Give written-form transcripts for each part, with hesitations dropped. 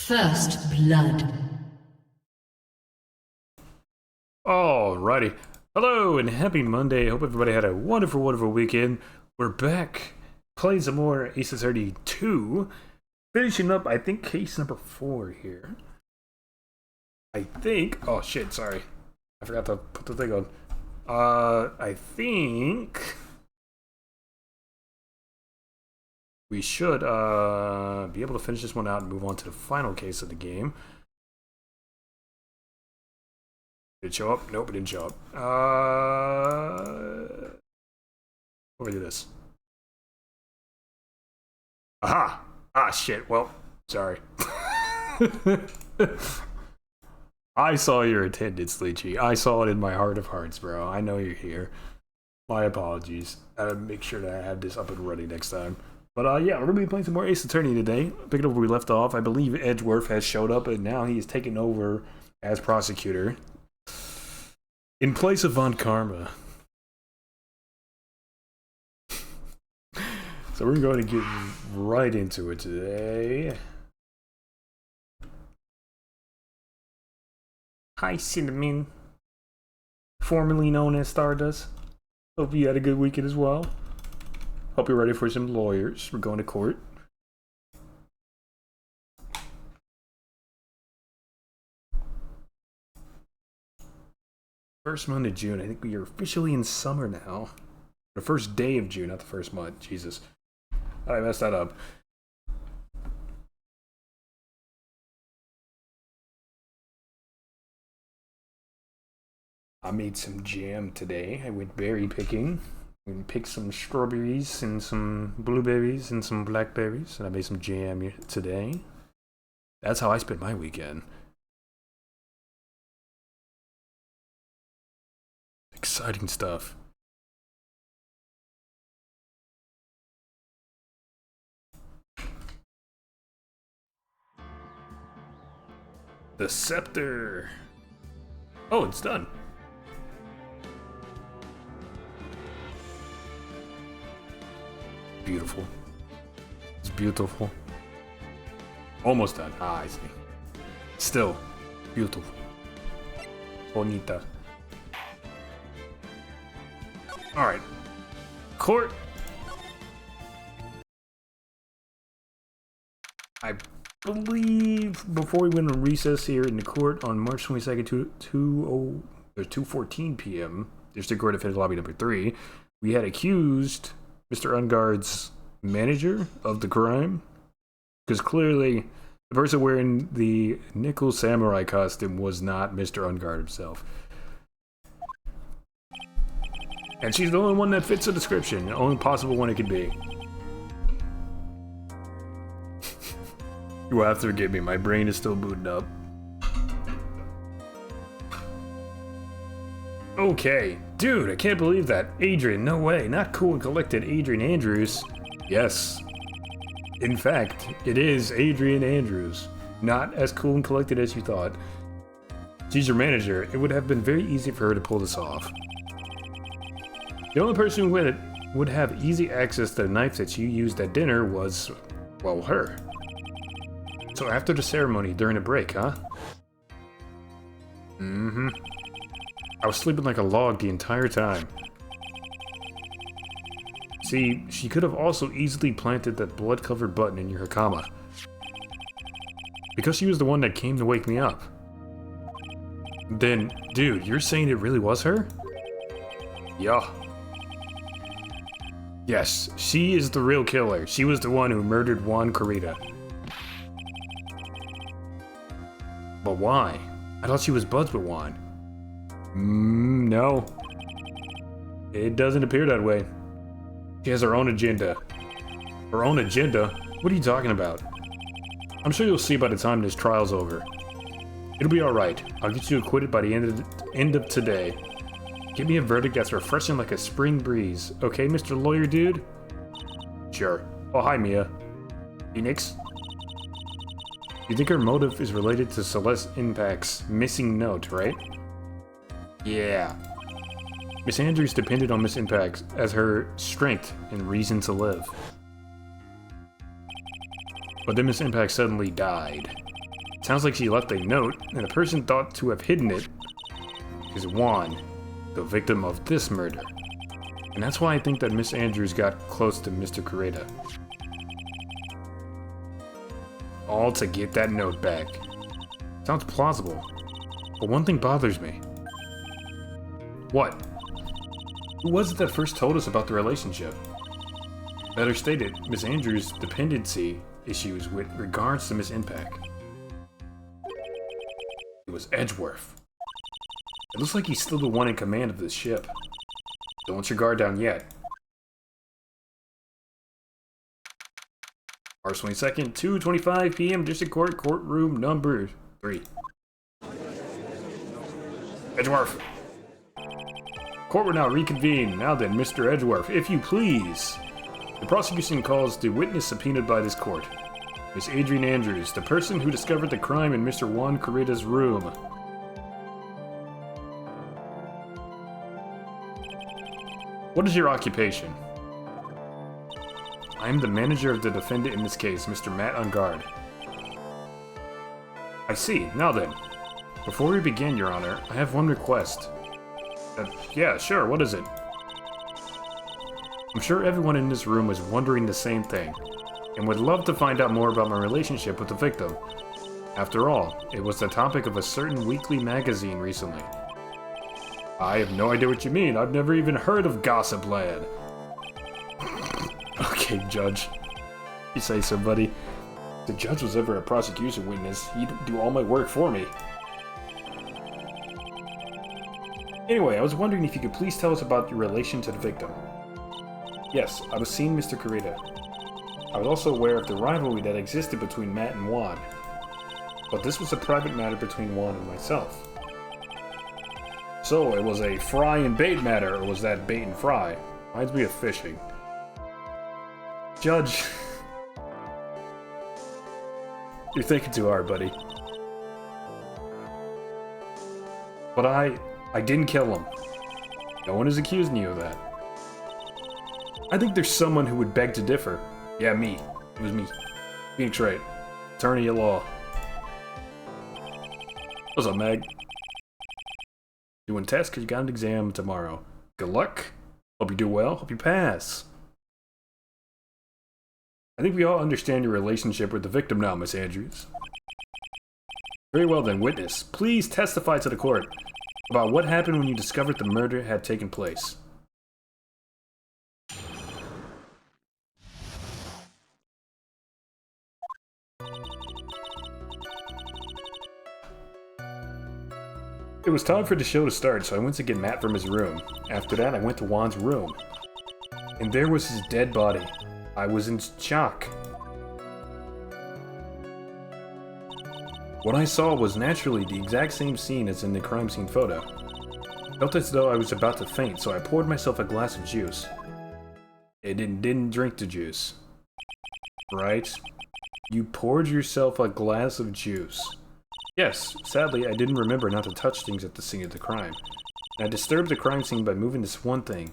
First blood. Alrighty. Hello and happy Monday. Hope everybody had a wonderful, wonderful weekend. We're back playing some more Ace Attorney 2. Finishing up, I think, case number 4 here. I think... Oh shit, sorry. I forgot to put the thing on. I think... we should be able to finish this one out and move on to the final case of the game. Did it show up? Nope, it didn't show up. Over to this. Aha! Ah, shit. Well, sorry. I saw your attendance, Leechy. I saw it in my heart of hearts, bro. I know you're here. My apologies. I'll make sure that I have this up and running next time. But yeah, we're going to be playing some more Ace Attorney today. Picking up where we left off. I believe Edgeworth has showed up, and now he is taking over as prosecutor in place of Von Karma. So we're going to get right into it today. Hi, Cinnamon. Formerly known as Stardust. Hope you had a good weekend as well. Hope you're ready for some lawyers. We're going to court. First month of June. I think we are officially in summer now. The first day of June, not the first month. Jesus. I messed that up. I made some jam today. I went berry picking. And picked some strawberries and some blueberries and some blackberries, and I made some jam today. That's how I spent my weekend. Exciting stuff. The scepter. Oh, it's done. Beautiful. It's beautiful. Almost done. Ah, I see. Still beautiful. Bonita. Alright. Court. I believe before we went on recess here in the court on March 22nd, 2:14 p.m., District Court of Lobby number 3, we had accused Mr. Ungard's manager of the crime, because clearly the person wearing the nickel samurai costume was not Mr. Ungard himself. And she's the only one that fits the description, the only possible one it could be. You will have to forgive me, my brain is still booting up. Okay, dude, I can't believe that. Adrian, no way, not cool and collected Adrian Andrews. Yes. In fact, it is Adrian Andrews. Not as cool and collected as you thought. She's your manager. It would have been very easy for her to pull this off. The only person who would have easy access to the knife that you used at dinner was, well, her. So after the ceremony, during a break, huh? Mm-hmm. I was sleeping like a log the entire time. See, she could have also easily planted that blood-covered button in your hakama. Because she was the one that came to wake me up. Then, dude, you're saying it really was her? Yeah. Yes, she is the real killer. She was the one who murdered Juan Corrida. But why? I thought she was buds with Juan. No. It doesn't appear that way. She has her own agenda. Her own agenda? What are you talking about? I'm sure you'll see by the time this trial's over. It'll be alright. I'll get you acquitted by the end of today. Give me a verdict that's refreshing like a spring breeze. Okay, Mr. Lawyer Dude? Sure. Oh, hi, Mia. Phoenix? You think her motive is related to Celeste Impact's missing note, right? Yeah. Miss Andrews depended on Miss Impact as her strength and reason to live. But then Miss Impact suddenly died. Sounds like she left a note, and the person thought to have hidden it is Juan, the victim of this murder. And that's why I think that Miss Andrews got close to Mr. Correa. All to get that note back. Sounds plausible. But one thing bothers me. What? Who was it that first told us about the relationship? Better stated, Miss Andrews' dependency issues with regards to Miss Impact. It was Edgeworth. It looks like he's still the one in command of this ship. Don't let your guard down yet. March 22nd, 2:25 p.m. District Court, courtroom number 3. Edgeworth. Court will now reconvene. Now then, Mr. Edgeworth, if you please. The prosecution calls the witness subpoenaed by this court. Miss Adrienne Andrews, the person who discovered the crime in Mr. Juan Correa's room. What is your occupation? I am the manager of the defendant in this case, Mr. Matt Ungard. I see. Now then. Before we begin, Your Honor, I have one request. Yeah, sure, what is it? I'm sure everyone in this room is wondering the same thing, and would love to find out more about my relationship with the victim. After all, it was the topic of a certain weekly magazine recently. I have no idea what you mean. I've never even heard of Gossip Lad. Okay, Judge. You say so, buddy. If the judge was ever a prosecution witness, he'd do all my work for me. Anyway, I was wondering if you could please tell us about your relation to the victim. Yes, I was seeing Mr. Correa. I was also aware of the rivalry that existed between Matt and Juan. But this was a private matter between Juan and myself. So, it was a fry and bait matter, or was that bait and fry? Reminds me of fishing. Judge. You're thinking too hard, buddy. But I didn't kill him. No one is accusing you of that. I think there's someone who would beg to differ. Yeah, me. It was me. Phoenix Wright. Attorney at law. What's up, Meg? Doing tests because you got an exam tomorrow. Good luck. Hope you do well. Hope you pass. I think we all understand your relationship with the victim now, Miss Andrews. Very well then, witness. Please testify to the court about what happened when you discovered the murder had taken place. It was time for the show to start, so I went to get Matt from his room. After that, I went to Juan's room. And there was his dead body. I was in shock. What I saw was naturally the exact same scene as in the crime scene photo. I felt as though I was about to faint, so I poured myself a glass of juice. I didn't drink the juice. Right? You poured yourself a glass of juice. Yes, sadly, I didn't remember not to touch things at the scene of the crime. And I disturbed the crime scene by moving this one thing.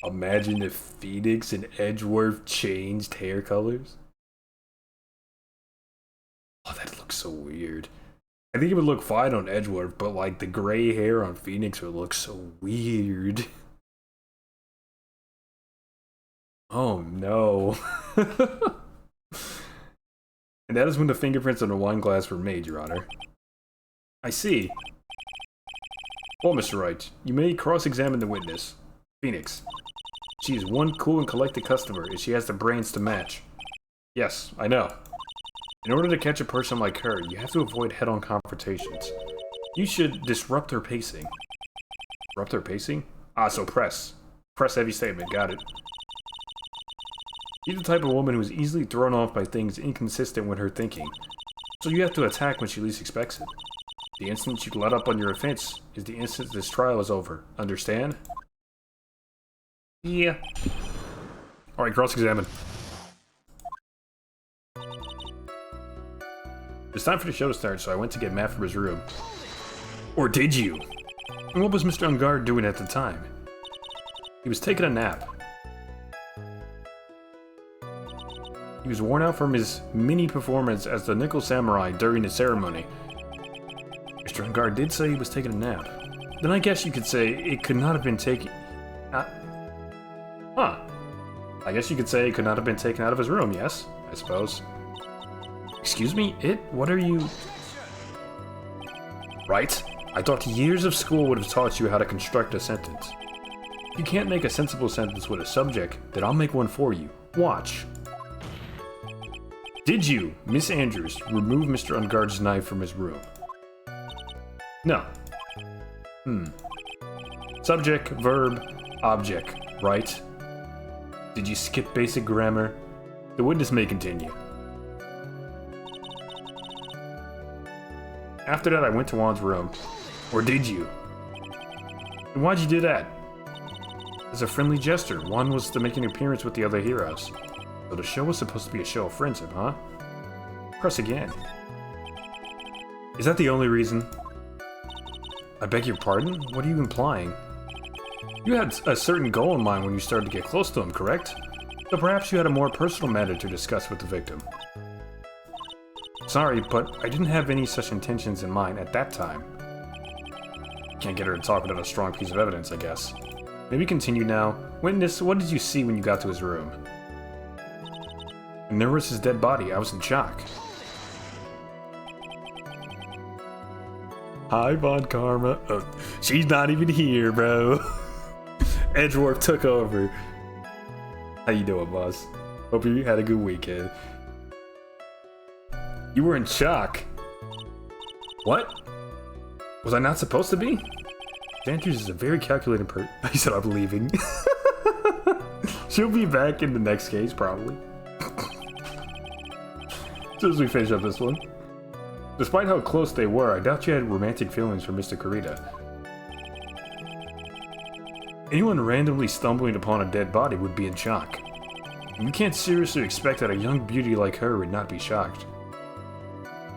Imagine if Phoenix and Edgeworth changed hair colors. Oh, that looks so weird. I think it would look fine on Edgeworth, but like the gray hair on Phoenix would look so weird. Oh no. And that is when the fingerprints on the wine glass were made, Your Honor. I see. Well, Mr. Wright, you may cross-examine the witness. Phoenix. She is one cool and collected customer, and she has the brains to match. Yes, I know. In order to catch a person like her, you have to avoid head-on confrontations. You should disrupt her pacing. Disrupt her pacing? Ah, so press. Press heavy statement, got it. She's the type of woman who is easily thrown off by things inconsistent with her thinking. So you have to attack when she least expects it. The instant you let up on your offense is the instant this trial is over. Understand? Yeah. Alright, cross-examine. It's time for the show to start, so I went to get Matt from his room. Or did you? And what was Mr. Ungard doing at the time? He was taking a nap. He was worn out from his mini performance as the Nickel Samurai during the ceremony. Mr. Ungard did say he was taking a nap. Then I guess you could say it could not have been taken... Huh. I guess you could say it could not have been taken out of his room, yes? I suppose. Excuse me? What are you... Right? I thought years of school would have taught you how to construct a sentence. If you can't make a sensible sentence with a subject, then I'll make one for you. Watch. Did you, Miss Andrews, remove Mr. Ungard's knife from his room? No. Subject, verb, object, right? Did you skip basic grammar? The witness may continue. After that, I went to Juan's room. Or did you? And why'd you do that? As a friendly gesture, Juan was to make an appearance with the other heroes. So the show was supposed to be a show of friendship, huh? Press again. Is that the only reason? I beg your pardon? What are you implying? You had a certain goal in mind when you started to get close to him, correct? So perhaps you had a more personal matter to discuss with the victim. Sorry, but I didn't have any such intentions in mind at that time. Can't get her to talk without a strong piece of evidence, I guess. Maybe continue now. Witness, what did you see when you got to his room? And there was his dead body. I was in shock. Hi, Von Karma. Oh, she's not even here, bro. Edgeworth took over. How you doing, boss? Hope you had a good weekend. You were in shock. What? Was I not supposed to be? Andrews is a very calculating person. He said I'm leaving. She'll be back in the next case, probably. As soon as we finish up this one. Despite how close they were, I doubt you had romantic feelings for Mr. Kurita. Anyone randomly stumbling upon a dead body would be in shock. You can't seriously expect that a young beauty like her would not be shocked.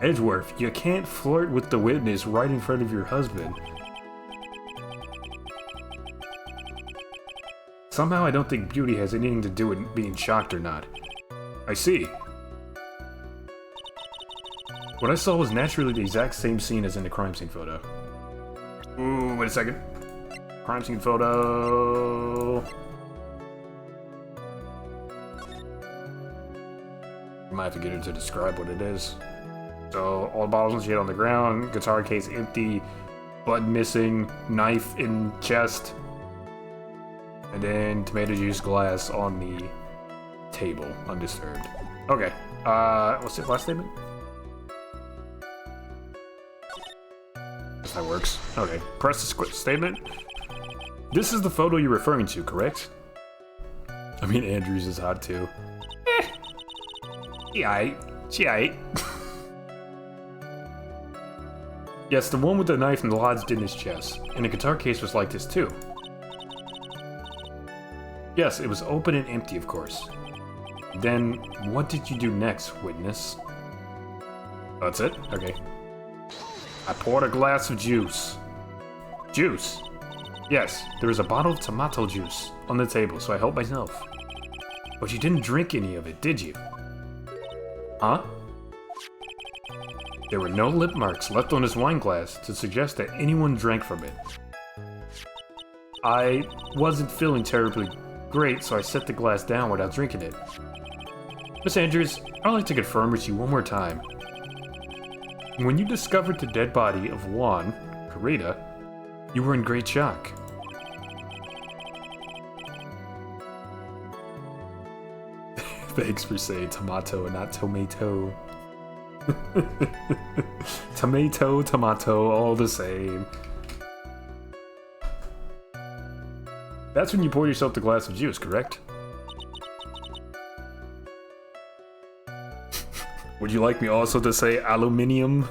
Edgeworth, you can't flirt with the witness right in front of your husband. Somehow I don't think beauty has anything to do with being shocked or not. I see. What I saw was naturally the exact same scene as in the crime scene photo. Ooh, wait a second. Crime scene photo. I might have to get her to describe what it is. So, all the bottles and shit on the ground, guitar case empty, blood missing, knife in chest, and then tomato juice glass on the table, undisturbed. Okay, what's the last statement? That works. Okay, press the statement. This is the photo you're referring to, correct? I mean, Andrews is hot too. She aight. Yes, the one with the knife and the lodged in his chest. And the guitar case was like this too. Yes, it was open and empty, of course. Then, what did you do next, witness? That's it? Okay. I poured a glass of juice. Juice? Yes, there was a bottle of tomato juice on the table, so I helped myself. But you didn't drink any of it, did you? Huh? There were no lip marks left on his wine glass to suggest that anyone drank from it. I wasn't feeling terribly great, so I set the glass down without drinking it. Miss Andrews, I'd like to confirm with you one more time. When you discovered the dead body of Juan Kurita, you were in great shock. Thanks for saying tomato and not tomato. Tomato, all the same. That's when you poured yourself the glass of juice, correct? Would you like me also to say aluminium?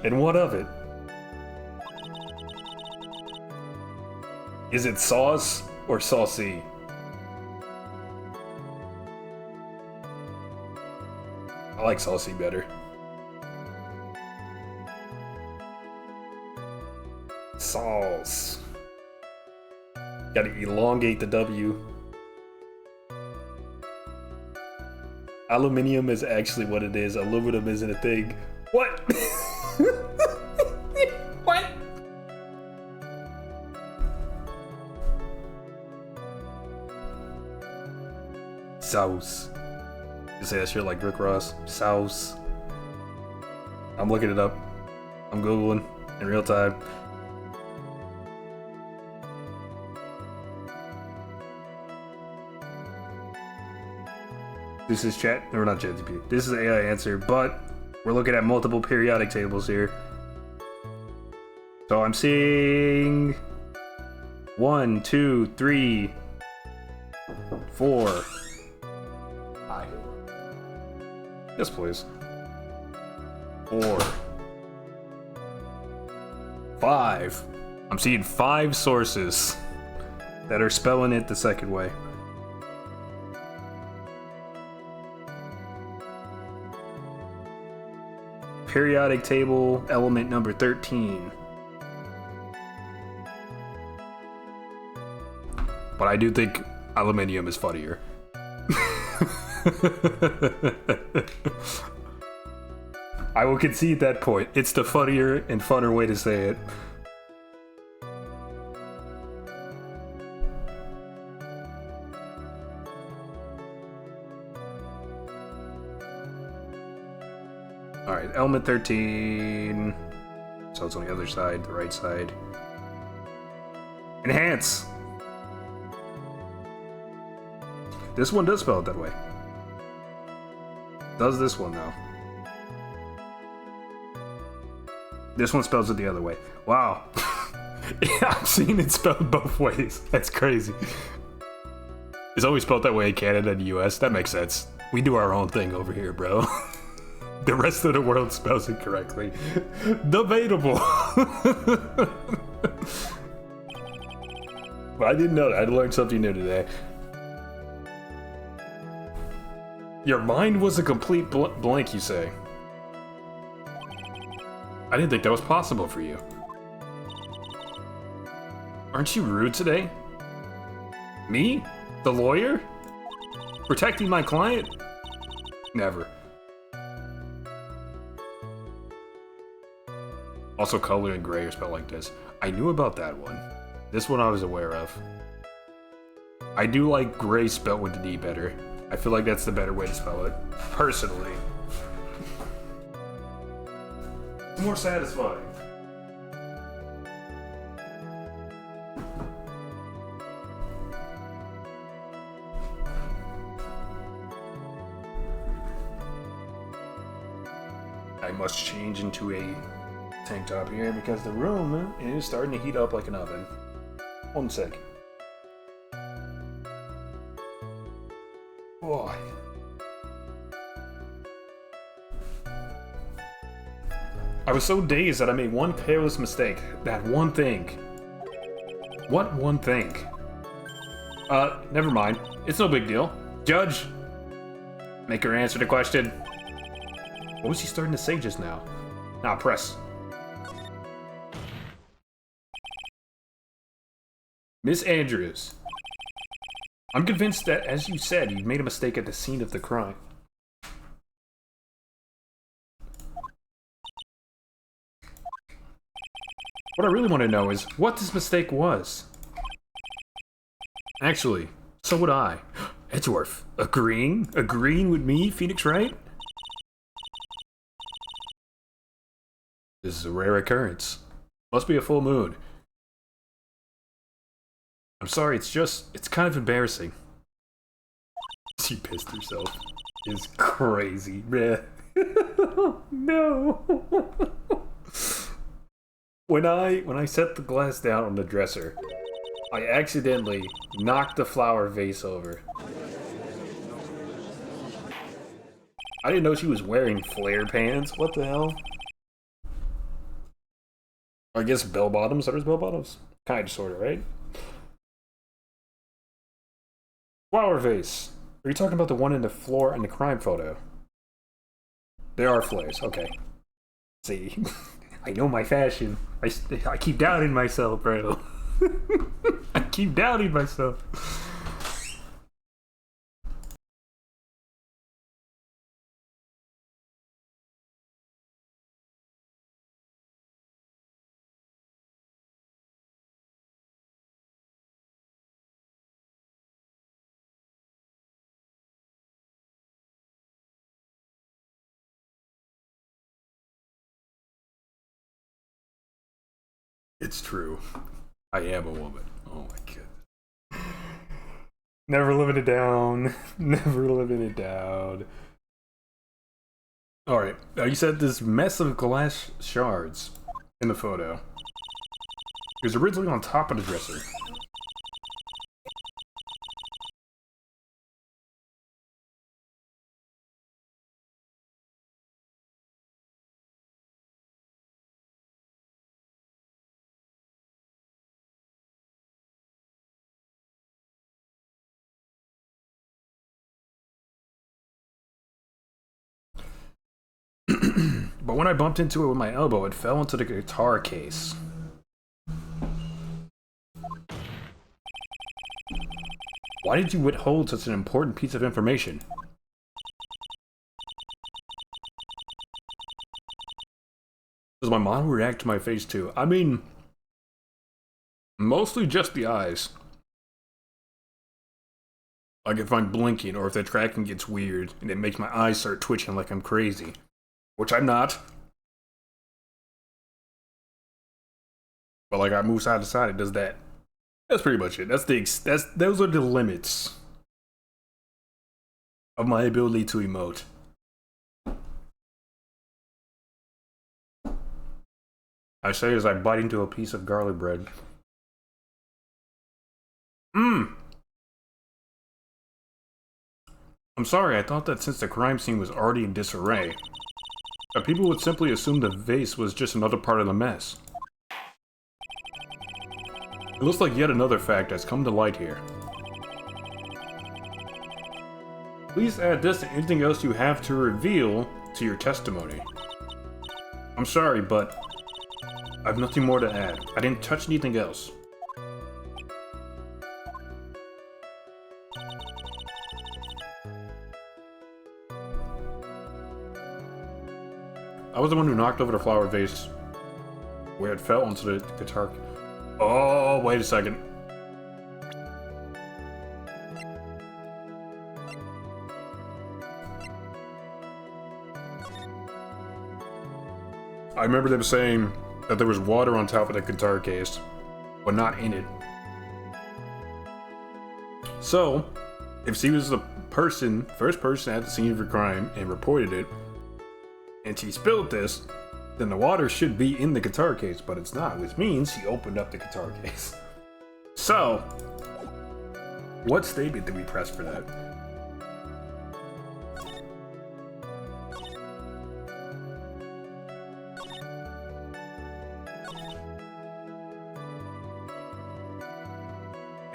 And what of it? Is it sauce or saucy? I like saucy better. Sauce. Gotta elongate the W. Aluminium is actually what it is. Aluminum isn't a thing. What? What? Sauce. You say that shit like Rick Ross. Sauce. I'm looking it up. I'm Googling in real time. This is chat, or not ChatGPT. This is AI answer, but we're looking at multiple periodic tables here. So I'm seeing 1, 2, 3, 4. Hi. Yes, please. 4. 5. I'm seeing 5 sources that are spelling it the second way. Periodic table element number 13. But I do think aluminium is funnier. I will concede that point. It's the funnier and funner way to say it. Alright, element 13. So it's on the other side, the right side. Enhance! This one does spell it that way. Does this one, though? This one spells it the other way. Wow. Yeah, I've seen it spelled both ways. That's crazy. It's always spelled that way in Canada and the US. That makes sense. We do our own thing over here, bro. The rest of the world spells it correctly. Debatable. But I didn't know that. I learned something new today. Your mind was a complete blank, you say? I didn't think that was possible for you. Aren't you rude today? Me? The lawyer? Protecting my client? Never. Also, color and gray are spelled like this. I knew about that one. This one I was aware of. I do like gray spelled with the D better. I feel like that's the better way to spell it. Personally. It's more satisfying. I must change into a tank top here because the room is starting to heat up like an oven. 1 sec. Boy. I was so dazed that I made one careless mistake. That one thing. What one thing? Never mind. It's no big deal. Judge! Make her answer the question. What was he starting to say just now? Now press. Miss Andrews. I'm convinced that, as you said, you made a mistake at the scene of the crime. What I really want to know is what this mistake was. Actually, so would I. Edgeworth, agreeing? Agreeing with me, Phoenix Wright? This is a rare occurrence. Must be a full moon. I'm sorry, it's kind of embarrassing. She pissed herself. It's crazy, bruh. No. When I set the glass down on the dresser, I accidentally knocked the flower vase over. I didn't know she was wearing flare pants. What the hell? I guess bell bottoms. Are those bell bottoms? Kind of, sort of, right? Flower vase. Are you talking about the one in the floor in the crime photo? They are flares. Okay. See. I know my fashion. I keep doubting myself, bro. I keep doubting myself. It's true. I am a woman. Oh my god. Never living it down. Never living it down. Alright, you said this mess of glass shards in the photo. It was originally on top of the dresser. But when I bumped into it with my elbow, it fell into the guitar case. Why did you withhold such an important piece of information? Does my mom react to my face too? I mean, mostly just the eyes. Like if I'm blinking or if the tracking gets weird and it makes my eyes start twitching like I'm crazy. Which I'm not. But like I move side to side, it does that. That's pretty much it. Those are the limits of my ability to emote. I say as I bite into a piece of garlic bread. I'm sorry, I thought that since the crime scene was already in disarray, that people would simply assume the vase was just another part of the mess. It looks like yet another fact has come to light here. Please add this to anything else you have to reveal to your testimony. I'm sorry, but I have nothing more to add. I didn't touch anything else. I was the one who knocked over the flower vase where it fell into the guitar. Oh, wait a second. I remember them saying that there was water on top of the guitar case, but not in it. So, if she was the first person at the scene of the crime and reported it, and she spilled this, then the water should be in the guitar case, but it's not, which means she opened up the guitar case. So, what statement did we press for that?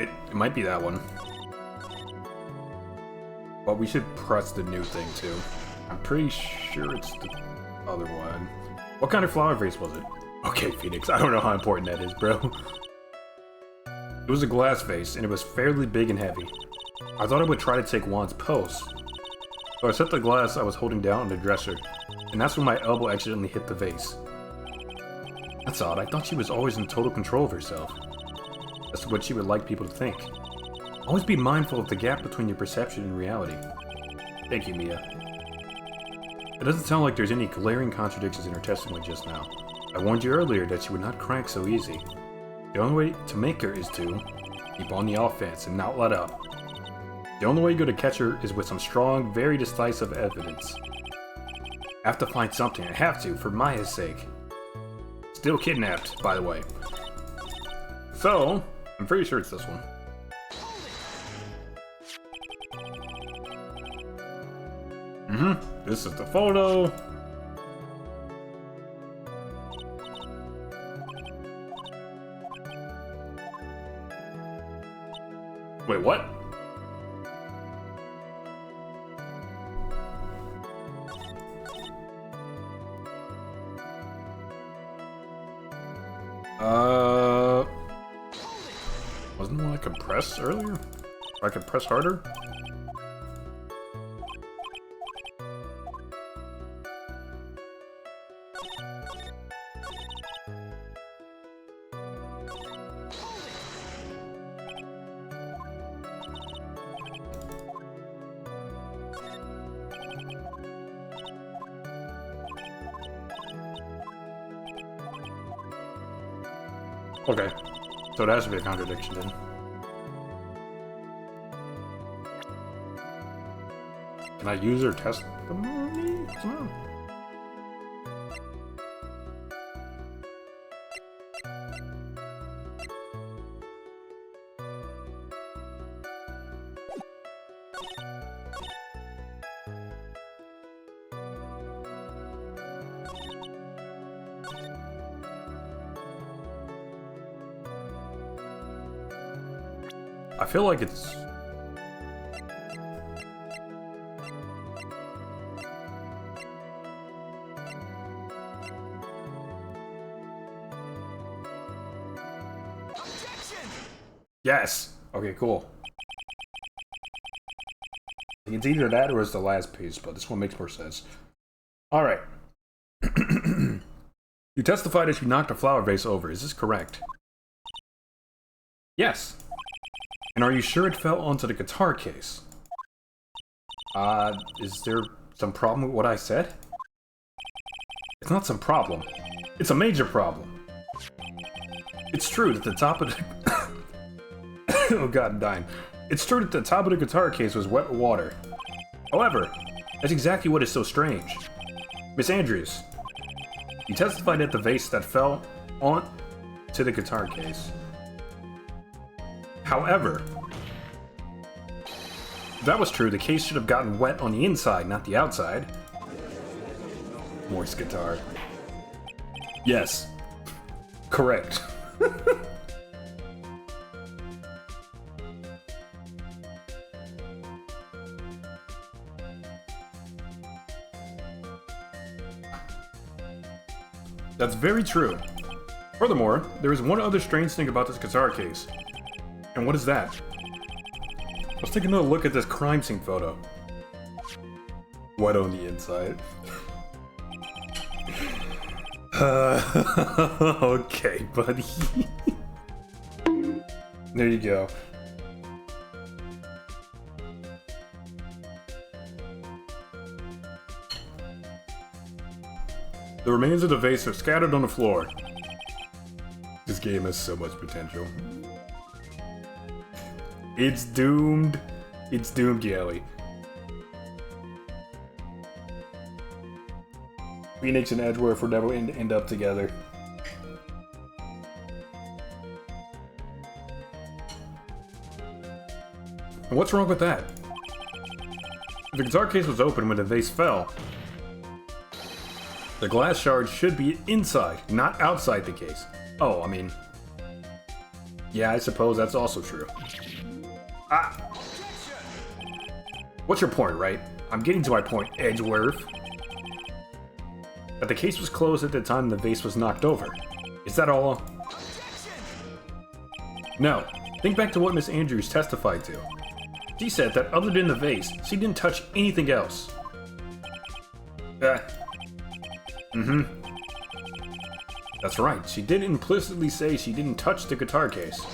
It might be that one. But we should press the new thing too. I'm pretty sure it's the other one. What kind of flower vase was it? Okay, Phoenix, I don't know how important that is, bro. It was a glass vase, and it was fairly big and heavy. I thought I would try to take Juan's pose. So I set the glass I was holding down on the dresser, and that's when my elbow accidentally hit the vase. That's odd, I thought she was always in total control of herself. That's what she would like people to think. Always be mindful of the gap between your perception and reality. Thank you, Mia. It doesn't sound like there's any glaring contradictions in her testimony just now. I warned you earlier that she would not crank so easy. The only way to make her is to keep on the offense and not let up. The only way you're going to catch her is with some strong, very decisive evidence. I have to find something. I have to, for Maya's sake. Still kidnapped, by the way. So, I'm pretty sure it's this one. This is the photo. Wait, what? Wasn't there one I could press earlier? Or I could press harder? Okay, so it has to be a contradiction then. Can I use or test them? No. I feel like it's... Yes! Okay, cool. It's either that or it's the last piece, but this one makes more sense. Alright. You testified that you knocked a flower vase over. Is this correct? Yes. And are you sure it fell onto the guitar case? Is there some problem with what I said? It's not some problem. It's a major problem. It's true that the top of the... Oh god, I'm dying. It's true that the top of the guitar case was wet with water. However, that's exactly what is so strange. Miss Andrews, you testified that the vase that fell on to the guitar case. However, if that was true, the case should have gotten wet on the inside, not the outside. Moist guitar. Yes. Correct. That's very true. Furthermore, there is one other strange thing about this guitar case. And what is that? Let's take another look at this crime scene photo. Wet on the inside. Okay, buddy. There you go. The remains of the vase are scattered on the floor. This game has so much potential. It's doomed. It's doomed, Yelly. Phoenix and Edgeworth will never end up together. And what's wrong with that? If the guitar case was open when the vase fell, the glass shards should be inside, not outside the case. Oh, I mean... Yeah, I suppose that's also true. Ah! What's your point, right? I'm getting to my point, Edgeworth. That the case was closed at the time the vase was knocked over. Is that all? No. Think back to what Miss Andrews testified to. She said that other than the vase, she didn't touch anything else. That's right. She did implicitly say she didn't touch the guitar case.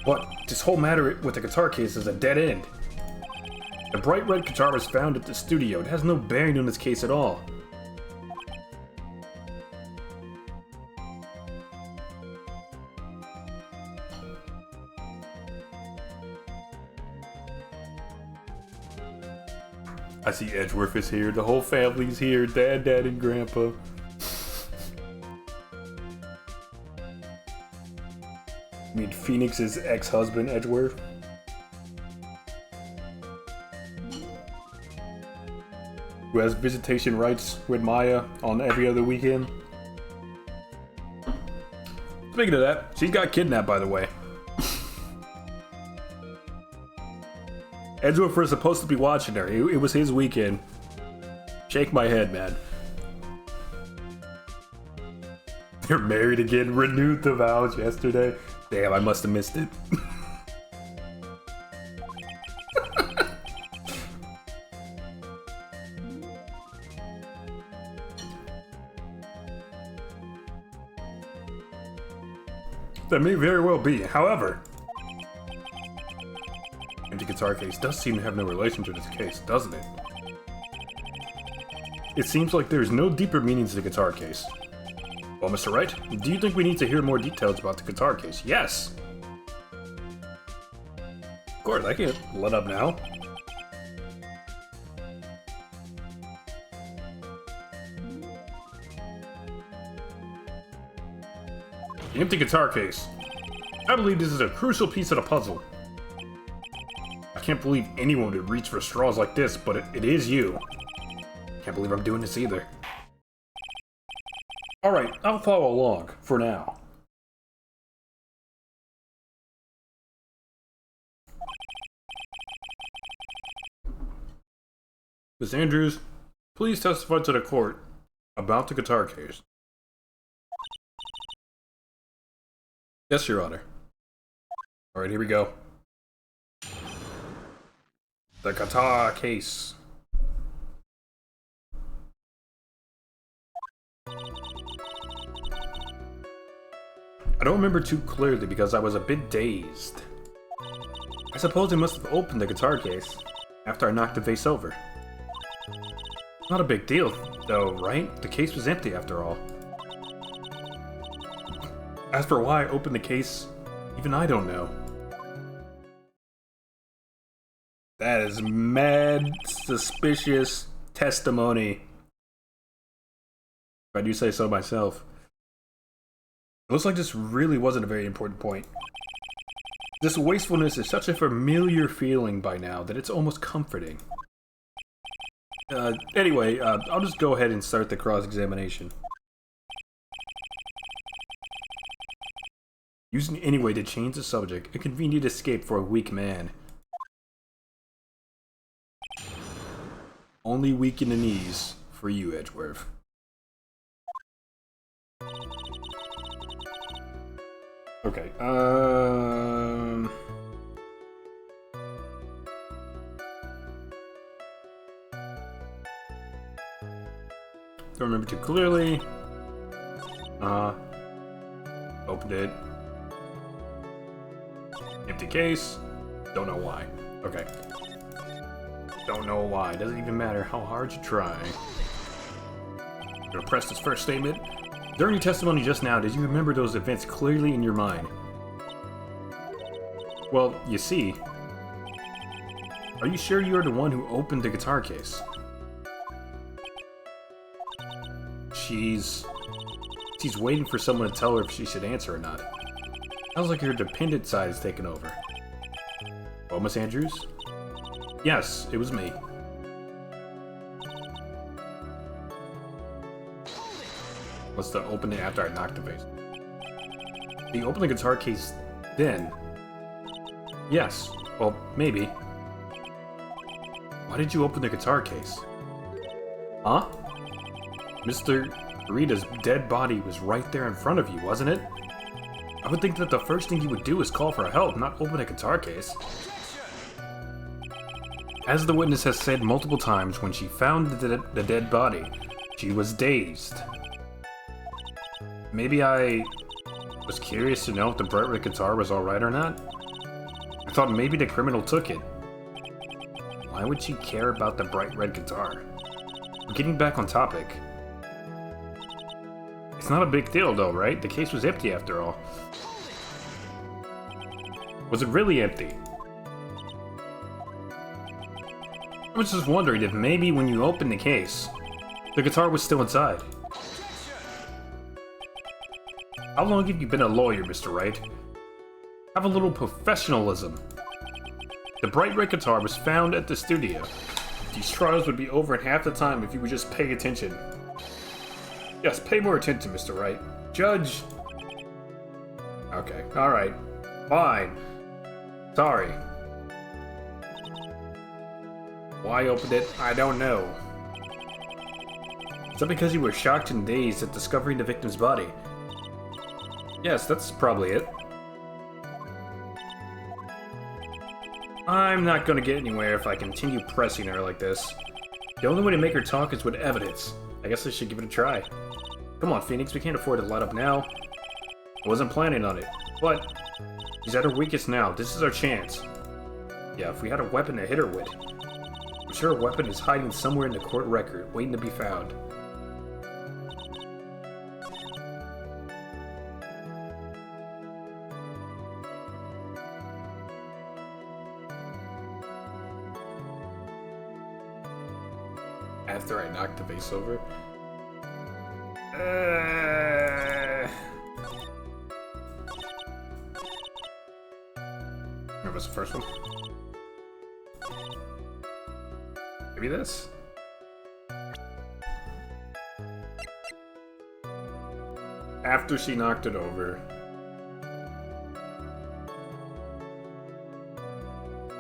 But this whole matter with the guitar case is a dead end. The bright red guitar was found at the studio. It has no bearing on this case at all. I see Edgeworth is here. The whole family's here. Dad, and Grandpa. I mean, Phoenix's ex-husband, Edgeworth. Who has visitation rights with Maya on every other weekend. Speaking of that, she's got kidnapped, by the way. Edgeworth was supposed to be watching her. It was his weekend. Shake my head, man. You're married again. Renewed the vows yesterday. Damn, I must have missed it. That may very well be. However, the guitar case does seem to have no relation to this case, doesn't it? It seems like there's no deeper meaning to the guitar case. Well, Mr. Wright, do you think we need to hear more details about the guitar case? Yes! Of course, I can't let up now. The empty guitar case. I believe this is a crucial piece of the puzzle. I can't believe anyone would reach for straws like this, but it is you. Can't believe I'm doing this either. Alright, I'll follow along, for now. Miss Andrews, please testify to the court about the guitar case. Yes, Your Honor. Alright, here we go. The guitar case. I don't remember too clearly because I was a bit dazed. I suppose I must have opened the guitar case after I knocked the vase over. Not a big deal, though, right? The case was empty after all. As for why I opened the case, even I don't know. That is mad suspicious testimony. If I do say so myself. It looks like this really wasn't a very important point. This wastefulness is such a familiar feeling by now that it's almost comforting. Anyway, I'll just go ahead and start the cross-examination. Using any way to change the subject, a convenient escape for a weak man. Only weak in the knees for you, Edgeworth. Okay, don't remember too clearly. Opened it. Empty case. Don't know why. Okay. Don't know why. Doesn't even matter how hard you try. I'm gonna press this first statement. During your testimony just now, did you remember those events clearly in your mind? Well, you see. Are you sure you are the one who opened the guitar case? She's waiting for someone to tell her if she should answer or not. Sounds like her dependent side is taken over. Well, Miss Andrews? Yes, it was me. Let's open it after I knocked the vase. You opened the guitar case then? Yes. Well, maybe. Why did you open the guitar case? Huh? Mr. Rita's dead body was right there in front of you, wasn't it? I would think that the first thing you would do is call for help, not open a guitar case. As the witness has said multiple times, when she found the dead body, she was dazed. Maybe I was curious to know if the bright red guitar was alright or not. I thought maybe the criminal took it. Why would she care about the bright red guitar? Getting back on topic. It's not a big deal though, right? The case was empty after all. Was it really empty? I was just wondering if maybe when you opened the case, the guitar was still inside. How long have you been a lawyer, Mr. Wright? Have a little professionalism. The bright red guitar was found at the studio. These trials would be over in half the time if you would just pay attention. Yes, pay more attention, Mr. Wright. Judge... Okay, alright. Fine. Sorry. Why I opened it, I don't know. Is that because you were shocked and dazed at discovering the victim's body? Yes, that's probably it. I'm not gonna get anywhere if I continue pressing her like this. The only way to make her talk is with evidence. I guess I should give it a try. Come on, Phoenix, we can't afford to let up now. I wasn't planning on it, but she's at her weakest now. This is our chance. Yeah, if we had a weapon to hit her with. I'm sure a weapon is hiding somewhere in the court record, waiting to be found. After I knocked the vase over. What was the first one? Maybe this? After she knocked it over.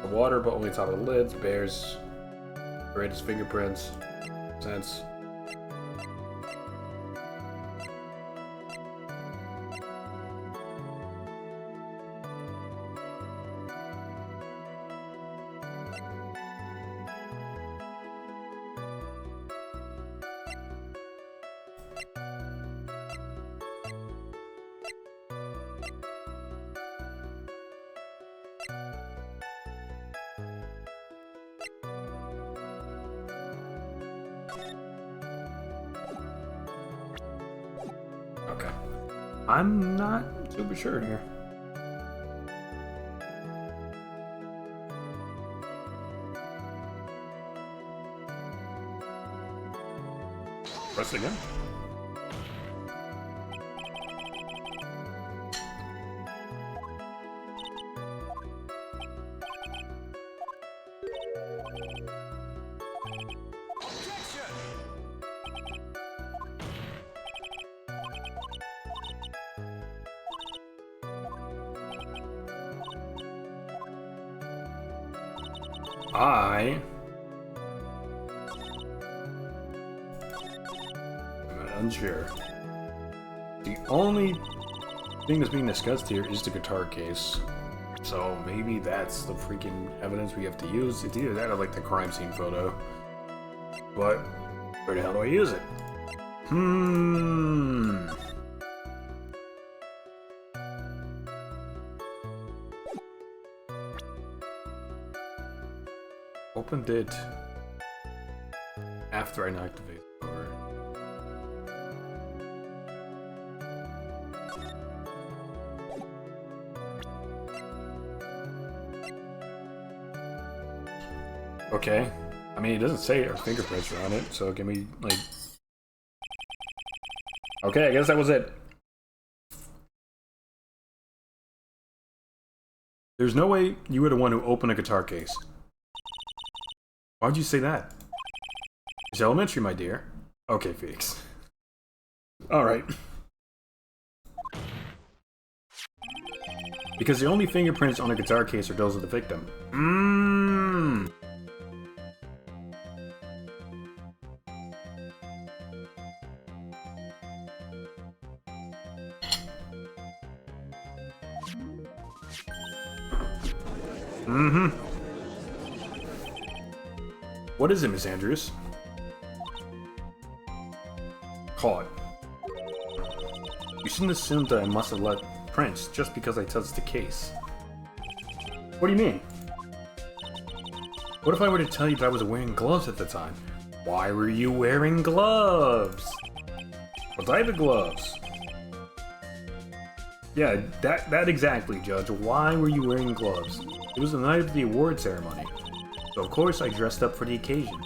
The water, but only top of the lids, bears Red's fingerprints. Sense. Okay. I'm not super sure here. Press it again. I'm unsure. The only thing that's being discussed here is the guitar case. So maybe that's the freaking evidence we have to use. It's either that or like the crime scene photo. But where the hell do I use it? Opened it after I knocked the vase over. Okay. I mean, it doesn't say our fingerprints are on it, so can we, like... Okay, I guess that was it. There's no way you were the one who opened a guitar case. Why'd you say that? It's elementary, my dear. Okay, Phoenix. Alright. Because the only fingerprints on a guitar case are those of the victim. What is it, Miss Andrews? Caught. You shouldn't assume that I must have let prints just because I touched the case. What do you mean? What if I were to tell you that I was wearing gloves at the time? Why were you wearing gloves? What type of gloves? Yeah, that exactly, Judge. Why were you wearing gloves? It was the night of the award ceremony. So of course I dressed up for the occasion.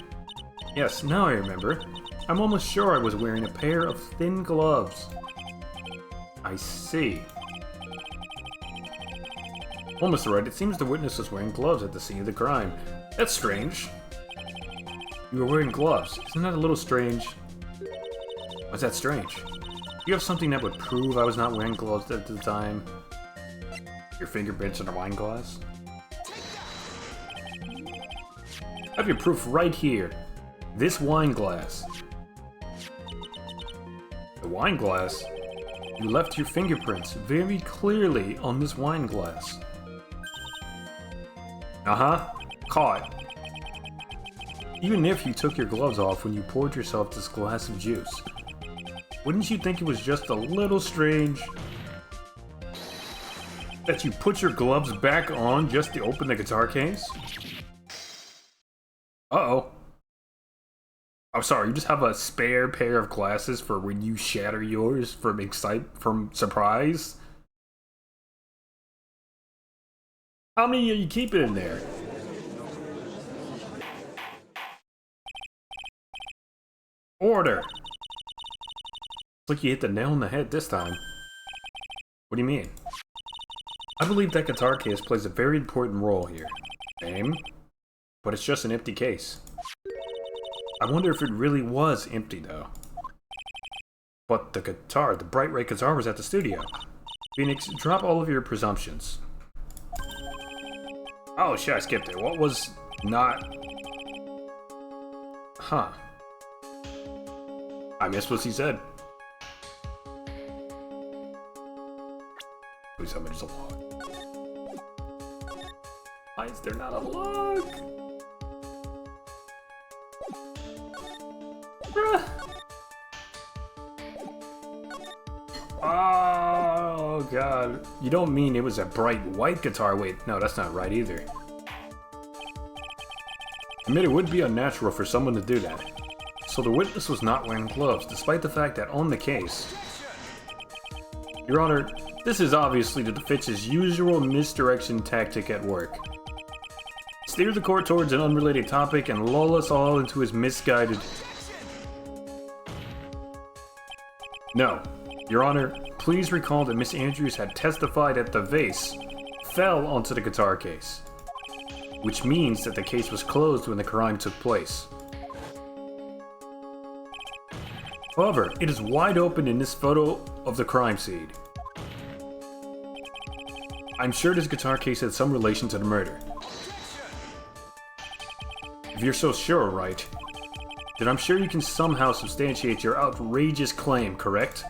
Yes, now I remember. I'm almost sure I was wearing a pair of thin gloves. I see. Almost right, it seems the witness was wearing gloves at the scene of the crime. That's strange. You were wearing gloves. Isn't that a little strange? What's that strange? You have something that would prove I was not wearing gloves at the time? Your fingerprints in a wine glass? I have your proof right here. This wine glass. The wine glass? You left your fingerprints very clearly on this wine glass. Uh-huh. Caught. Even if you took your gloves off when you poured yourself this glass of juice, wouldn't you think it was just a little strange that you put your gloves back on just to open the guitar case? Uh-oh. I'm sorry, you just have a spare pair of glasses for when you shatter yours from surprise? How many are you keeping in there? Order! Looks like you hit the nail on the head this time. What do you mean? I believe that guitar case plays a very important role here. Same. But it's just an empty case. I wonder if it really was empty, though. But the guitar, the bright red guitar, was at the studio. Phoenix, drop all of your presumptions. Oh shit, I skipped it. What was not... Huh. I missed what he said. Please tell me there's a log. Why is there not a log? Bruh. Oh god. You don't mean it was a bright white guitar? Wait, no, that's not right either. I mean, it would be unnatural for someone to do that. So the witness was not wearing gloves, despite the fact that on the case... Your Honor, this is obviously the Fitch's usual misdirection tactic at work. Steer the court towards an unrelated topic and lull us all into his misguided... No. Your Honor, please recall that Miss Andrews had testified that the vase fell onto the guitar case, which means that the case was closed when the crime took place. However, it is wide open in this photo of the crime scene. I'm sure this guitar case had some relation to the murder. If you're so sure, right, then I'm sure you can somehow substantiate your outrageous claim, correct?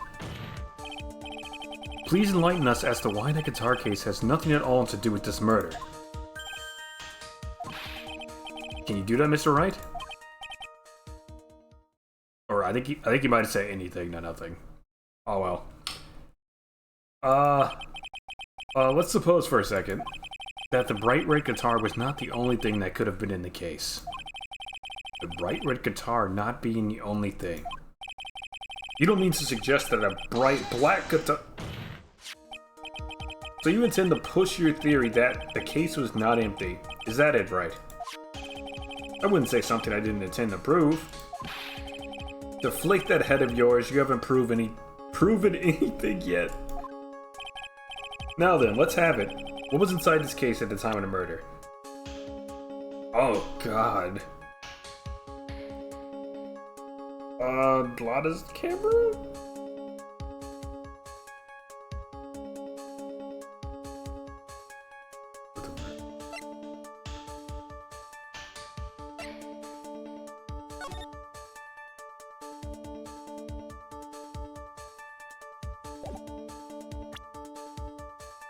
Please enlighten us as to why that guitar case has nothing at all to do with this murder. Can you do that, Mr. Wright? Or I think he might have said anything, not nothing. Oh well. Let's suppose for a second that the bright red guitar was not the only thing that could have been in the case. The bright red guitar not being the only thing. You don't mean to suggest that a bright black guitar... So you intend to push your theory that the case was not empty. Is that it, right? I wouldn't say something I didn't intend to prove. Deflate that head of yours, you haven't proven anything yet. Now then, let's have it. What was inside this case at the time of the murder? Oh god. Lada's camera?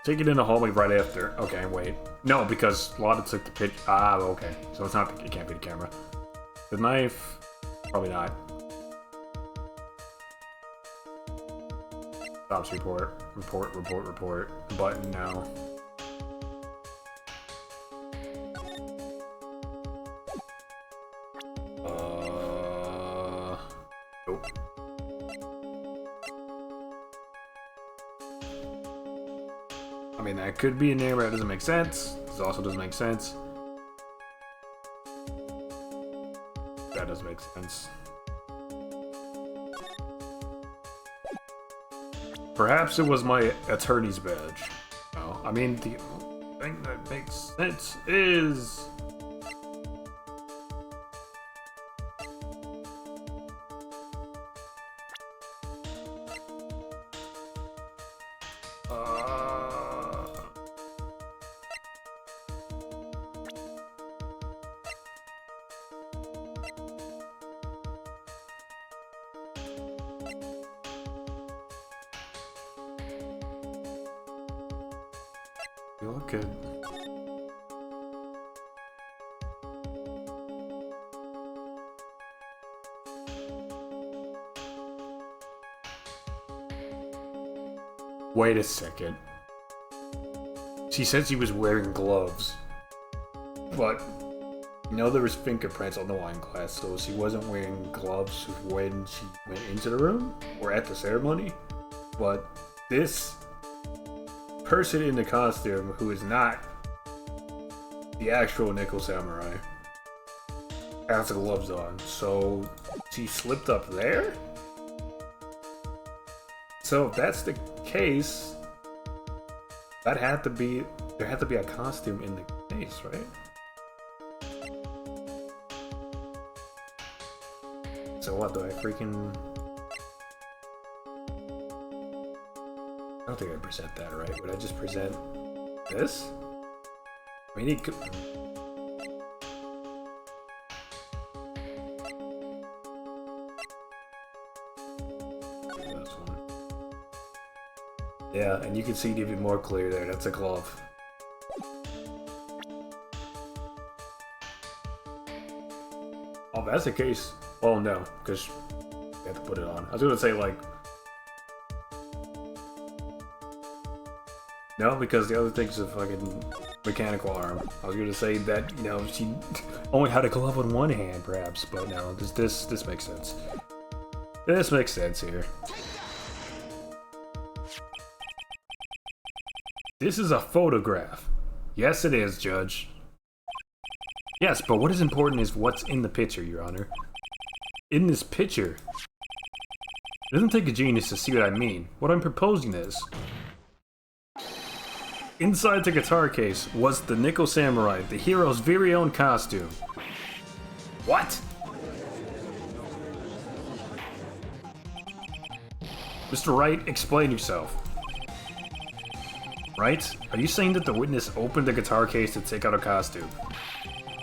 Take it in the hallway right after. Okay, wait. No, because Lada took the pitch. Ah, okay. So it's not. It can't be the camera. The knife. Probably not. Stops report. Report. Button, no. Nope. I mean, that could be a name, but that doesn't make sense. This also doesn't make sense. That does make sense. Perhaps it was my attorney's badge. No, I mean, the only thing that makes sense is... look at... Wait a second. She said she was wearing gloves. But, you know, there was fingerprints on the wine glass, so she wasn't wearing gloves when she went into the room or at the ceremony. But this person in the costume who is not the actual Nickel Samurai has the gloves on, so she slipped up there? So if that's the case, there had to be a costume in the case, right? So what, do I freaking... I don't think I present that right. Would I just present this? I mean, he could... This one. Yeah, and you can see it even more clear there. That's a glove. Oh, if that's the case... Oh no, because you have to put it on. I was gonna say, like... No, because the other thing's a fucking mechanical arm. I was gonna say that, you know, she only had a glove on one hand, perhaps, but no, this makes sense. This makes sense here. This is a photograph. Yes, it is, Judge. Yes, but what is important is what's in the picture, Your Honor. In this picture, it doesn't take a genius to see what I mean. What I'm proposing is, inside the guitar case was the Nickel Samurai, the hero's very own costume. What? Mr. Wright, explain yourself. Right? Are you saying that the witness opened the guitar case to take out a costume?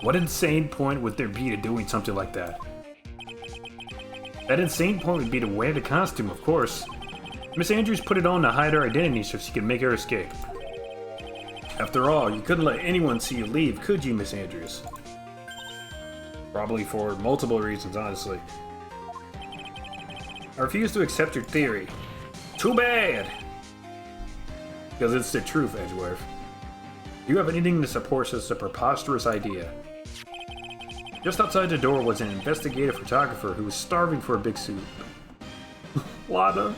What insane point would there be to doing something like that? That insane point would be to wear the costume, of course. Miss Andrews put it on to hide her identity so she could make her escape. After all, you couldn't let anyone see you leave, could you, Miss Andrews? Probably for multiple reasons, honestly. I refuse to accept your theory. Too bad! Because it's the truth, Edgeworth. Do you have anything to support such a preposterous idea? Just outside the door was an investigative photographer who was starving for a big suit. Lana,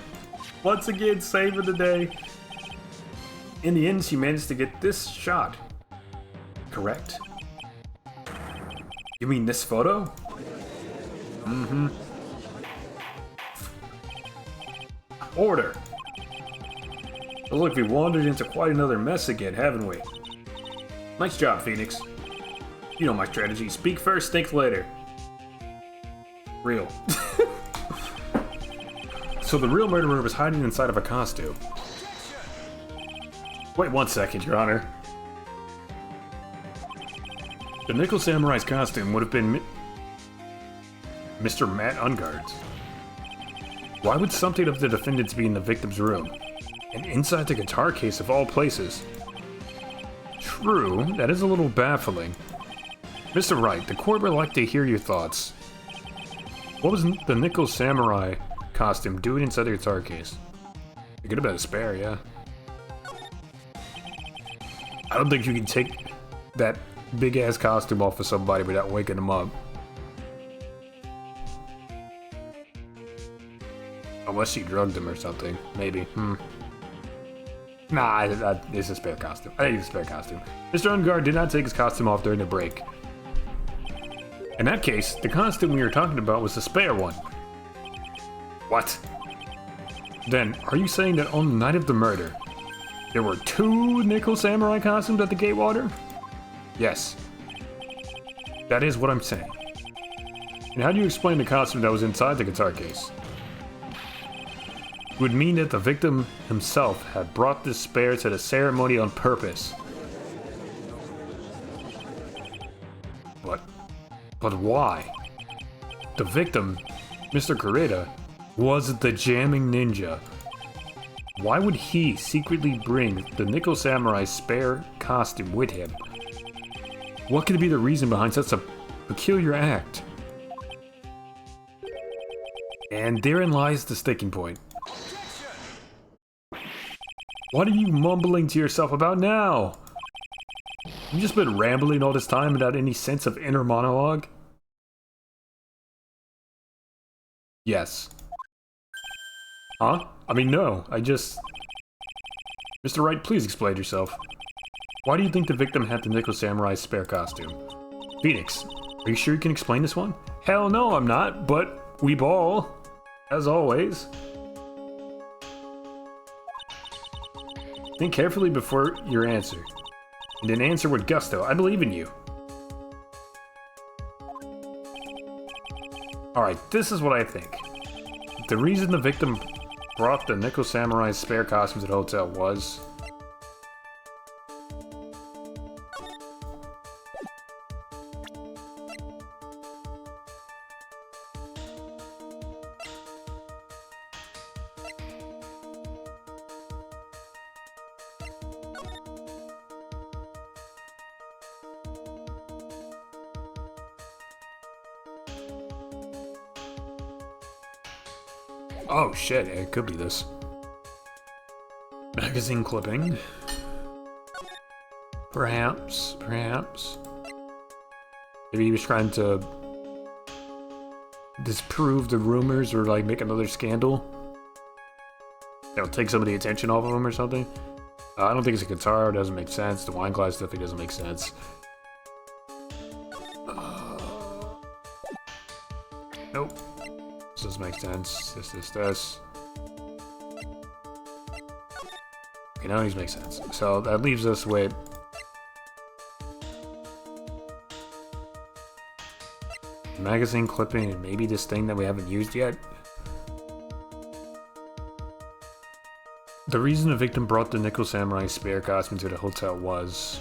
once again saving the day. In the end, she managed to get this shot. Correct? You mean this photo? Mm-hmm. Order! Looks like we wandered into quite another mess again, haven't we? Nice job, Phoenix. You know my strategy. Speak first, think later. Real. So the real murderer was hiding inside of a costume. Wait 1 second, Your Honor. The Nickel Samurai's costume would have been Mr. Matt Ungard's. Why would something of the defendants be in the victim's room? And inside the guitar case of all places? True, that is a little baffling. Mr. Wright, the court would like to hear your thoughts. What was the Nickel Samurai costume doing inside the guitar case? It could have been a spare, yeah. I don't think you can take that big-ass costume off of somebody without waking them up. Unless she drugged him or something. Maybe. Nah, it's a spare costume. I think it's a spare costume. Mr. Ungard did not take his costume off during the break. In that case, the costume we were talking about was the spare one. What? Then, are you saying that on the night of the murder, there were 2 Nickel Samurai costumes at the Gatewater? Yes. That is what I'm saying. And how do you explain the costume that was inside the guitar case? It would mean that the victim himself had brought this spare to the ceremony on purpose. But why? The victim, Mr. Kurita, was the jamming ninja. Why would he secretly bring the Nickel Samurai's spare costume with him? What could be the reason behind such a peculiar act? And therein lies the sticking point. What are you mumbling to yourself about now? You've just been rambling all this time without any sense of inner monologue? Yes. Huh? I mean, no, I just... Mr. Wright, please explain yourself. Why do you think the victim had the Nickel Samurai's spare costume? Phoenix, are you sure you can explain this one? Hell no, I'm not, but we ball. As always. Think carefully before your answer. And then answer with gusto. I believe in you. Alright, this is what I think. The reason the victim brought the Nickel Samurai's spare costume to the hotel was... Oh shit, it could be this. Magazine clipping. Perhaps. Maybe he was trying to disprove the rumors or like make another scandal. That'll take some of the attention off of him or something. I don't think it's a guitar, it doesn't make sense. The wine glass definitely doesn't make sense. Nope. This doesn't make sense. This. Okay, none of these make sense. So that leaves us with... magazine clipping and maybe this thing that we haven't used yet. The reason the victim brought the Nickel Samurai spare costume to the hotel was...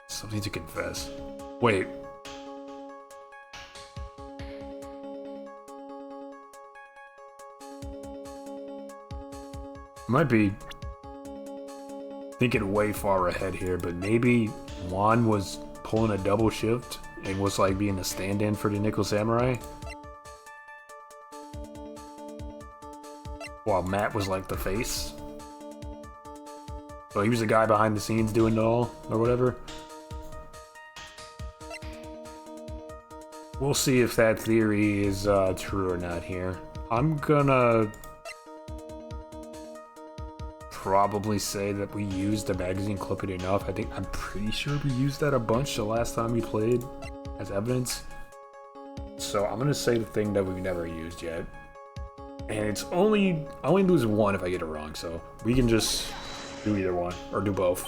something to confess. Wait. Might be thinking way far ahead here, but maybe Juan was pulling a double shift and was like being a stand-in for the Nickel Samurai, while Matt was like the face. So he was the guy behind the scenes doing it all, or whatever. We'll see if that theory is true or not here. I'm gonna probably say that we used the magazine clipping enough. I'm pretty sure we used that a bunch the last time we played as evidence. So I'm gonna say the thing that we've never used yet. And it's I only lose one if I get it wrong, so we can just do either one, or do both.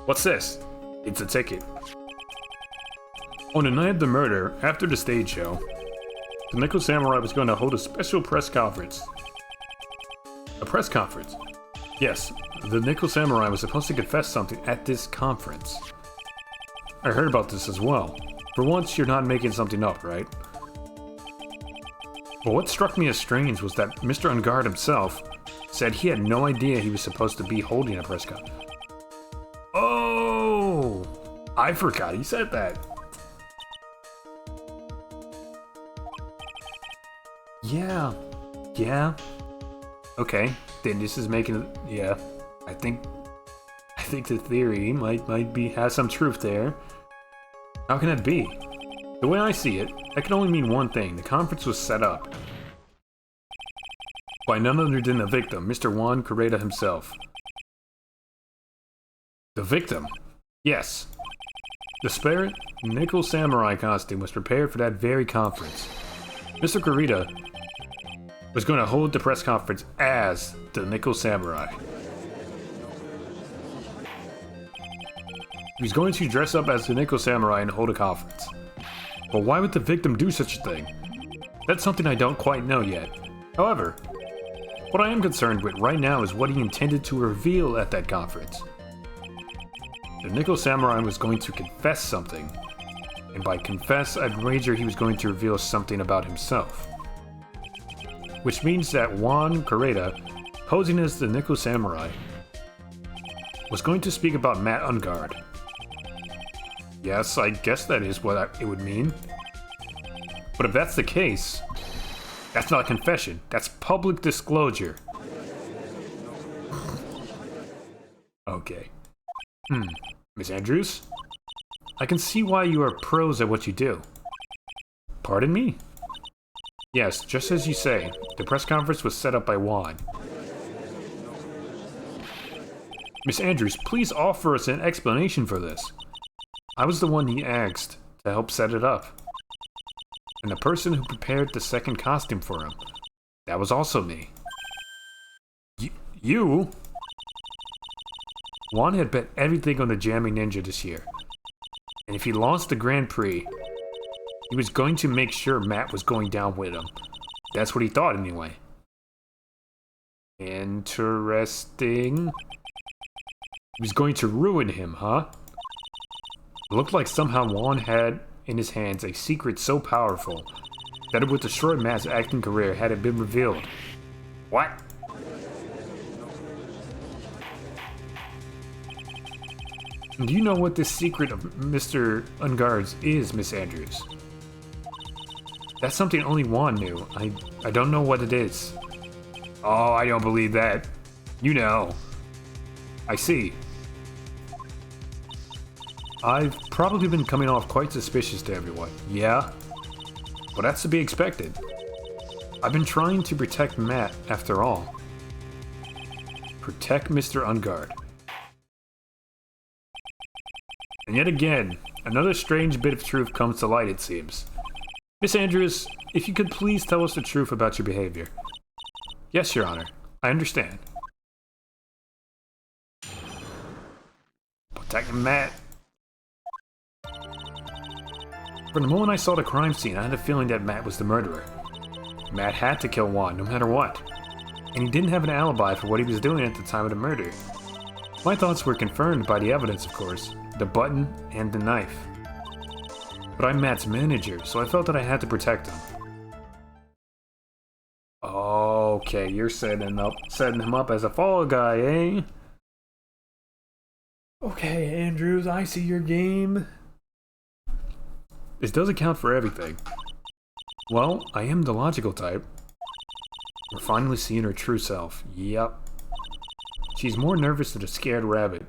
What's this? It's a ticket. On the night of the murder, after the stage show, the Nickel Samurai was going to hold a special press conference. A press conference? Yes, the Nickel Samurai was supposed to confess something at this conference. I heard about this as well. For once, you're not making something up, right? But what struck me as strange was that Mr. Ungard himself said he had no idea he was supposed to be holding a press conference. Oh! I forgot he said that. Yeah. Okay, then this is making... yeah, I think the theory might has some truth there. How can that be? The way I see it, that can only mean one thing. The conference was set up by none other than the victim, Mr. Juan Correa himself. The victim? Yes. The spare Nickel Samurai costume was prepared for that very conference. Mr. Correa was going to hold the press conference as the Nickel Samurai. He was going to dress up as the Nickel Samurai and hold a conference. But why would the victim do such a thing? That's something I don't quite know yet. However, what I am concerned with right now is what he intended to reveal at that conference. The Nickel Samurai was going to confess something. And by confess, I'd wager he was going to reveal something about himself. Which means that Juan Correa, posing as the Nickel Samurai, was going to speak about Matt Ungard. Yes, I guess that is what it would mean. But if that's the case, that's not confession. That's public disclosure. Okay. Miss Andrews? I can see why you are pros at what you do. Pardon me? Yes, just as you say. The press conference was set up by Juan. Miss Andrews, please offer us an explanation for this. I was the one he asked to help set it up. And the person who prepared the second costume for him. That was also me. You? Juan had bet everything on the Jamming Ninja this year. And if he lost the Grand Prix, he was going to make sure Matt was going down with him. That's what he thought anyway. Interesting. He was going to ruin him, huh? It looked like somehow Juan had in his hands a secret so powerful that it would destroy Matt's acting career had it been revealed. What? Do you know what this secret of Mr. Ungard's is, Miss Andrews? That's something only Juan knew. I don't know what it is. Oh, I don't believe that. You know. I see. I've probably been coming off quite suspicious to everyone. Yeah? Well, that's to be expected. I've been trying to protect Matt, after all. Protect Mr. Ungard. And yet again, another strange bit of truth comes to light, it seems. Miss Andrews, if you could please tell us the truth about your behavior. Yes, Your Honor. I understand. Protecting Matt. From the moment I saw the crime scene, I had a feeling that Matt was the murderer. Matt had to kill Juan, no matter what. And he didn't have an alibi for what he was doing at the time of the murder. My thoughts were confirmed by the evidence, of course. The button and the knife. But I'm Matt's manager, so I felt that I had to protect him. Okay, you're setting him up as a fall guy, eh? Okay, Andrews, I see your game. This does account for everything. Well, I am the logical type. We're finally seeing her true self. Yep. She's more nervous than a scared rabbit.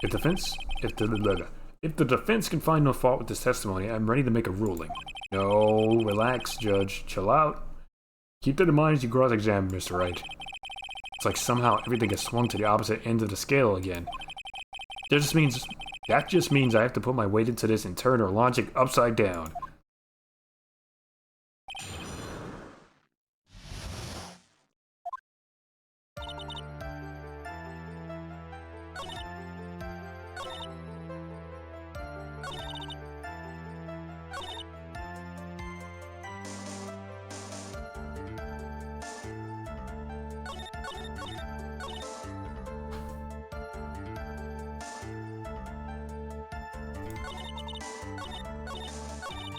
If the defense can find no fault with this testimony, I'm ready to make a ruling. No, relax, Judge. Chill out. Keep that in mind as you cross-examine, Mr. Wright. It's like somehow everything has swung to the opposite end of the scale again. That just means I have to put my weight into this and turn her logic upside down.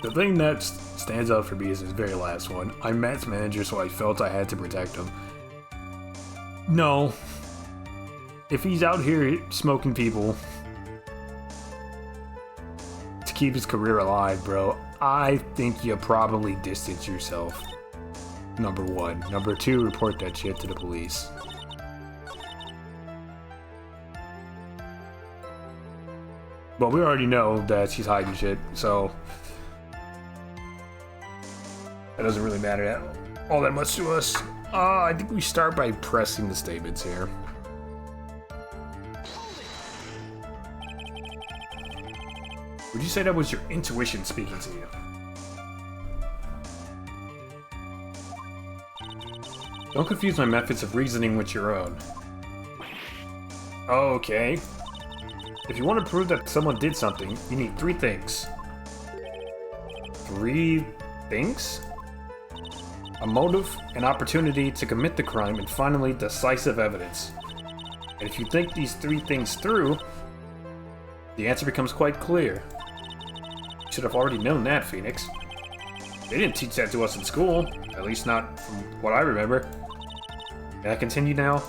The thing that stands out for me is his very last one. I'm Matt's manager, so I felt I had to protect him. No. If he's out here smoking people to keep his career alive, bro, I think you probably distance yourself. Number one. Number two, report that shit to the police. But we already know that she's hiding shit, so that doesn't really matter all that much to us. I think we start by pressing the statements here. Would you say that was your intuition speaking to you? Don't confuse my methods of reasoning with your own. Okay. If you want to prove that someone did something, you need three things. Three things? A motive, an opportunity to commit the crime, and finally, decisive evidence. And if you think these three things through, the answer becomes quite clear. You should have already known that, Phoenix. They didn't teach that to us in school, at least not from what I remember. May I continue now?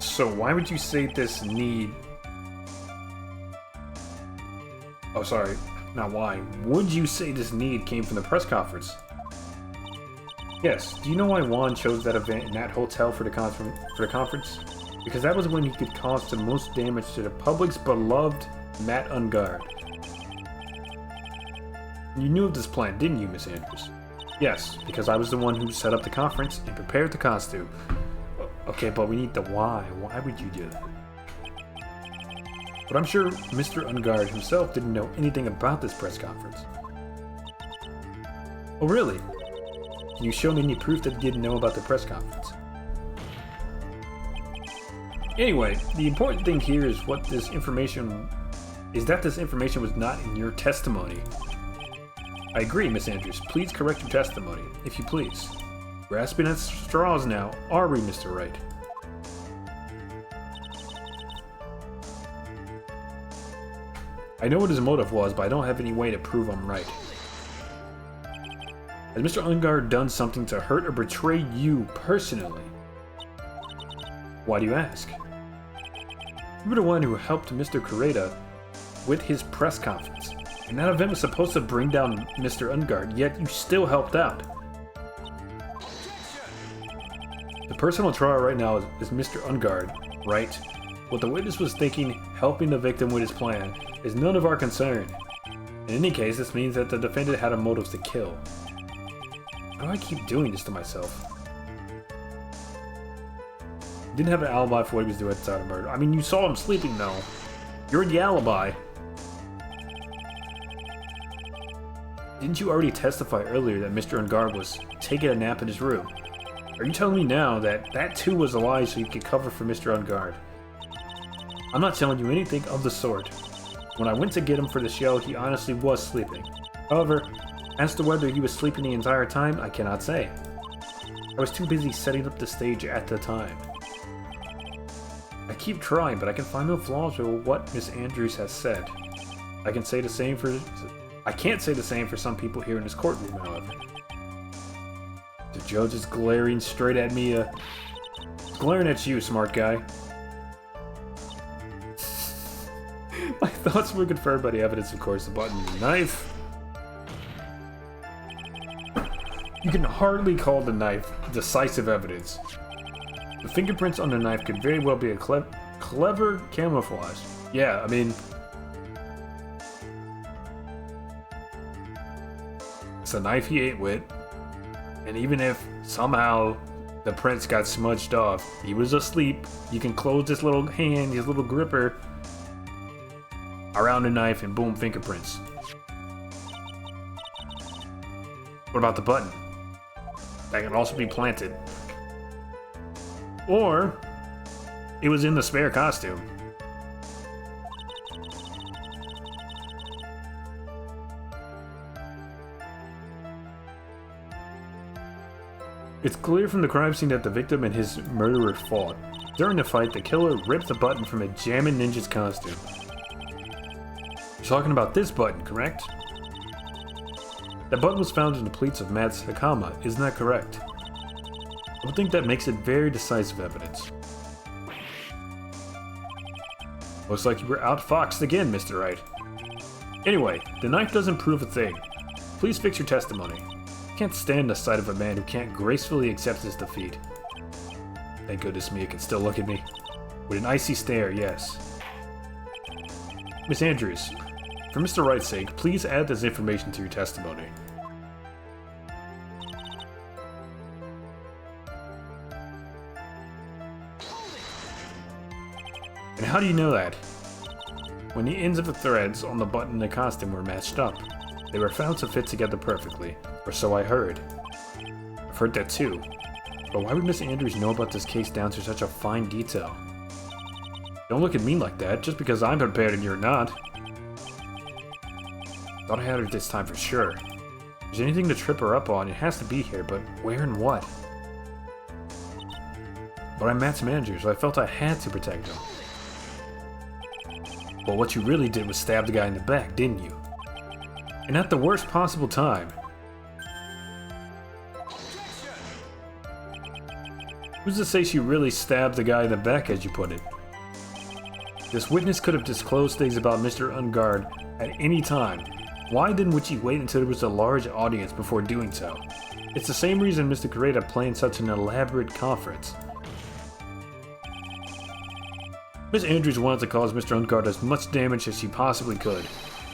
So why would you say this need... Oh, sorry. Not why. Would you say this need came from the press conference? Yes. Do you know why Juan chose that event in that hotel for the conference? Because that was when he could cause the most damage to the public's beloved Matt Ungard. You knew of this plan, didn't you, Miss Andrews? Yes, because I was the one who set up the conference and prepared the costume. Okay, but we need the why. Why would you do that? But I'm sure Mr. Ungard himself didn't know anything about this press conference. Oh, really? Can you show me any proof that he didn't know about the press conference? Anyway, the important thing here is that this information was not in your testimony. I agree, Miss Andrews. Please correct your testimony, if you please. Grasping at straws now, are we, Mr. Wright? I know what his motive was, but I don't have any way to prove I'm right. Has Mr. Ungard done something to hurt or betray you personally? Why do you ask? You were the one who helped Mr. Kureta with his press conference, and that event was supposed to bring down Mr. Ungard, yet you still helped out. The person on trial right now is Mr. Ungard, right? What the witness was thinking, helping the victim with his plan, is none of our concern. In any case, this means that the defendant had a motive to kill. Why do I keep doing this to myself? He didn't have an alibi for what he was doing at the time of murder. I mean, you saw him sleeping, though. You're the alibi. Didn't you already testify earlier that Mr. Ungard was taking a nap in his room? Are you telling me now that that too was a lie so you could cover for Mr. Ungard? I'm not telling you anything of the sort. When I went to get him for the show, he honestly was sleeping. However, as to whether he was sleeping the entire time, I cannot say. I was too busy setting up the stage at the time. I keep trying, but I can find no flaws with what Miss Andrews has said. I can't say the same for some people here in this courtroom, however. The judge is glaring straight at me, glaring at you, smart guy. My thoughts were confirmed by the evidence, of course, the button and the knife. You can hardly call the knife decisive evidence. The fingerprints on the knife could very well be a clever camouflage. Yeah, I mean... it's a knife he ate with. And even if somehow the prints got smudged off, he was asleep, you can close this little hand, his little gripper, around the knife and boom, fingerprints. What about the button? That can also be planted. Or, it was in the spare costume. It's clear from the crime scene that the victim and his murderer fought. During the fight, the killer ripped the button from a Jammin' Ninja's costume. You're talking about this button, correct? That button was found in the pleats of Matt's Hakama, isn't that correct? I would think that makes it very decisive evidence. Looks like you were outfoxed again, Mr. Wright. Anyway, the knife doesn't prove a thing. Please fix your testimony. I can't stand the sight of a man who can't gracefully accept his defeat. Thank goodness Mia can still look at me. With an icy stare, yes. Miss Andrews, for Mr. Wright's sake, please add this information to your testimony. And how do you know that? When the ends of the threads on the button and the costume were matched up, they were found to fit together perfectly, or so I heard. I've heard that too. But why would Miss Andrews know about this case down to such a fine detail? Don't look at me like that, just because I'm prepared and you're not. Thought I had her this time for sure. there's anything to trip her up on, it has to be here, but where and what? But I'm Matt's manager, so I felt I had to protect him. Well, what you really did was stab the guy in the back, didn't you? And at the worst possible time. Who's to say she really stabbed the guy in the back, as you put it? This witness could have disclosed things about Mr. Ungard at any time. Why didn't she wait until there was a large audience before doing so? It's the same reason Mr. Correa planned such an elaborate conference. Miss Andrews wanted to cause Mr. Ungard as much damage as she possibly could.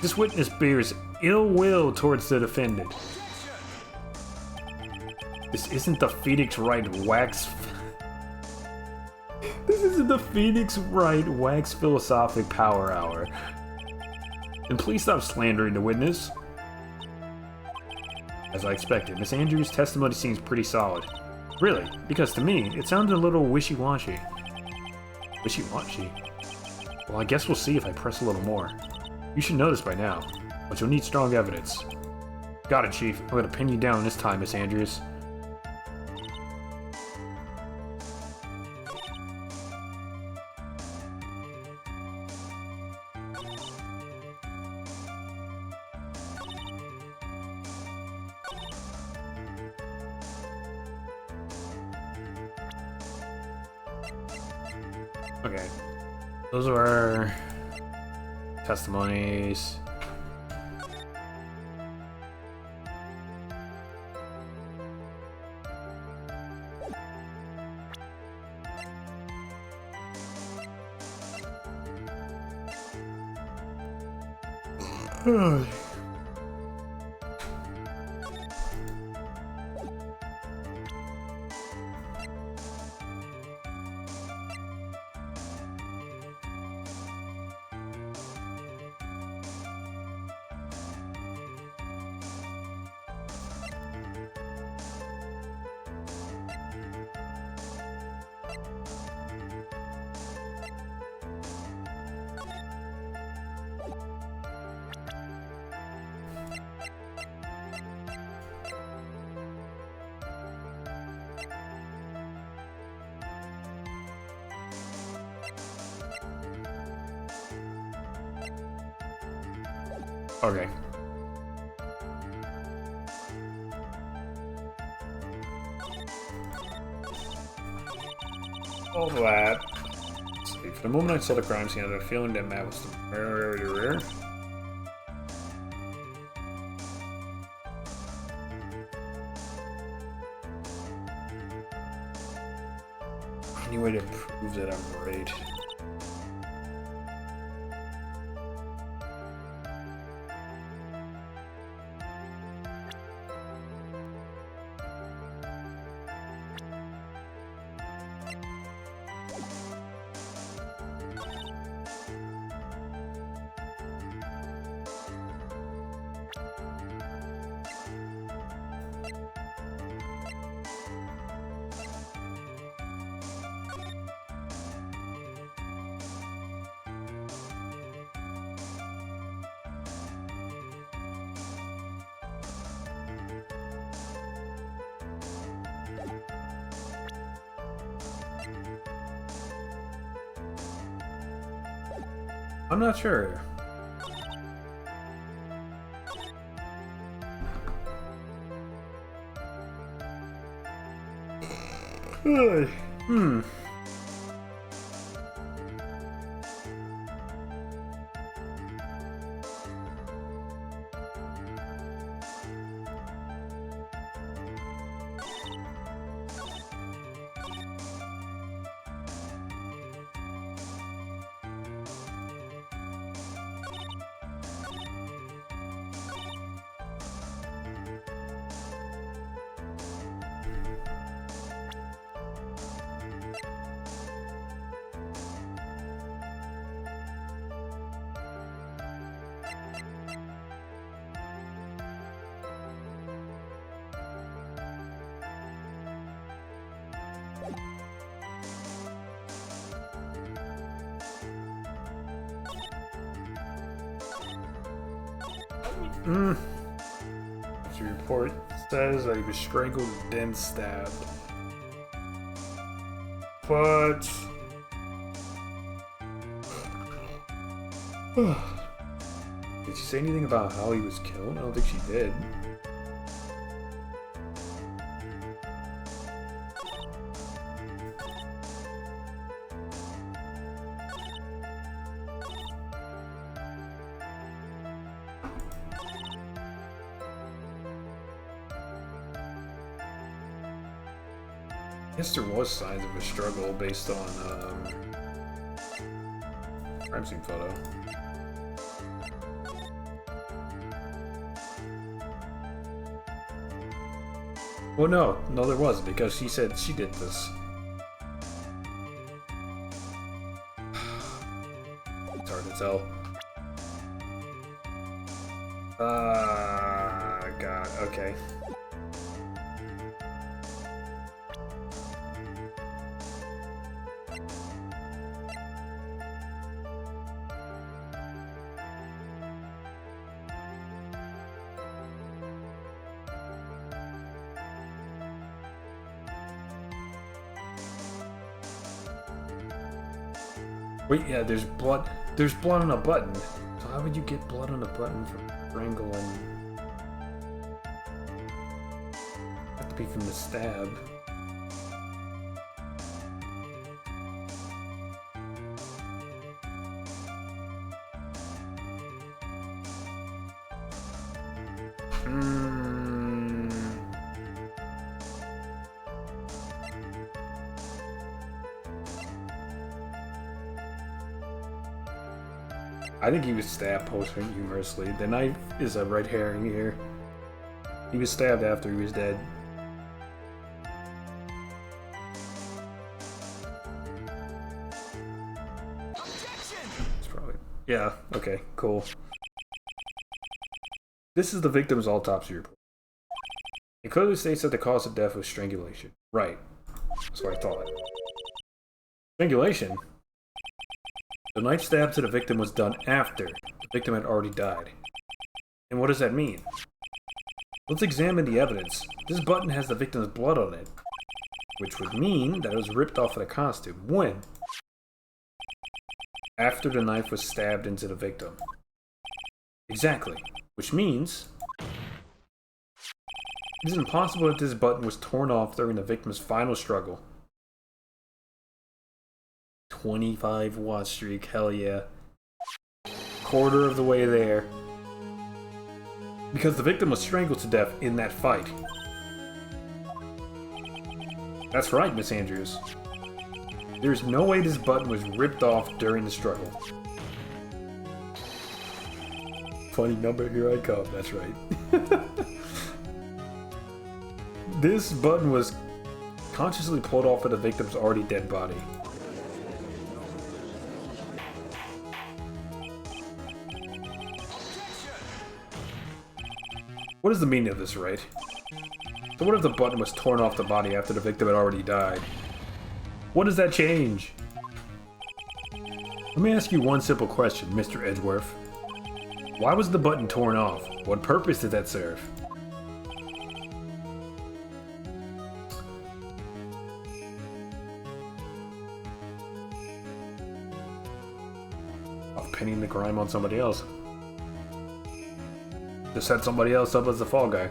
This witness bears ill will towards the defendant. This isn't the Phoenix Wright wax... This isn't the Phoenix Wright Wax Philosophic Power Hour. And please stop slandering the witness. As I expected, Miss Andrews' testimony seems pretty solid. Really, because to me, it sounded a little wishy-washy. Wishy-washy? Well, I guess we'll see if I press a little more. You should know this by now, but you'll need strong evidence. Got it, Chief. I'm gonna pin you down this time, Miss Andrews. Okay, those are our testimonies. Okay. All that. Let's see. For the moment I saw the crime scene, I had a feeling that Matt was the murderer. Any way to prove that I'm right? I'm not sure. Hmm. autopsy report says that he was strangled and then stabbed. But... did she say anything about how he was killed? I don't think she did. I guess there was signs of a struggle based on crime scene photo. Well, no, there wasn't, because she said she did this. It's hard to tell. God, okay. Wait, yeah, there's blood. There's blood on a button. So how would you get blood on a button from strangling? Have to be from the stab. I think he was stabbed posthumously. The knife is a red herring here. He was stabbed after he was dead. It's probably... yeah, okay, cool. This is the victim's autopsy report. It clearly states that the cause of death was strangulation. Right. That's what I thought. Strangulation? The knife stab to the victim was done after the victim had already died. And what does that mean? Let's examine the evidence. This button has the victim's blood on it, which would mean that it was ripped off of the costume. When? After the knife was stabbed into the victim. Exactly. Which means it is impossible that this button was torn off during the victim's final struggle. 25 watch streak, hell yeah. Quarter of the way there. Because the victim was strangled to death in that fight. That's right, Miss Andrews. There's no way this button was ripped off during the struggle. Funny number, here I come, that's right. This button was consciously pulled off of the victim's already dead body. What is the meaning of this, right? So what if the button was torn off the body after the victim had already died? What does that change? Let me ask you one simple question, Mr. Edgeworth. Why was the button torn off? What purpose did that serve? Of pinning the crime on somebody else. To set somebody else up as the fall guy.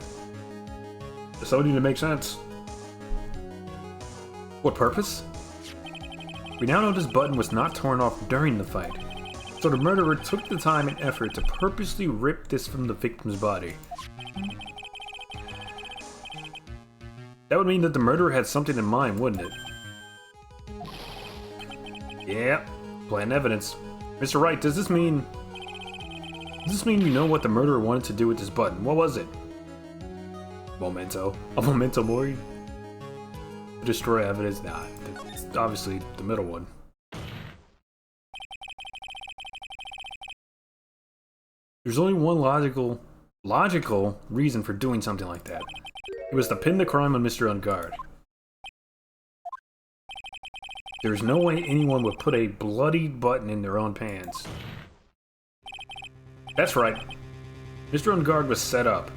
Does somebody to make sense? What purpose? We now know this button was not torn off during the fight. So the murderer took the time and effort to purposely rip this from the victim's body. That would mean that the murderer had something in mind, wouldn't it? Yeah, planned evidence. Mr. Wright, does this mean you know what the murderer wanted to do with this button? What was it? Memento. A memento mori? Destroy evidence? Nah, it's obviously the middle one. There's only one logical reason for doing something like that. It was to pin the crime on Mr. Ungard. There's no way anyone would put a bloodied button in their own pants. That's right. Mr. Ungard was set up.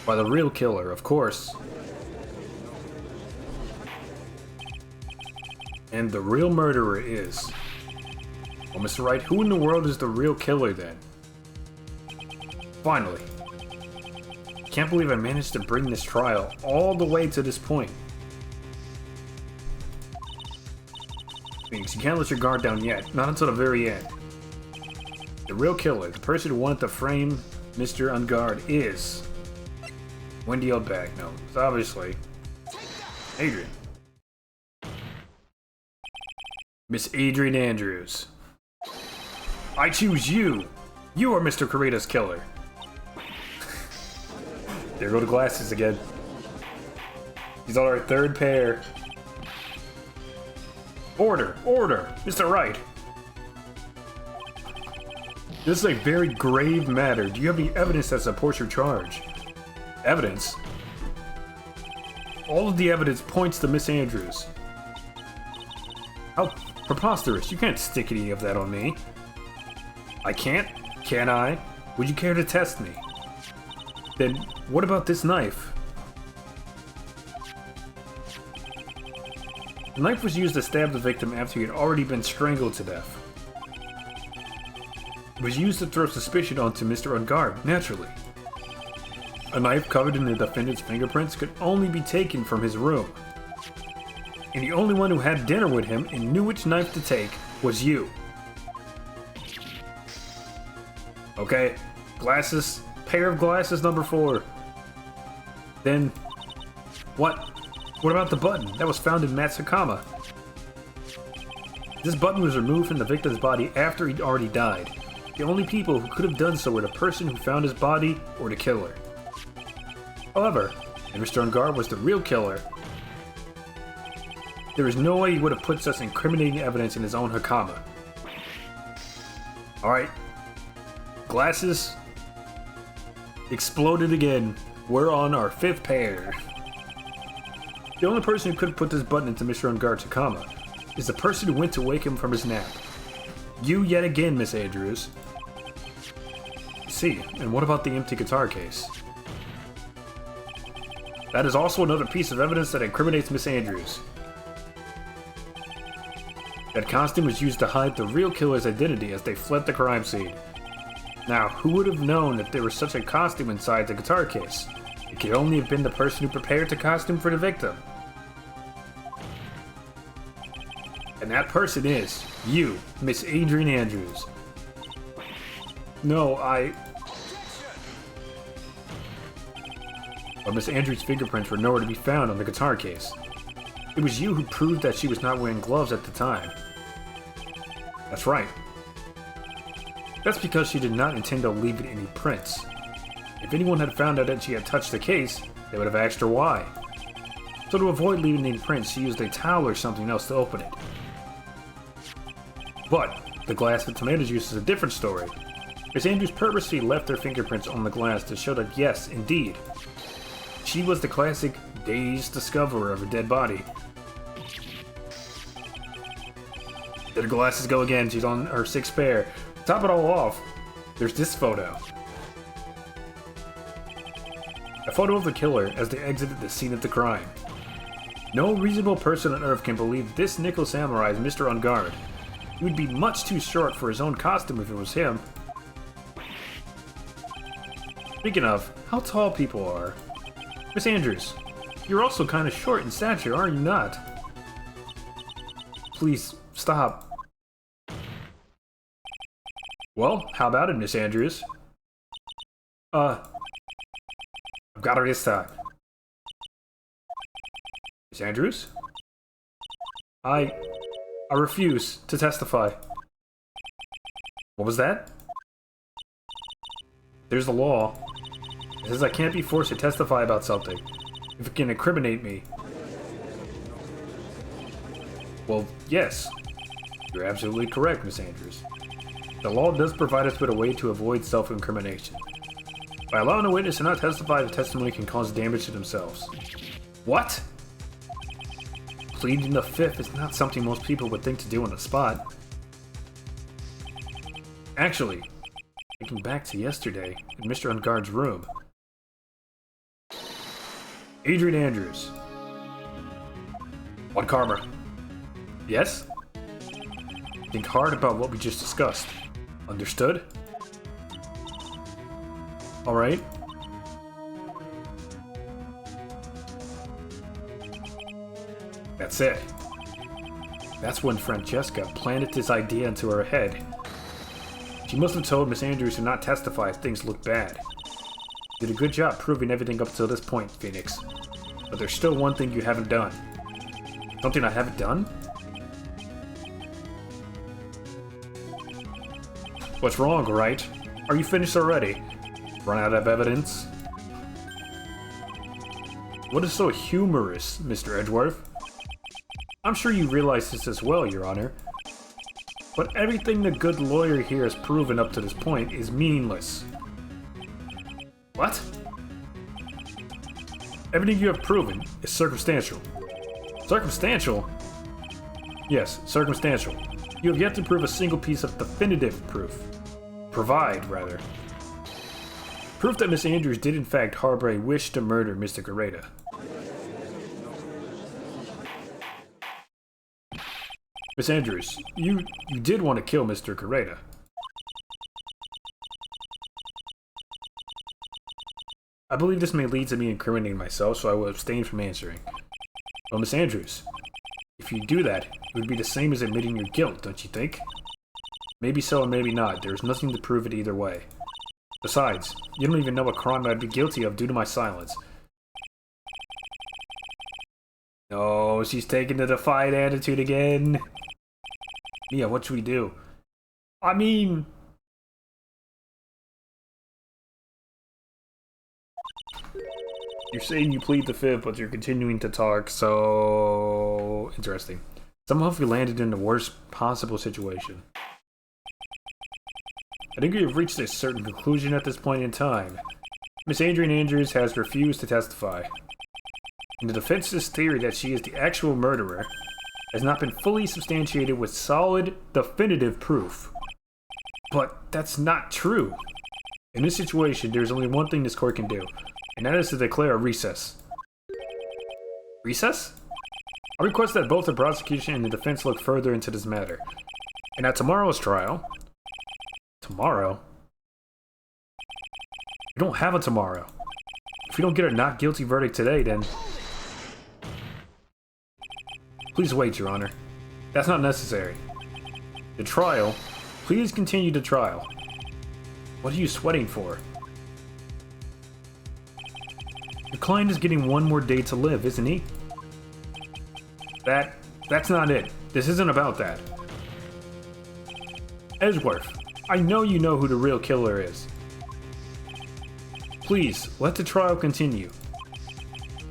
By the real killer, of course. And the real murderer is... Well, Mr. Wright, who in the world is the real killer then? Finally. Can't believe I managed to bring this trial all the way to this point. Phoenix, you can't let your guard down yet. Not until the very end. The real killer, the person who wanted to frame Mr. Ungard is... Wendy Oldbag. No, it's obviously... Adrian. Miss Adrian Andrews. I choose you! You are Mr. Corita's killer. There go the glasses again. He's on our third pair. Order! Order! Mr. Wright! This is a very grave matter. Do you have any evidence that supports your charge? Evidence? All of the evidence points to Miss Andrews. How preposterous. You can't stick any of that on me. I can't? Can I? Would you care to test me? Then, what about this knife? The knife was used to stab the victim after he had already been strangled to death. It was used to throw suspicion onto Mr. Ungard, naturally. A knife covered in the defendant's fingerprints could only be taken from his room. And the only one who had dinner with him and knew which knife to take was you. Okay, glasses, pair of glasses number 4. Then, what? What about the button that was found in Matt's Hakama? This button was removed from the victim's body after he'd already died. The only people who could have done so were the person who found his body or the killer. However, if Mr. Ungard was the real killer, there is no way he would have put such incriminating evidence in his own Hakama. Alright. Glasses. Exploded again. We're on our 5th pair. The only person who could have put this button into Mr. Ungard's Hakama is the person who went to wake him from his nap. You yet again, Miss Andrews. See, and what about the empty guitar case? That is also another piece of evidence that incriminates Miss Andrews. That costume was used to hide the real killer's identity as they fled the crime scene. Now, who would have known that there was such a costume inside the guitar case? It could only have been the person who prepared the costume for the victim. And that person is you, Miss Adrian Andrews. No, But Miss Andrews' fingerprints were nowhere to be found on the guitar case. It was you who proved that she was not wearing gloves at the time. That's right. That's because she did not intend to leave it any prints. If anyone had found out that she had touched the case, they would have asked her why. So to avoid leaving any prints, she used a towel or something else to open it. But the glass with tomato juice is a different story. Miss Andrews purposely left her fingerprints on the glass to show that yes, indeed, she was the classic dazed discoverer of a dead body. There the glasses go again. She's on her 6th pair. To top it all off, there's this photo. A photo of the killer as they exited the scene of the crime. No reasonable person on Earth can believe this nickel samurai is Mr. Ungard. He would be much too short for his own costume if it was him. Speaking of, how tall people are. Miss Andrews, you're also kind of short in stature, are you not? Please, stop. Well, how about it, Miss Andrews? I've got her this time. Miss Andrews? I refuse to testify. What was that? There's the law. It says I can't be forced to testify about something if it can incriminate me. Well, yes. You're absolutely correct, Miss Andrews. The law does provide us with a way to avoid self-incrimination. By allowing a witness to not testify, the testimony can cause damage to themselves. What? Pleading the fifth is not something most people would think to do on the spot. Actually, thinking back to yesterday in Mr. Ungard's room, Adrian Andrews. What karma? Yes? Think hard about what we just discussed. Understood? Alright. That's it. That's when Francesca planted this idea into her head. She must have told Miss Andrews to not testify if things look bad. Did a good job proving everything up until this point, Phoenix. But there's still one thing you haven't done. Something I haven't done? What's wrong, right? Are you finished already? Run out of evidence? What is so humorous, Mr. Edgeworth? I'm sure you realize this as well, Your Honor. But everything the good lawyer here has proven up to this point is meaningless. What? Everything you have proven is circumstantial. Circumstantial? Yes, circumstantial. You have yet to prove a single piece of definitive proof. Provide, rather. Proof that Miss Andrews did in fact harbor a wish to murder Mr. Gareda. Miss Andrews, you did want to kill Mr. Gareda. I believe this may lead to me incriminating myself, so I will abstain from answering. Well, Miss Andrews, if you do that, it would be the same as admitting your guilt, don't you think? Maybe so and maybe not. There is nothing to prove it either way. Besides, you don't even know what crime I'd be guilty of due to my silence. No, she's taking the defiant attitude again. Mia, what should we do? I mean... You're saying you plead the fifth, but you're continuing to talk, so... Interesting. Somehow we landed in the worst possible situation. I think we have reached a certain conclusion at this point in time. Miss Adrian Andrews has refused to testify. And the defense's theory that she is the actual murderer has not been fully substantiated with solid, definitive proof. But that's not true. In this situation, there's only one thing this court can do, and that is to declare a recess. Recess? I request that both the prosecution and the defense look further into this matter. And at tomorrow's trial... Tomorrow? We don't have a tomorrow. If we don't get a not guilty verdict today, then... Please wait, Your Honor. That's not necessary. The trial... Please continue the trial. What are you sweating for? Your client is getting one more day to live, isn't he? That's not it. This isn't about that. Edgeworth, I know you know who the real killer is. Please, let the trial continue.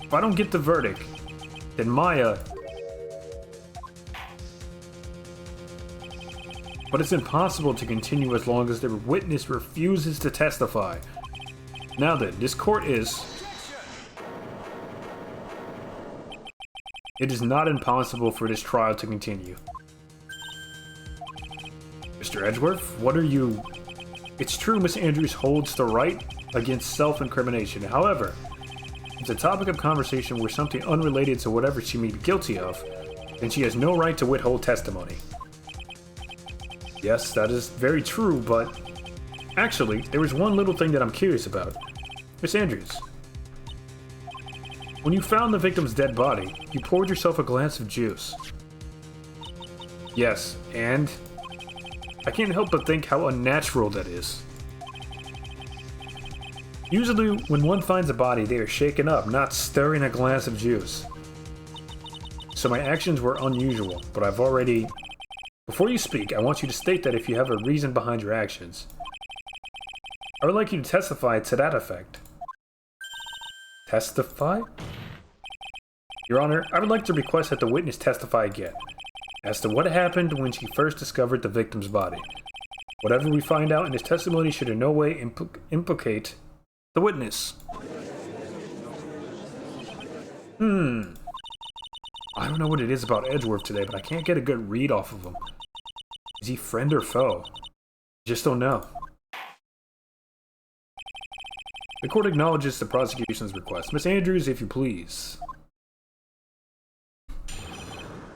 If I don't get the verdict, then Maya... But it's impossible to continue as long as the witness refuses to testify. Now then, this court is... It is not impossible for this trial to continue. Mr. Edgeworth, what are you... It's true Miss Andrews holds the right against self-incrimination. However, it's a topic of conversation where something unrelated to whatever she may be guilty of, then she has no right to withhold testimony. Yes, that is very true, but... Actually, there is one little thing that I'm curious about. Miss Andrews, when you found the victim's dead body, you poured yourself a glass of juice. Yes, and... I can't help but think how unnatural that is. Usually, when one finds a body, they are shaken up, not stirring a glass of juice. So my actions were unusual, but I've already... Before you speak, I want you to state that if you have a reason behind your actions. I would like you to testify to that effect. Testify? Your Honor, I would like to request that the witness testify again, as to what happened when she first discovered the victim's body. Whatever we find out in his testimony should in no way implicate the witness. I don't know what it is about Edgeworth today, but I can't get a good read off of him. Is he friend or foe? I just don't know. The court acknowledges the prosecution's request. Miss Andrews, if you please.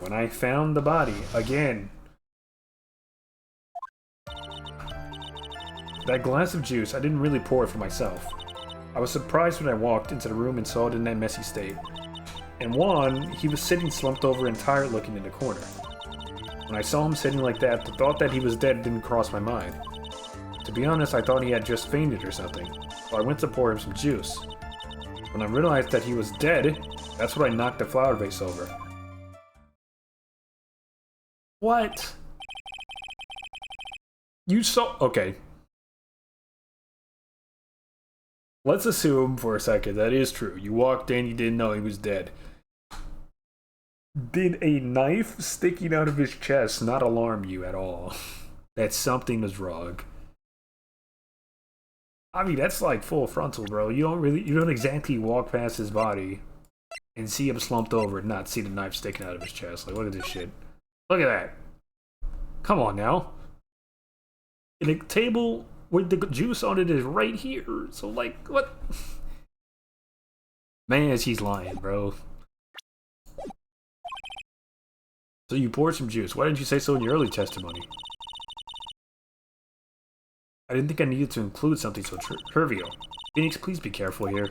When I found the body, again. That glass of juice, I didn't really pour it for myself. I was surprised when I walked into the room and saw it in that messy state. And Juan, he was sitting slumped over and tired looking in the corner. When I saw him sitting like that, the thought that he was dead didn't cross my mind. To be honest, I thought he had just fainted or something, so I went to pour him some juice. When I realized that he was dead, that's when I knocked the flower vase over. What? You saw... Okay. Let's assume for a second that is true. You walked in, you didn't know he was dead. Did a knife sticking out of his chest not alarm you at all? That something was wrong. I mean, that's like full frontal, bro. You don't exactly walk past his body and see him slumped over and not see the knife sticking out of his chest. Like, look at this shit. Look at that. Come on now. And the table with the juice on it is right here. So, like, what? Man, she's lying, bro. So you poured some juice. Why didn't you say so in your early testimony? I didn't think I needed to include something so trivial. Phoenix, please be careful here.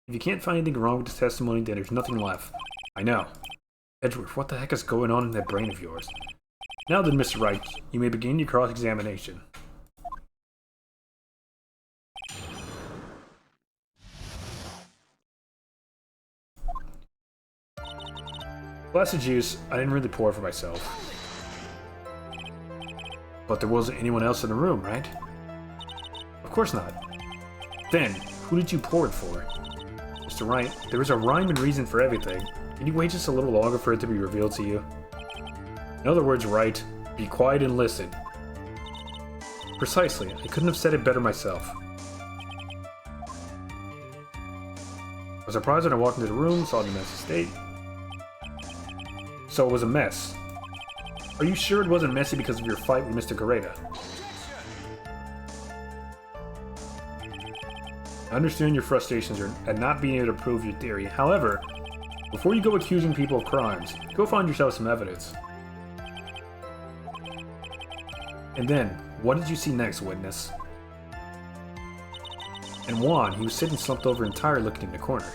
If you can't find anything wrong with this testimony, then there's nothing left. I know. Edgeworth, what the heck is going on in that brain of yours? Now then, Mr. Wright, you may begin your cross-examination. Glass of juice, I didn't really pour for myself. But there wasn't anyone else in the room, right? Of course not. Then, who did you pour it for? Mr. Wright, there is a rhyme and reason for everything. Can you wait just a little longer for it to be revealed to you? In other words, Wright, be quiet and listen. Precisely, I couldn't have said it better myself. I was surprised when I walked into the room, saw the messy state. So it was a mess. Are you sure it wasn't messy because of your fight with Mr. Gareda? I understand your frustrations at not being able to prove your theory. However, before you go accusing people of crimes, go find yourself some evidence. And then, what did you see next, witness? And Juan, he was sitting slumped over and tired looking in the corner.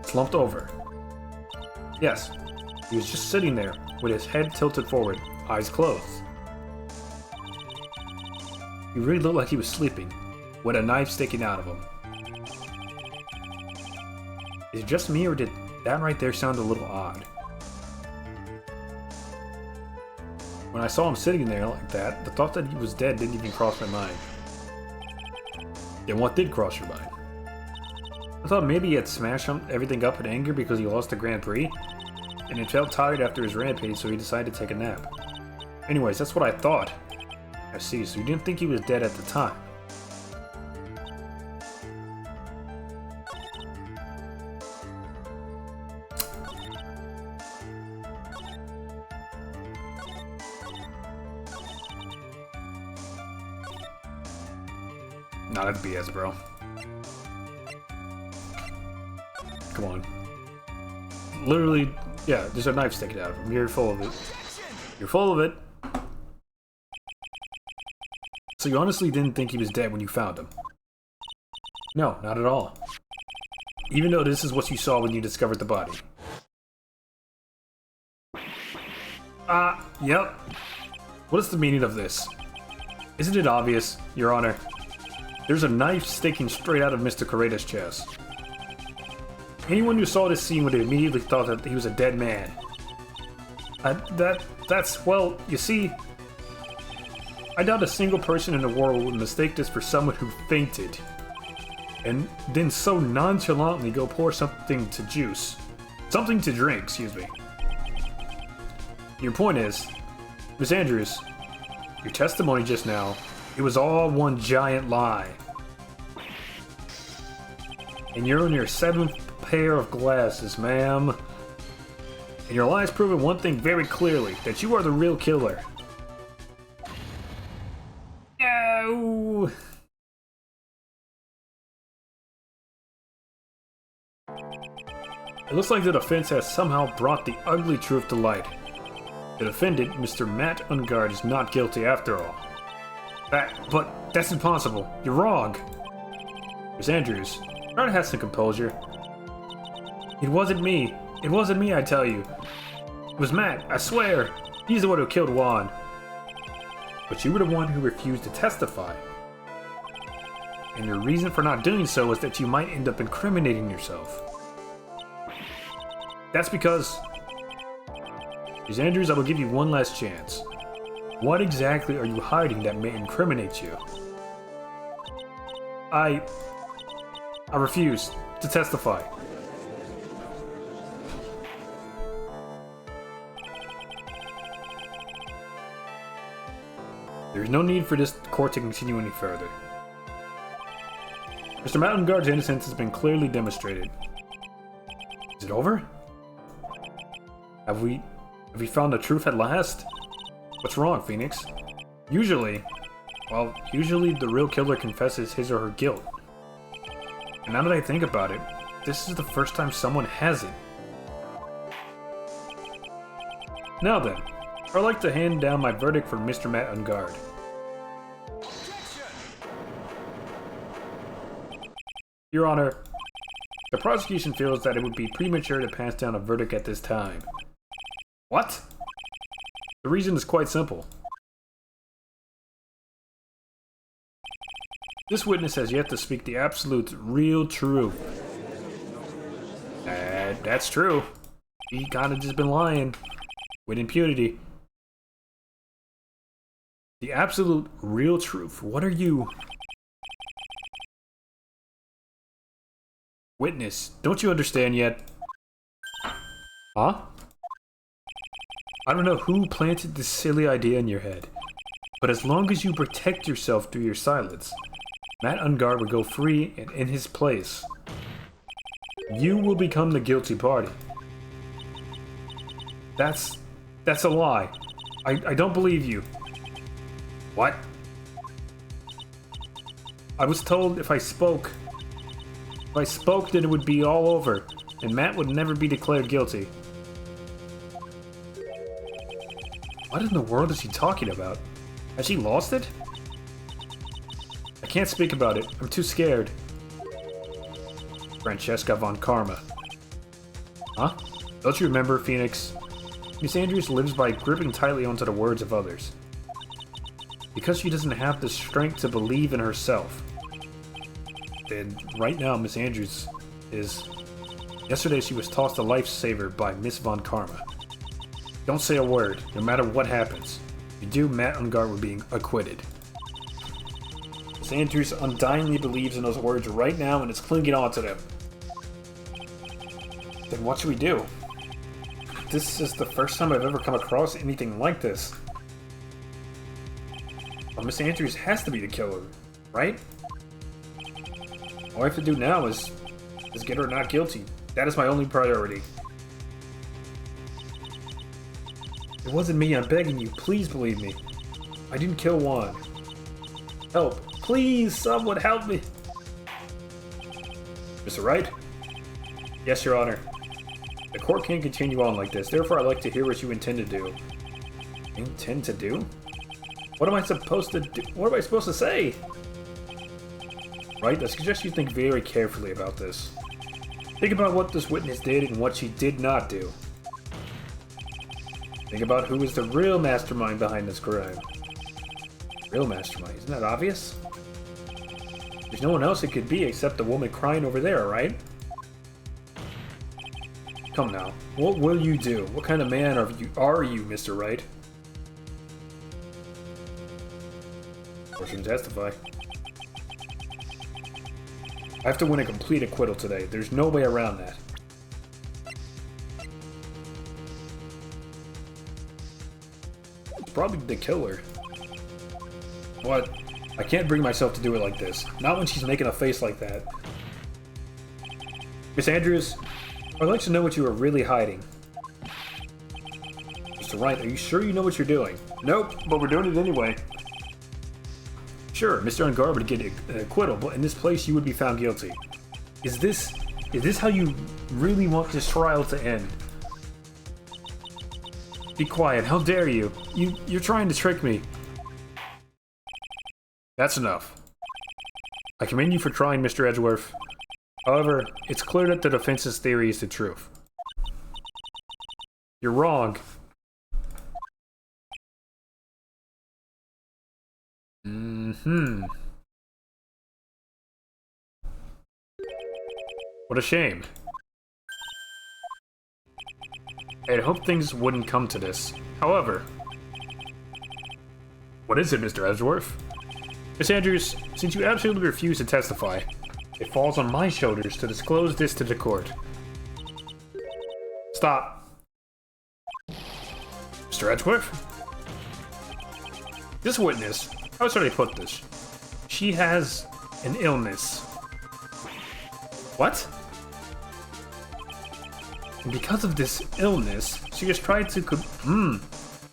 Slumped over. Yes, he was just sitting there, with his head tilted forward, eyes closed. He really looked like he was sleeping, with a knife sticking out of him. Is it just me, or did that right there sound a little odd? When I saw him sitting there like that, the thought that he was dead didn't even cross my mind. Then what did cross your mind? I thought maybe he had smashed everything up in anger because he lost the Grand Prix, and he felt tired after his rampage, so he decided to take a nap. Anyways, that's what I thought. I see, so you didn't think he was dead at the time. Nah, that's BS, bro. Come on. Literally, yeah, there's a knife sticking out of him. You're full of it. You're full of it. So you honestly didn't think he was dead when you found him? No, not at all. Even though this is what you saw when you discovered the body. Yep. What is the meaning of this? Isn't it obvious, Your Honor? There's a knife sticking straight out of Mr. Coreda's chest. Anyone who saw this scene would have immediately thought that he was a dead man. Well, you see, I doubt a single person in the world would mistake this for someone who fainted, and then so nonchalantly go pour something to drink, excuse me. Your point is, Miss Andrews, your testimony just now, it was all one giant lie. And you're on your 7th pair of glasses, ma'am. And your lie's proven one thing very clearly, that you are the real killer. No. It looks like the defense has somehow brought the ugly truth to light. The defendant, Mr. Matt Ungard, is not guilty after all. But that's impossible. You're wrong. Miss Andrews, try to have some composure. It wasn't me. It wasn't me, I tell you. It was Matt, I swear. He's the one who killed Juan. But you were the one who refused to testify. And your reason for not doing so is that you might end up incriminating yourself. That's because... Miss Andrews, I will give you one last chance. What exactly are you hiding that may incriminate you? I refuse to testify. There is no need for this court to continue any further. Mr. Mountainguard's innocence has been clearly demonstrated. Is it over? Have we found the truth at last? What's wrong, Phoenix? Usually the real killer confesses his or her guilt. And now that I think about it, this is the first time someone hasn't. Now then, I'd like to hand down my verdict for Mr. Matt Ungard. Your Honor, the prosecution feels that it would be premature to pass down a verdict at this time. What? The reason is quite simple. This witness has yet to speak the absolute real truth. That's true. He kinda just been lying. With impunity. The absolute real truth. What are you? Witness, don't you understand yet? Huh? I don't know who planted this silly idea in your head, but as long as you protect yourself through your silence, Matt Ungard will go free, and in his place, you will become the guilty party. That's a lie. I don't believe you. What? I was told if I spoke then it would be all over, and Matt would never be declared guilty. What in the world is he talking about? Has she lost it? I can't speak about it. I'm too scared. Francesca von Karma. Huh? Don't you remember, Phoenix? Miss Andrews lives by gripping tightly onto the words of others. Because she doesn't have the strength to believe in herself. And right now, Miss Andrews is... Yesterday she was tossed a lifesaver by Miss von Karma. Don't say a word, no matter what happens. If you do, Matt Ungard will be acquitted. Miss Andrews undyingly believes in those words right now and is clinging on to them. Then what should we do? This is the first time I've ever come across anything like this. Well, Miss Andrews has to be the killer, right? All I have to do now is get her not guilty. That is my only priority. It wasn't me, I'm begging you, please believe me. I didn't kill Juan. Help, please, someone help me. Mr. Wright? Yes, Your Honor. The court can't continue on like this, therefore I'd like to hear what you intend to do. Intend to do? What am I supposed to do? What am I supposed to say? Right, I suggest you think very carefully about this. Think about what this witness did and what she did not do. Think about who is the real mastermind behind this crime. Real mastermind, isn't that obvious? There's no one else it could be except the woman crying over there, right? Come now, what will you do? What kind of man are you, Mr. Wright? Or shouldn't testify. I have to win a complete acquittal today. There's no way around that. It's probably the killer. What? I can't bring myself to do it like this. Not when she's making a face like that. Miss Andrews, I'd like to know what you are really hiding. Mr. Wright, are you sure you know what you're doing? Nope, but we're doing it anyway. Sure, Mr. Ungard would get an acquittal, but in this place you would be found guilty. Is this Is this how you really want this trial to end? Be quiet, how dare you? You're trying to trick me. That's enough. I commend you for trying, Mr. Edgeworth. However, it's clear that the defense's theory is the truth. You're wrong. What a shame. I'd hoped things wouldn't come to this. However... What is it, Mr. Edgeworth? Miss Andrews, since you absolutely refuse to testify, it falls on my shoulders to disclose this to the court. Stop. Mr. Edgeworth? This witness, how should I put this? She has an illness. What? And because of this illness, she has tried to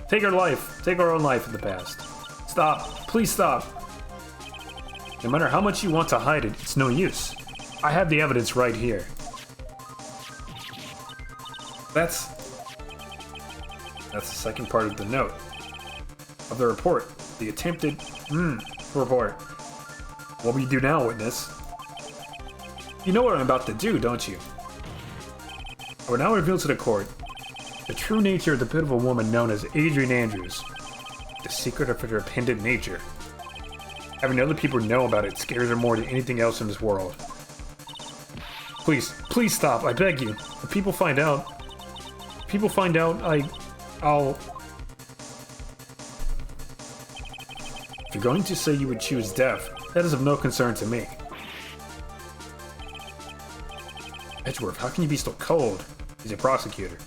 take her life, take her own life in the past. Stop. Please stop. No matter how much you want to hide it, it's no use. I have the evidence right here. That's the second part of the note. Of the report. The attempted, report. What will you do now, witness? You know what I'm about to do, don't you? I will now reveal to the court the true nature of the pitiful woman known as Adrian Andrews. The secret of her dependent nature. Having other people know about it scares her more than anything else in this world. Please, please stop, I beg you. If people find out, I'll... If you're going to say you would choose death, that is of no concern to me. Edgeworth, how can you be so cold? He's a prosecutor.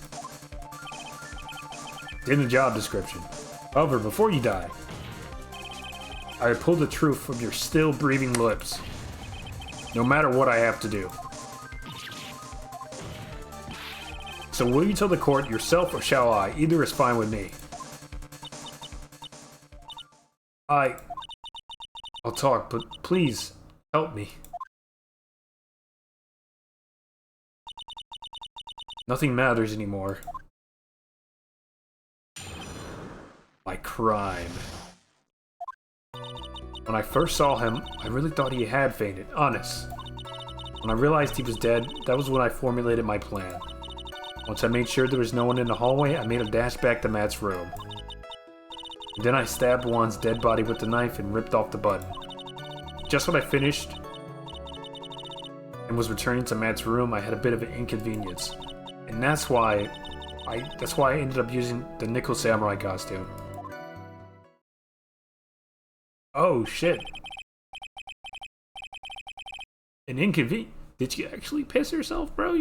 It's in the job description. However, before you die, I will pull the truth from your still breathing lips. No matter what I have to do. So will you tell the court yourself or shall I? Either is fine with me. I'll talk, but please, help me. Nothing matters anymore. My crime. When I first saw him, I really thought he had fainted, honest. When I realized he was dead, that was when I formulated my plan. Once I made sure there was no one in the hallway, I made a dash back to Matt's room. And then I stabbed Juan's dead body with the knife and ripped off the button. Just when I finished and was returning to Matt's room, I had a bit of an inconvenience. And that's why I ended up using the Nickel Samurai costume. Oh shit. An inconvenience? Did you actually piss yourself, bro?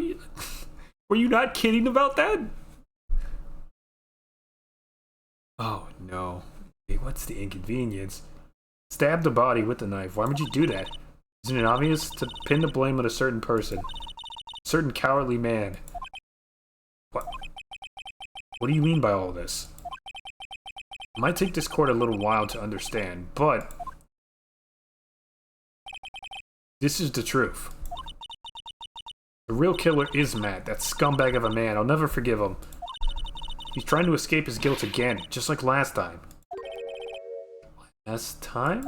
Were you not kidding about that? Oh no. Hey, what's the inconvenience? Stab the body with the knife. Why would you do that? Isn't it obvious to pin the blame on a certain person? A certain cowardly man. What? What do you mean by all this? It might take this court a little while to understand, but this is the truth. The real killer is Matt, that scumbag of a man. I'll never forgive him. He's trying to escape his guilt again, just like last time. Last time?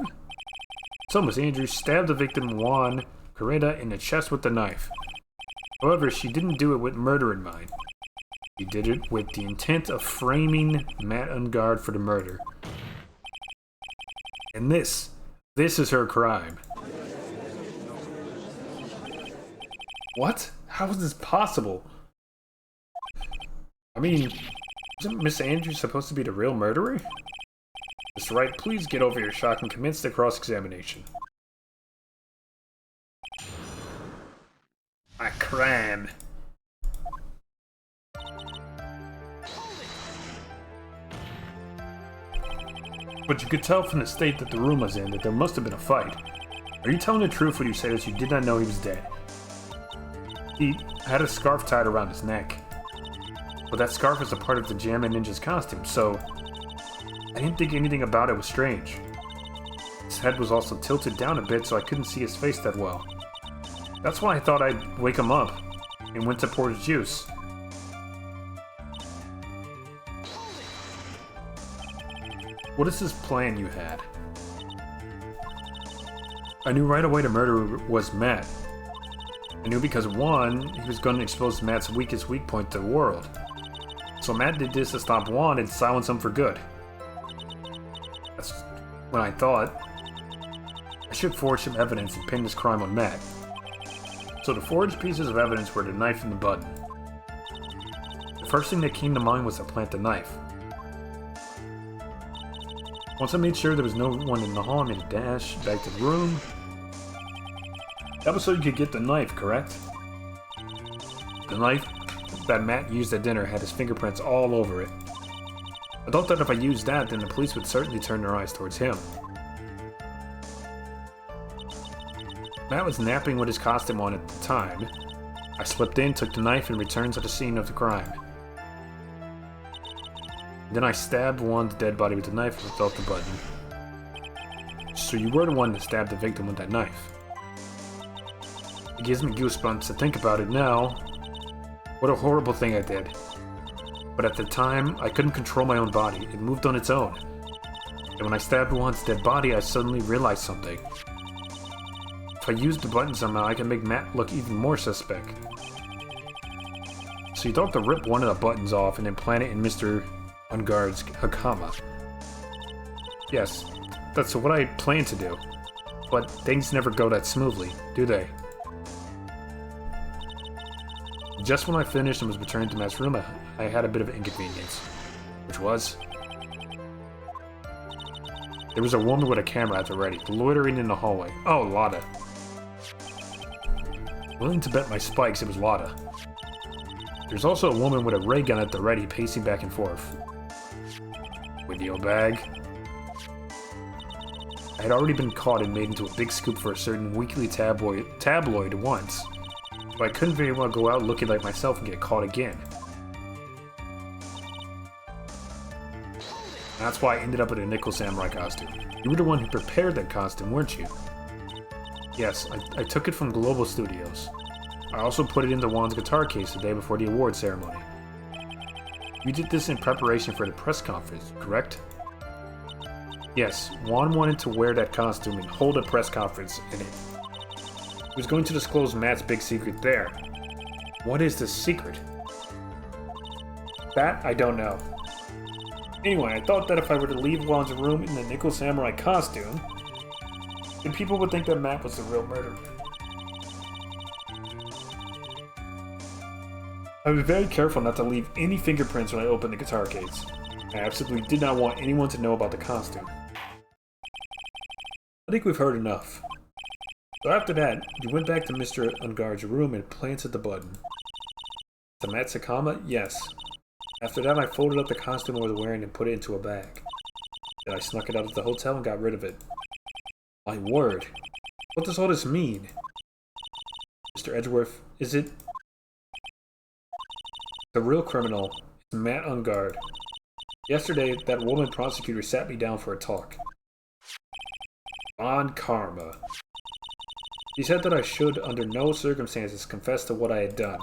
So Miss Andrews stabbed the victim, Juan Coretta, in the chest with the knife. However, she didn't do it with murder in mind. She did it with the intent of framing Matt on guard for the murder. And this is her crime. What? How is this possible? I mean, isn't Miss Andrews supposed to be the real murderer? Mr. Wright, please get over your shock and commence the cross-examination. My crime. But you could tell from the state that the room was in that there must have been a fight. Are you telling the truth when you say that you did not know he was dead? He had a scarf tied around his neck. But that scarf is a part of the Jammin' Ninja's costume, so I didn't think anything about it was strange. His head was also tilted down a bit, so I couldn't see his face that well. That's why I thought I'd wake him up and went to pour his juice. What is this plan you had? I knew right away the murderer was Matt. I knew because, one, he was going to expose Matt's weakest weak point to the world. So Matt did this to stop Juan and silence him for good. That's when I thought I should forge some evidence and pin this crime on Matt. So the forged pieces of evidence were the knife and the button. The first thing that came to mind was to plant the knife. Once I made sure there was no one in the hall, I made a dash back to the room. That was so you could get the knife, correct? The knife that Matt used at dinner had his fingerprints all over it. I thought that if I used that, then the police would certainly turn their eyes towards him. Matt was napping with his costume on at the time. I slipped in, took the knife, and returned to the scene of the crime. Then I stabbed Juan's dead body with the knife without the button. So you were the one that stabbed the victim with that knife. It gives me goosebumps to think about it now. What a horrible thing I did. But at the time, I couldn't control my own body. It moved on its own. And when I stabbed Juan's dead body, I suddenly realized something. If I use the button somehow, I can make Matt look even more suspect. So you don't have to rip one of the buttons off and then plant it in Mr. Unguard's Hakama. Yes, that's what I plan to do. But things never go that smoothly, do they? Just when I finished and was returning to Matt's room, I had a bit of an inconvenience. Which was... there was a woman with a camera at the ready, loitering in the hallway. Oh, Lotta. Willing to bet my spikes it was Lotta. There's also a woman with a ray gun at the ready, pacing back and forth. Video bag. I had already been caught and made into a big scoop for a certain weekly tabloid once, but I couldn't very well go out looking like myself and get caught again. That's why I ended up in a nickel samurai costume. You were the one who prepared that costume, weren't you? Yes, I took it from Global Studios. I also put it into Juan's guitar case the day before the award ceremony. You did this in preparation for the press conference, correct? Yes, Juan wanted to wear that costume and hold a press conference in it. He was going to disclose Matt's big secret there. What is the secret? That I don't know. Anyway, I thought that if I were to leave Juan's room in the nickel samurai costume, then people would think that Matt was the real murderer. I was very careful not to leave any fingerprints when I opened the guitar case. I absolutely did not want anyone to know about the costume. I think we've heard enough. So after that, you went back to Mr. Unguard's room and planted the button. To Matt Sakama? Yes. After that, I folded up the costume I was wearing and put it into a bag. Then I snuck it out of the hotel and got rid of it. My word. What does all this mean? Mr. Edgeworth, is it... The real criminal is Matt Ungard. Yesterday, that woman prosecutor sat me down for a talk. On karma. He said that I should, under no circumstances, confess to what I had done.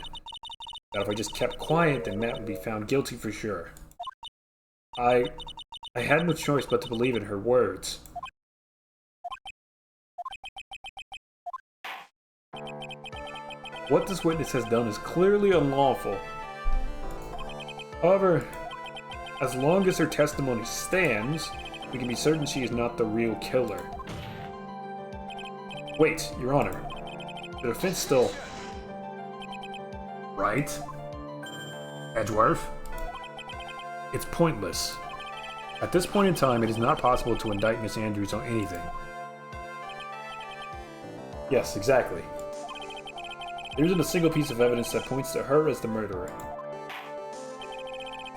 That if I just kept quiet, then Matt would be found guilty for sure. I had no choice but to believe in her words. What this witness has done is clearly unlawful. However, as long as her testimony stands, we can be certain she is not the real killer. Wait, Your Honor. The defense still... Right? Edgeworth? It's pointless. At this point in time, it is not possible to indict Miss Andrews on anything. Yes, exactly. There isn't a single piece of evidence that points to her as the murderer.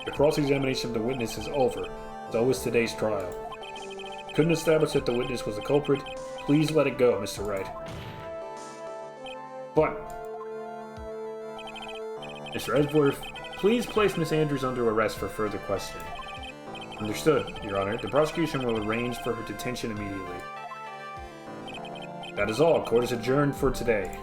The cross-examination of the witness is over. So is today's trial. Couldn't establish that the witness was the culprit. Please let it go, Mr. Wright. But, Mr. Edgeworth, please place Miss Andrews under arrest for further questioning. Understood, Your Honor. The prosecution will arrange for her detention immediately. That is all. Court is adjourned for today.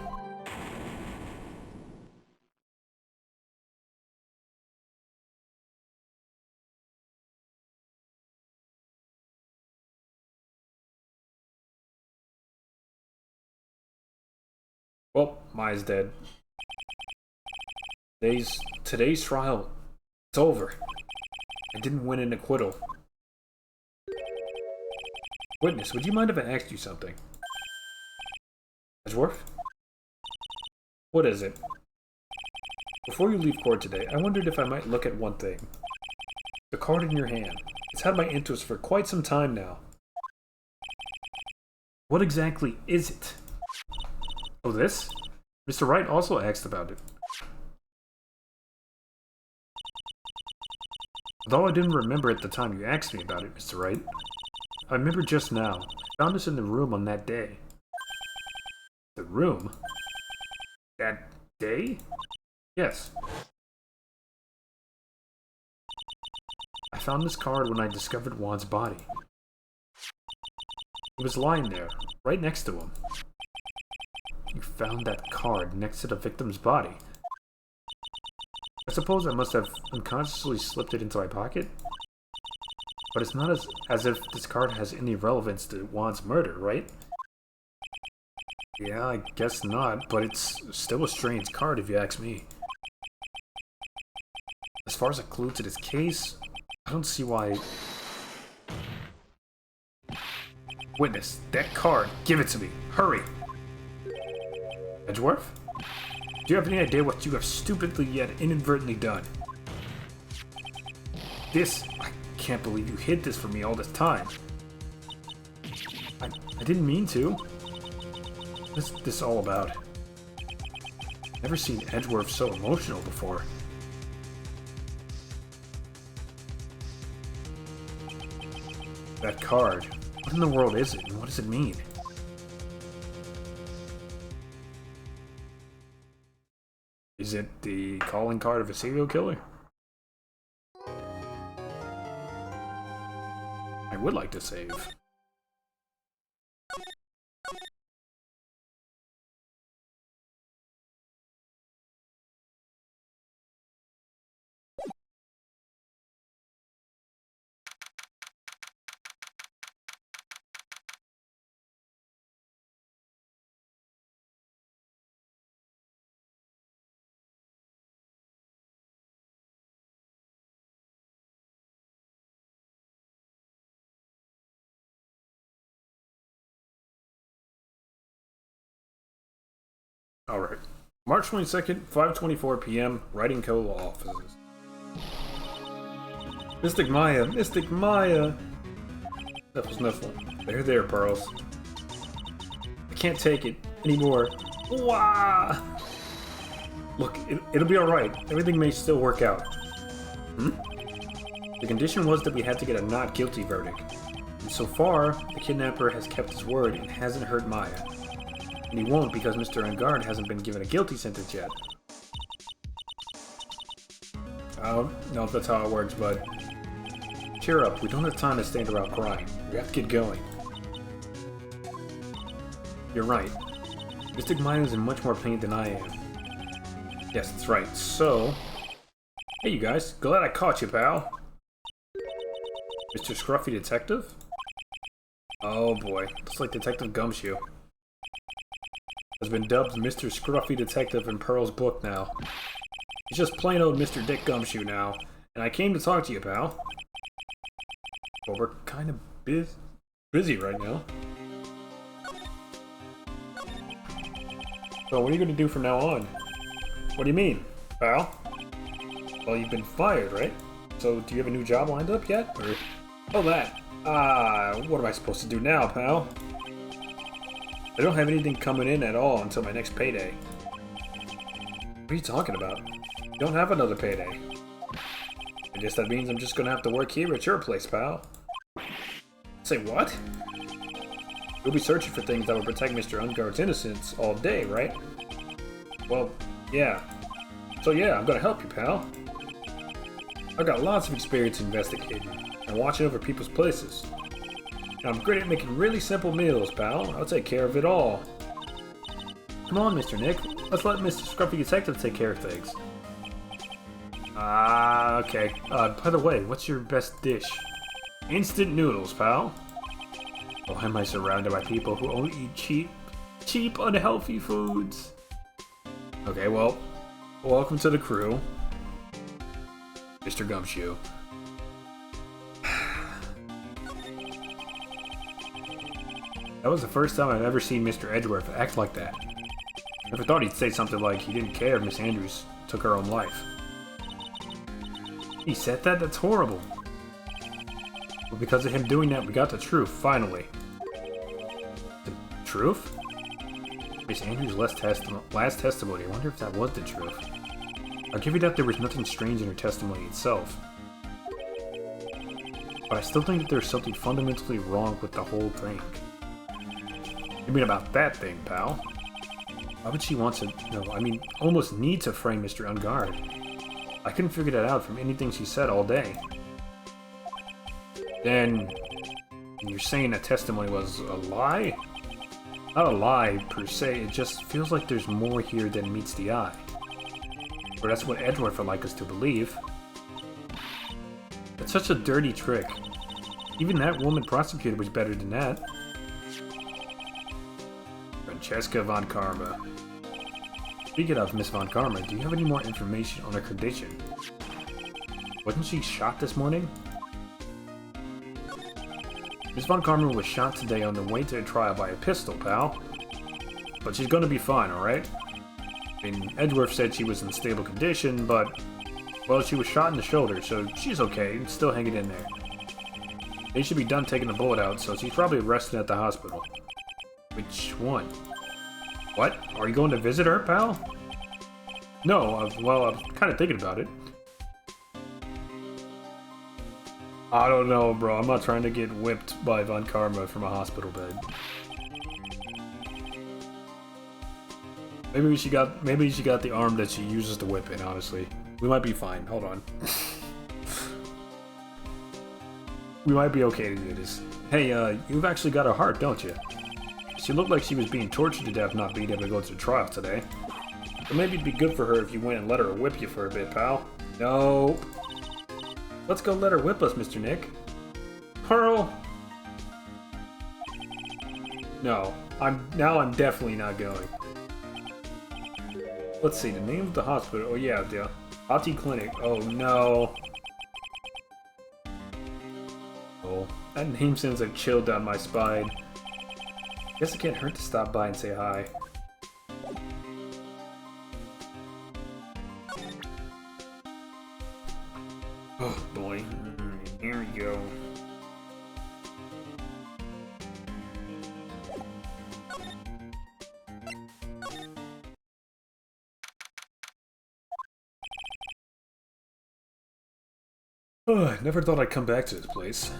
Maya's dead. Today's trial, it's over. I didn't win an acquittal. Witness, would you mind if I asked you something? Edgeworth? What is it? Before you leave court today, I wondered if I might look at one thing. The card in your hand. It's had my interest for quite some time now. What exactly is it? Oh, this? Mr. Wright also asked about it. Although I didn't remember at the time you asked me about it, Mr. Wright. I remember just now. I found this in the room on that day. The room? That day? Yes. I found this card when I discovered Juan's body. He was lying there, right next to him. You found that card next to the victim's body. I suppose I must have unconsciously slipped it into my pocket? But it's not as if this card has any relevance to Juan's murder, right? Yeah, I guess not, but it's still a strange card if you ask me. As far as a clue to this case, I don't see why... Witness, that card, give it to me, hurry! Edgeworth? Do you have any idea what you have stupidly yet inadvertently done? I can't believe you hid this from me all this time. I didn't mean to. What's this all about? Never seen Edgeworth so emotional before. That card. What in the world is it, and what does it mean? Is it the calling card of a serial killer? I would like to save. Alright. March 22nd, 5:24 p.m., Writing Co-Law offices. Mystic Maya! Mystic Maya! That was nothing. There, Pearls. I can't take it anymore. Wah! Look, it'll be alright. Everything may still work out. The condition was that we had to get a not guilty verdict. And so far, the kidnapper has kept his word and hasn't hurt Maya. And he won't because Mr. Engard hasn't been given a guilty sentence yet. I don't know if that's how it works, bud. Cheer up, we don't have time to stand around crying. We have to get going. You're right. Mystic Maya is in much more pain than I am. Yes, that's right. So... Hey you guys, glad I caught you, pal. Mr. Scruffy Detective? Oh boy, looks like Detective Gumshoe has been dubbed Mr. Scruffy Detective in Pearl's book now. He's just plain old Mr. Dick Gumshoe now, and I came to talk to you, pal. Well, we're kind of busy right now. So what are you going to do from now on? What do you mean, pal? Well, you've been fired, right? So do you have a new job lined up yet? Or... Oh, that. What am I supposed to do now, pal? I don't have anything coming in at all until my next payday. What are you talking about? You don't have another payday. I guess that means I'm just gonna have to work here at your place, pal. Say what? You'll be searching for things that will protect Mr. Ungard's innocence all day, right? Well, yeah. So yeah, I'm gonna help you, pal. I've got lots of experience investigating and watching over people's places. I'm great at making really simple meals, pal. I'll take care of it all. Come on, Mr. Nick. Let's let Mr. Scruffy Detective take care of things. Okay. By the way, what's your best dish? Instant noodles, pal. Why am I surrounded by people who only eat cheap, unhealthy foods? Okay, well, welcome to the crew, Mr. Gumshoe. That was the first time I've ever seen Mr. Edgeworth act like that. I never thought he'd say something like he didn't care if Miss Andrews took her own life. He said that? That's horrible. But because of him doing that, we got the truth, finally. The truth? Miss Andrews' last testimony. I wonder if that was the truth. I'll give you that there was nothing strange in her testimony itself. But I still think that there's something fundamentally wrong with the whole thing. You mean about that thing, pal? Why would she want to, almost need to frame Mr. Ungard? I couldn't figure that out from anything she said all day. Then, you're saying that testimony was a lie? Not a lie, per se, it just feels like there's more here than meets the eye. Or that's what Edgeworth would like us to believe. It's such a dirty trick. Even that woman prosecutor was better than that. Francesca von Karma. Speaking of Miss von Karma, do you have any more information on her condition? Wasn't she shot this morning? Miss von Karma was shot today on the way to a trial by a pistol, pal. But she's gonna be fine, alright? I mean, Edgeworth said she was in stable condition, but... well, she was shot in the shoulder, so she's okay, still hanging in there. They should be done taking the bullet out, so she's probably resting at the hospital. Which one? What? Are you going to visit her, pal? No, well, I'm kind of thinking about it. I don't know, bro. I'm not trying to get whipped by Von Karma from a hospital bed. Maybe she got the arm that she uses to whip in, honestly. We might be fine. Hold on. We might be okay to do this. Hey, you've actually got a heart, don't you? She looked like she was being tortured to death not being able to go to the trial today. But maybe it'd be good for her if you went and let her whip you for a bit, pal. No. Let's go let her whip us, Mr. Nick. Pearl! No. I'm definitely not going. Let's see, the name of the hospital. Oh yeah, the Ati Clinic. Oh no. Oh, that name sends a chill down my spine. Guess it can't hurt to stop by and say hi. Oh boy. Here we go. Oh, never thought I'd come back to this place.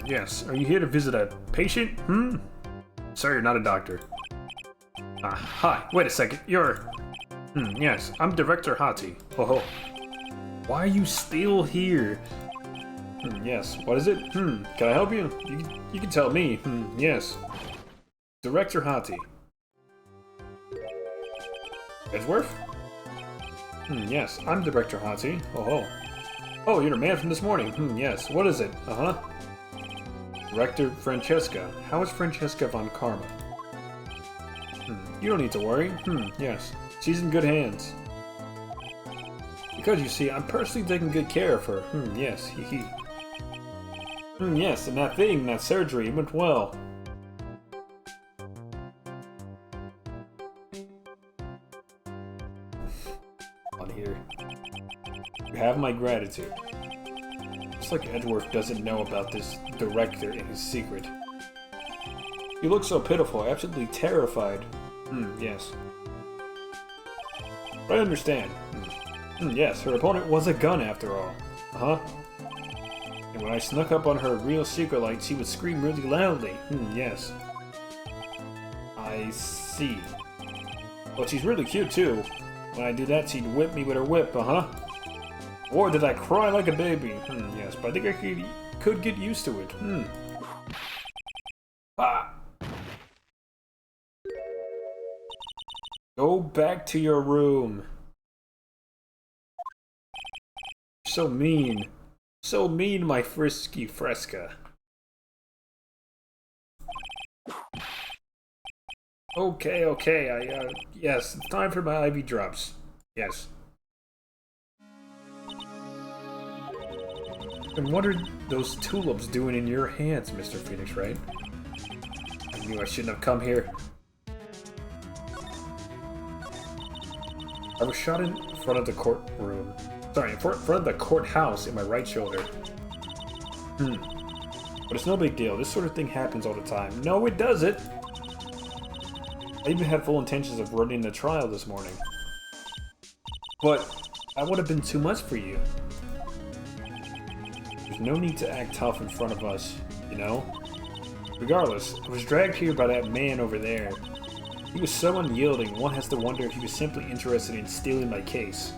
Yes. Are you here to visit a patient? Sorry, you're not a doctor. Hi. Wait a second. You're... yes. I'm Director Hati. Oh. Why are you still here? Yes. What is it? Can I help you? You can tell me. Yes. Director Hati. Edgeworth? Yes. I'm Director Hati. Oh. Oh, you're the man from this morning. Yes. What is it? Director Francesca. How is Francesca von Karma? You don't need to worry. Yes. She's in good hands. Because, you see, I'm personally taking good care of her. Yes. Hee. Yes, and that surgery, went well. On here. You have my gratitude. Looks like Edgeworth doesn't know about this director and his secret. You look so pitiful, absolutely terrified. Yes. But I understand. Yes, her opponent was a gun after all. And when I snuck up on her real secret light, she would scream really loudly. Yes. I see. Well, she's really cute too. When I did that, she'd whip me with her whip, Or did I cry like a baby? Yes, but I think I could get used to it. Go back to your room. So mean. So mean, my frisky Fresca. Okay, yes, it's time for my IV drops. Yes. And what are those tulips doing in your hands, Mr. Phoenix, right? I knew I shouldn't have come here. I was shot in front of the courtroom. Sorry, in front of the courthouse in my right shoulder. But it's no big deal. This sort of thing happens all the time. No, it doesn't! I even had full intentions of running the trial this morning. But that would have been too much for you. There's no need to act tough in front of us, you know? Regardless, I was dragged here by that man over there. He was so unyielding, one has to wonder if he was simply interested in stealing my case.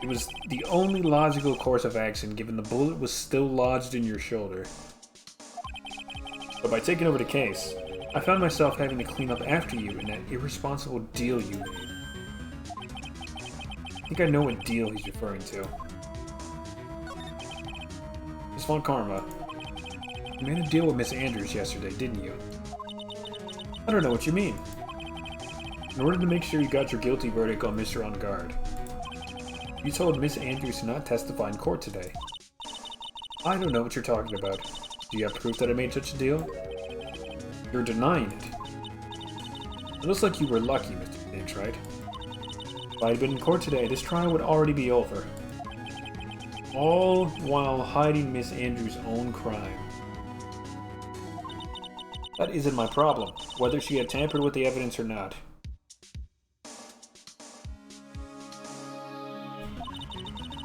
It was the only logical course of action, given the bullet was still lodged in your shoulder. But by taking over the case, I found myself having to clean up after you in that irresponsible deal you made. I think I know what deal he's referring to. Miss Von Karma, you made a deal with Miss Andrews yesterday, didn't you? I don't know what you mean. In order to make sure you got your guilty verdict on Mr. On Guard, you told Miss Andrews to not testify in court today. I don't know what you're talking about. Do you have proof that I made such a deal? You're denying it. It looks like you were lucky, Mr. Phoenix, right? If I had been in court today, this trial would already be over. All while hiding Miss Andrews' own crime. That isn't my problem, whether she had tampered with the evidence or not.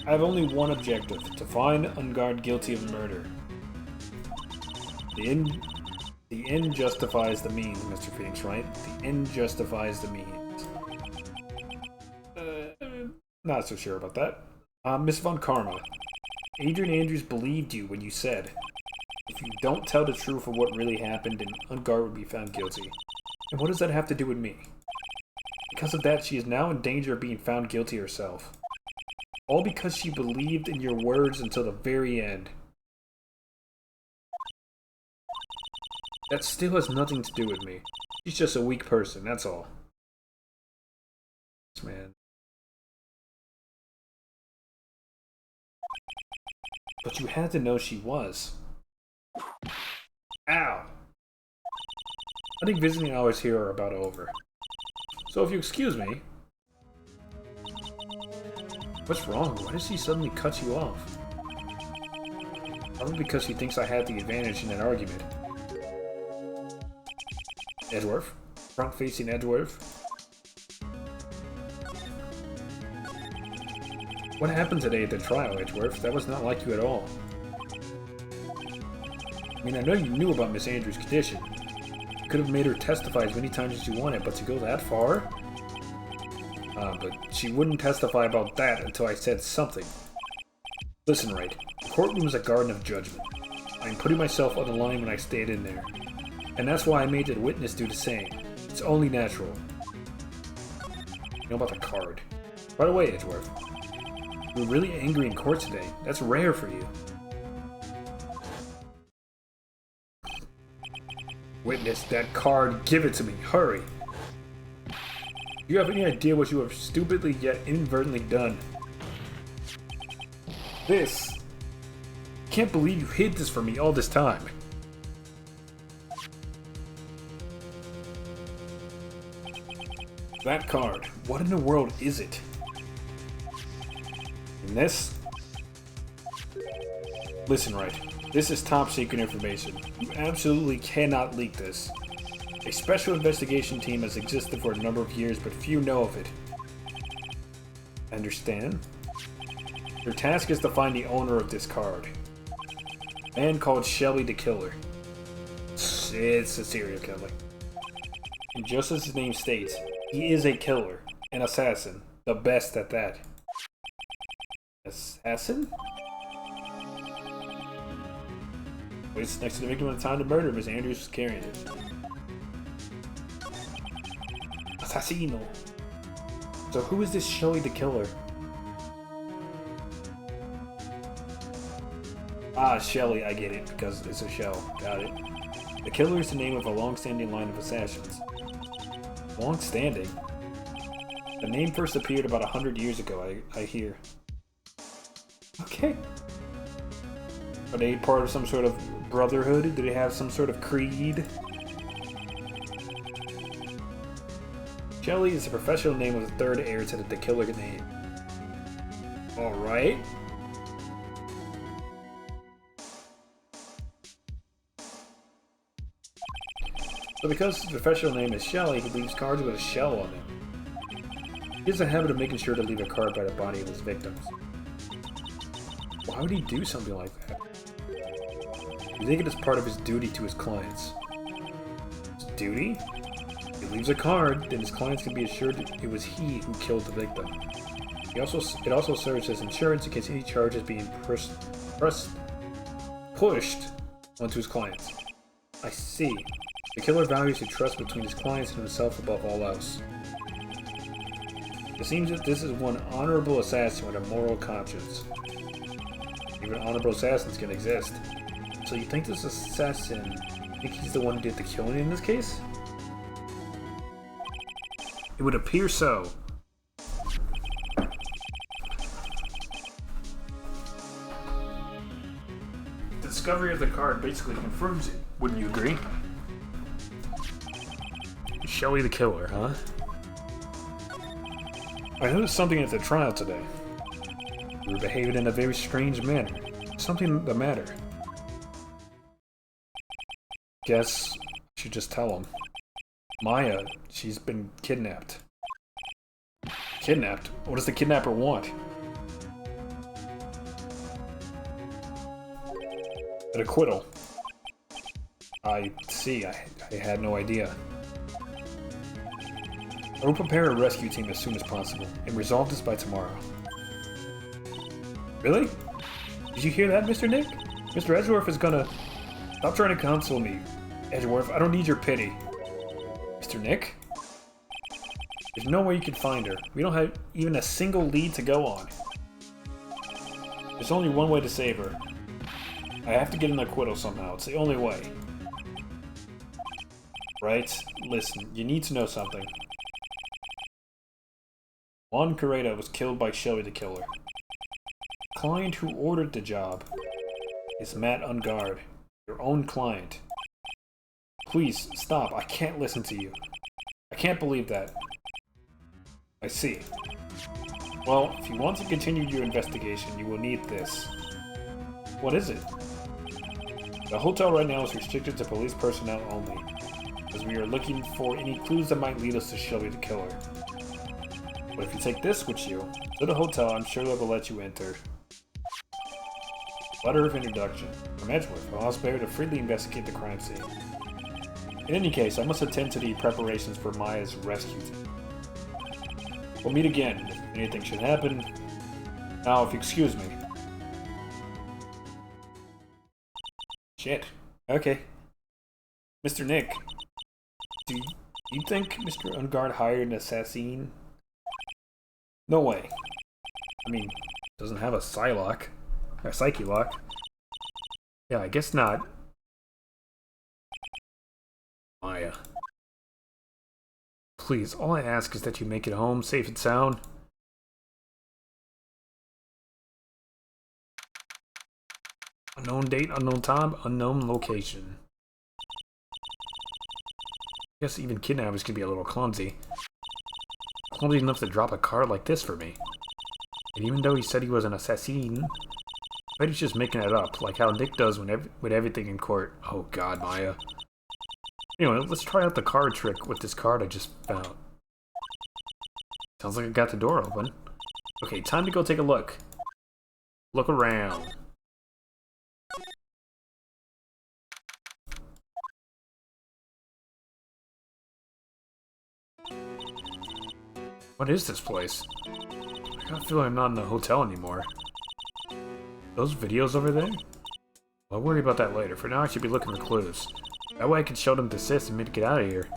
I have only one objective, to find Ungard guilty of murder. The end justifies the means, Mr. Phoenix, right? The end justifies the means. Not so sure about that. Miss Von Karma, Adrian Andrews believed you when you said, if you don't tell the truth of what really happened, then Ungard would be found guilty. And what does that have to do with me? Because of that, she is now in danger of being found guilty herself. All because she believed in your words until the very end. That still has nothing to do with me. She's just a weak person, that's all. Man. But you had to know she was. Ow! I think visiting hours here are about over. So if you excuse me... What's wrong? Why does she suddenly cut you off? Probably because she thinks I had the advantage in that argument. Edgeworth? Front-facing Edgeworth? What happened today at the trial, Edgeworth? That was not like you at all. I mean, I know you knew about Miss Andrews' condition. You could have made her testify as many times as you wanted, but to go that far? But she wouldn't testify about that until I said something. Listen, right. The courtroom is a garden of judgment. I'm putting myself on the line when I stayed in there. And that's why I made the witness do the same. It's only natural. You know about the card. By the way, Edgeworth, you were really angry in court today. That's rare for you. Witness that card. Give it to me. Hurry. Do you have any idea what you have stupidly yet inadvertently done? This. I can't believe you hid this from me all this time. That card. What in the world is it? And this? Listen, right. This is top secret information. You absolutely cannot leak this. A special investigation team has existed for a number of years, but few know of it. Understand? Your task is to find the owner of this card. A man called Shelly the Killer. It's a serial killer. And just as his name states, he is a killer, an assassin, the best at that. Assassin? Waits next to the victim at the time of the murder. Miss Andrews was carrying it. Assassino. So who is this Shelly the Killer? Ah, Shelly, I get it, because it's a shell. Got it. The killer is the name of a long-standing line of assassins. Long-standing? The name first appeared about 100 years ago, I hear. Okay. Are they part of some sort of brotherhood? Do they have some sort of creed? Shelley is the professional name of the third heir to the killer name. Alright. So because his professional name is Shelley, he leaves cards with a shell on them. He has a habit of making sure to leave a card by the body of his victims. Why would he do something like that? You think it is part of his duty to his clients. His duty? If he leaves a card, then his clients can be assured it was he who killed the victim. It also serves as insurance in case any charge is being pushed onto his clients. I see. The killer values the trust between his clients and himself above all else. It seems that this is one honorable assassin with a moral conscience. Even honorable assassins can exist. So you think this assassin, think he's the one who did the killing in this case? It would appear so. The discovery of the card basically confirms it. Wouldn't you agree? Shelley the killer, huh? I noticed something at the trial today. You were behaving in a very strange manner. Something the matter. Guess I should just tell him. Maya, she's been kidnapped. Kidnapped? What does the kidnapper want? An acquittal. I see. I had no idea. I will prepare a rescue team as soon as possible and resolve this by tomorrow. Really? Did you hear that, Mr. Nick? Mr. Edgeworth is gonna... Stop trying to console me, Edgeworth. I don't need your pity. Mr. Nick? There's no way you can find her. We don't have even a single lead to go on. There's only one way to save her. I have to get an acquittal somehow. It's the only way. Right? Listen, you need to know something. Juan Carreta was killed by Shelley the killer. The client who ordered the job is Matt Ungard, your own client. Please, stop. I can't listen to you. I can't believe that. I see. Well, if you want to continue your investigation, you will need this. What is it? The hotel right now is restricted to police personnel only, as we are looking for any clues that might lead us to Shelley the killer. But if you take this with you to the hotel, I'm sure they will let you enter. Letter of introduction from Edgeworth, allows Bear to freely investigate the crime scene. In any case, I must attend to the preparations for Maya's rescue team. We'll meet again if anything should happen. Now, if you excuse me. Shit. Okay. Mr. Nick, do you think Mr. Ungard hired an assassin? No way. I mean, doesn't have a psylock. Or psyche lock. Yeah, I guess not. Maya. Please, all I ask is that you make it home safe and sound. Unknown date, unknown time, unknown location. I guess even kidnappers can be a little clumsy. Clumsy enough to drop a card like this for me. And even though he said he was an assassin, I bet he's just making it up, like how Nick does with everything in court. Oh god, Maya. Anyway, let's try out the card trick with this card I just found. Sounds like I got the door open. Okay, time to go take a look. Look around. What is this place? I got a feeling I'm not in the hotel anymore. Those videos over there? I'll worry about that later. For now, I should be looking for clues. That way I can show them desist and me to get out of here.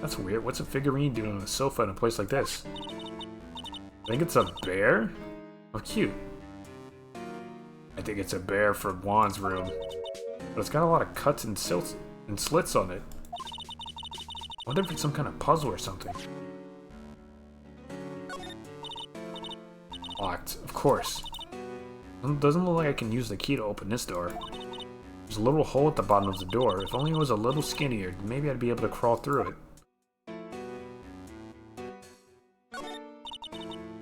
That's weird. What's a figurine doing on a sofa in a place like this? I think it's a bear? Oh, cute. I think it's a bear from Juan's room. But it's got a lot of cuts and slits on it. Wonder if it's some kind of puzzle or something. Locked, of course. Doesn't look like I can use the key to open this door. There's a little hole at the bottom of the door. If only it was a little skinnier, maybe I'd be able to crawl through it.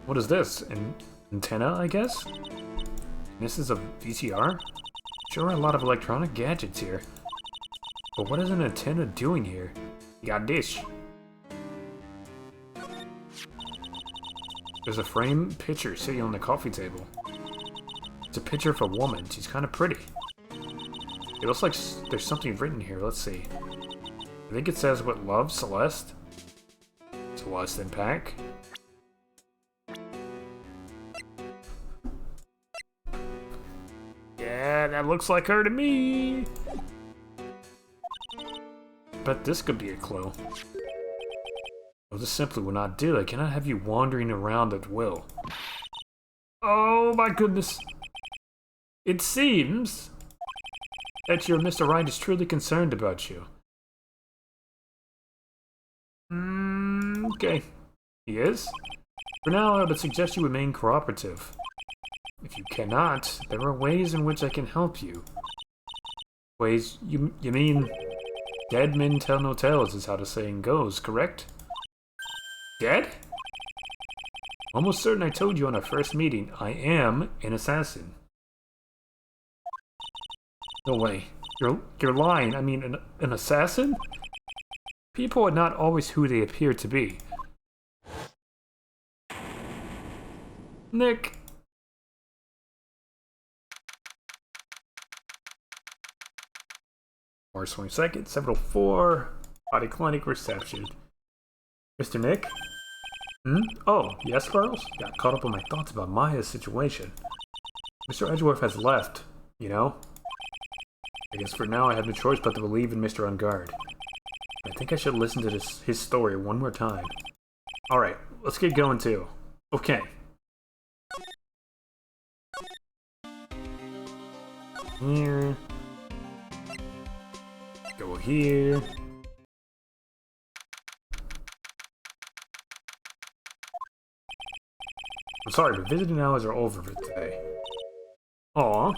What is this? An antenna, I guess? This is a VCR? Sure, a lot of electronic gadgets here. But what is an antenna doing here? You got a dish. There's a framed picture sitting on the coffee table. It's a picture of a woman. She's kind of pretty. It looks like there's something written here. Let's see. I think it says, what, love, Celeste? Celeste and Pack? Yeah, that looks like her to me! Bet this could be a clue. Oh, this simply will not do. I cannot have you wandering around at will. Oh my goodness! It seems that your Mr. Right is truly concerned about you. Okay. He is? For now, I would suggest you remain cooperative. If you cannot, there are ways in which I can help you. Ways? You mean... Dead men tell no tales is how the saying goes, correct? Dead? Almost certain I told you on our first meeting, I am an assassin. No way. You're lying. I mean, an assassin? People are not always who they appear to be. Nick. March 22nd, 7:04. Body clinic reception. Mr. Nick? Oh, yes, Carlos? Got caught up on my thoughts about Maya's situation. Mr. Edgeworth has left, you know? I guess for now I have no choice but to believe in Mr. Ungard. I think I should listen to his story one more time. Alright, let's get going too. Okay. Here. Go here. I'm sorry, but visiting hours are over for today. Aw.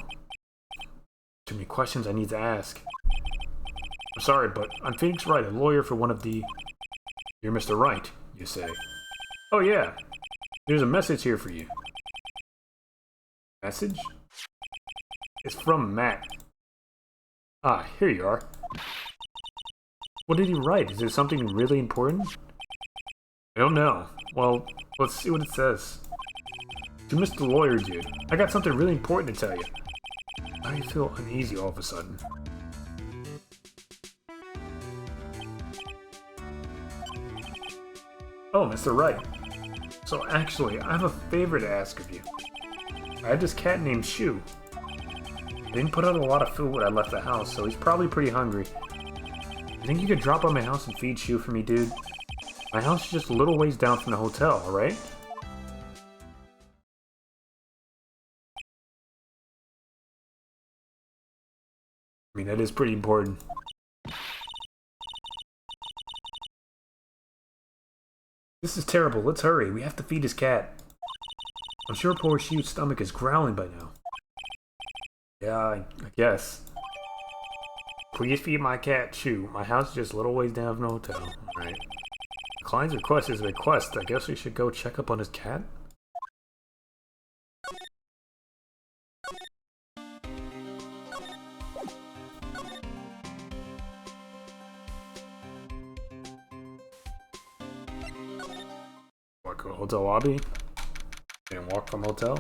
Too many questions I need to ask. I'm sorry, but I'm Phoenix Wright, a lawyer for one of the... You're Mr. Wright, you say. Oh yeah. There's a message here for you. Message? It's from Matt. Ah, here you are. What did he write? Is it something really important? I don't know. Well, let's see what it says. To Mr. Lawyer Dude, I got something really important to tell you. Why do you feel uneasy all of a sudden? Oh, Mr. Wright. So actually, I have a favor to ask of you. I have this cat named Shu. He didn't put out a lot of food when I left the house, so he's probably pretty hungry. You think you could drop by my house and feed Shu for me, dude? My house is just a little ways down from the hotel, alright? I mean, that is pretty important. This is terrible. Let's hurry. We have to feed his cat. I'm sure poor Shu's stomach is growling by now. Yeah, I guess. Please feed my cat, Shu. My house is just a little ways down from the hotel. Alright. The client's request is a request. I guess we should go check up on his cat? What, go to hotel lobby? And walk from hotel?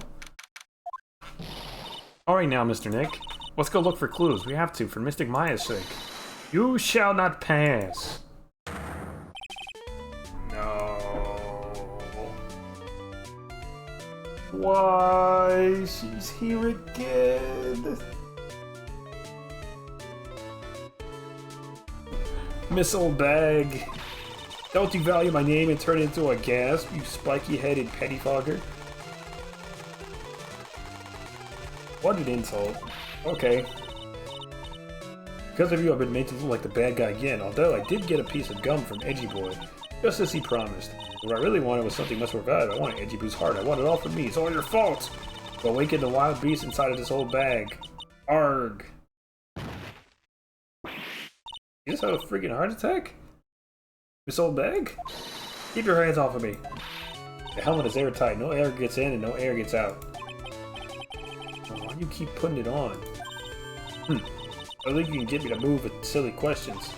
Alright now, Mr. Nick. Let's go look for clues. We have to, for Mystic Maya's sake. You shall not pass. No. Why? She's here again. Miss Old Bag. Don't devalue my name and turn it into a gasp, you spiky-headed pettifogger. What an insult. Okay. Because of you, I've been made to look like the bad guy again, although I did get a piece of gum from Edgy Boy, just as he promised. What I really wanted was something much more valuable. I wanted Edgy Boo's heart. I want it all for me. It's all your fault! Go awaken the wild beast inside of this old bag. Arg! You just had a freaking heart attack? This old bag? Keep your hands off of me. The helmet is airtight. No air gets in and no air gets out. Why do you keep putting it on? I think you can get me to move with silly questions.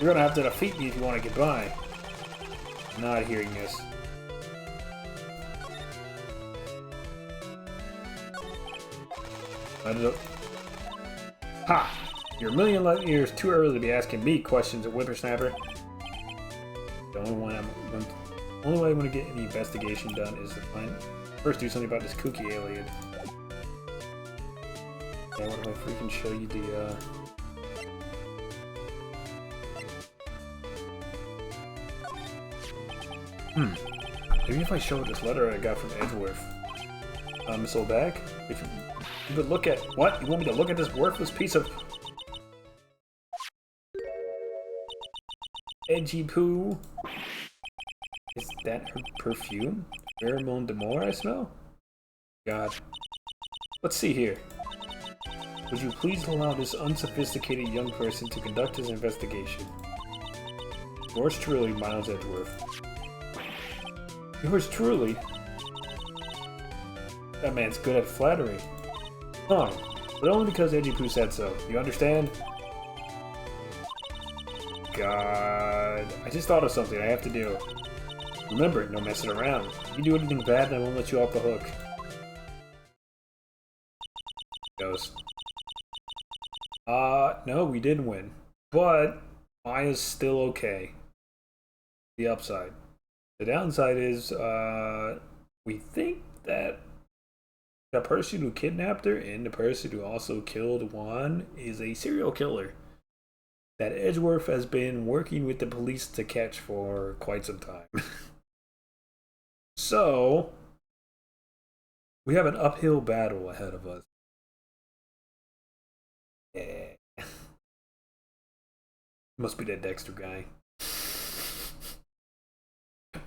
You're gonna have to defeat me if you want to get by. I'm not hearing this. Ha! You're a million light years too early to be asking me questions, a whippersnapper. The only way I want to get any investigation done is to first do something about this kooky alien. Yeah, what if I freaking show you the, Maybe if I show this letter I got from Edgeworth. This old bag? If you would look at... What? You want me to look at this worthless piece of... Edgy poo? Is that her perfume? Pheromone d'Amour I smell? God. Let's see here. Would you please allow this unsophisticated young person to conduct his investigation? Yours truly, Miles Edgeworth. Yours truly? That man's good at flattery. Fine, but only because Edgy Poo said so. You understand? God... I just thought of something I have to do. Remember, no messing around. If you do anything bad, then I won't let you off the hook. Goes. No, we didn't win. But Maya's still okay. The upside. The downside is, we think that the person who kidnapped her and the person who also killed Juan is a serial killer that Edgeworth has been working with the police to catch for quite some time. So, we have an uphill battle ahead of us. Yeah. Must be that Dexter guy.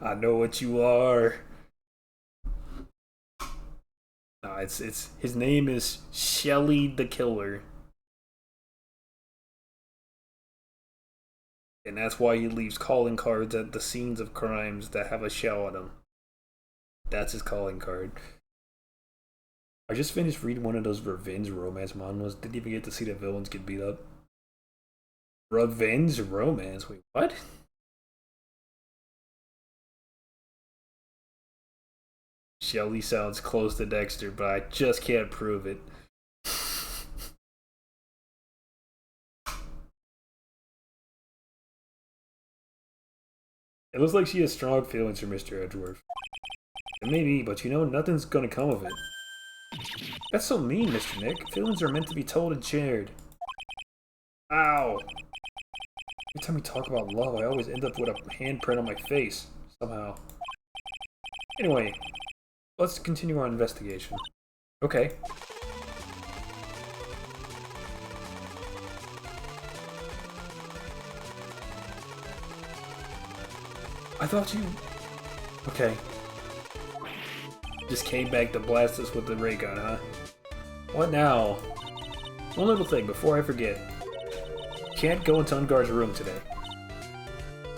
I know what you are. No, it's his name is Shelly the Killer. And that's why he leaves calling cards at the scenes of crimes that have a shell on them. That's his calling card. I just finished reading one of those revenge romance mangas. Didn't even get to see the villains get beat up. Revenge romance? Wait, what? Shelly sounds close to Dexter, but I just can't prove it. It looks like she has strong feelings for Mr. Edgeworth. And maybe, but you know, nothing's gonna come of it. That's so mean, Mr. Nick. Feelings are meant to be told and shared. Ow! Every time we talk about love, I always end up with a handprint on my face. Somehow. Anyway, let's continue our investigation. Okay. I thought you... Okay. Just came back to blast us with the ray gun, huh? What now? One little thing before I forget. Can't go into Unguard's room today.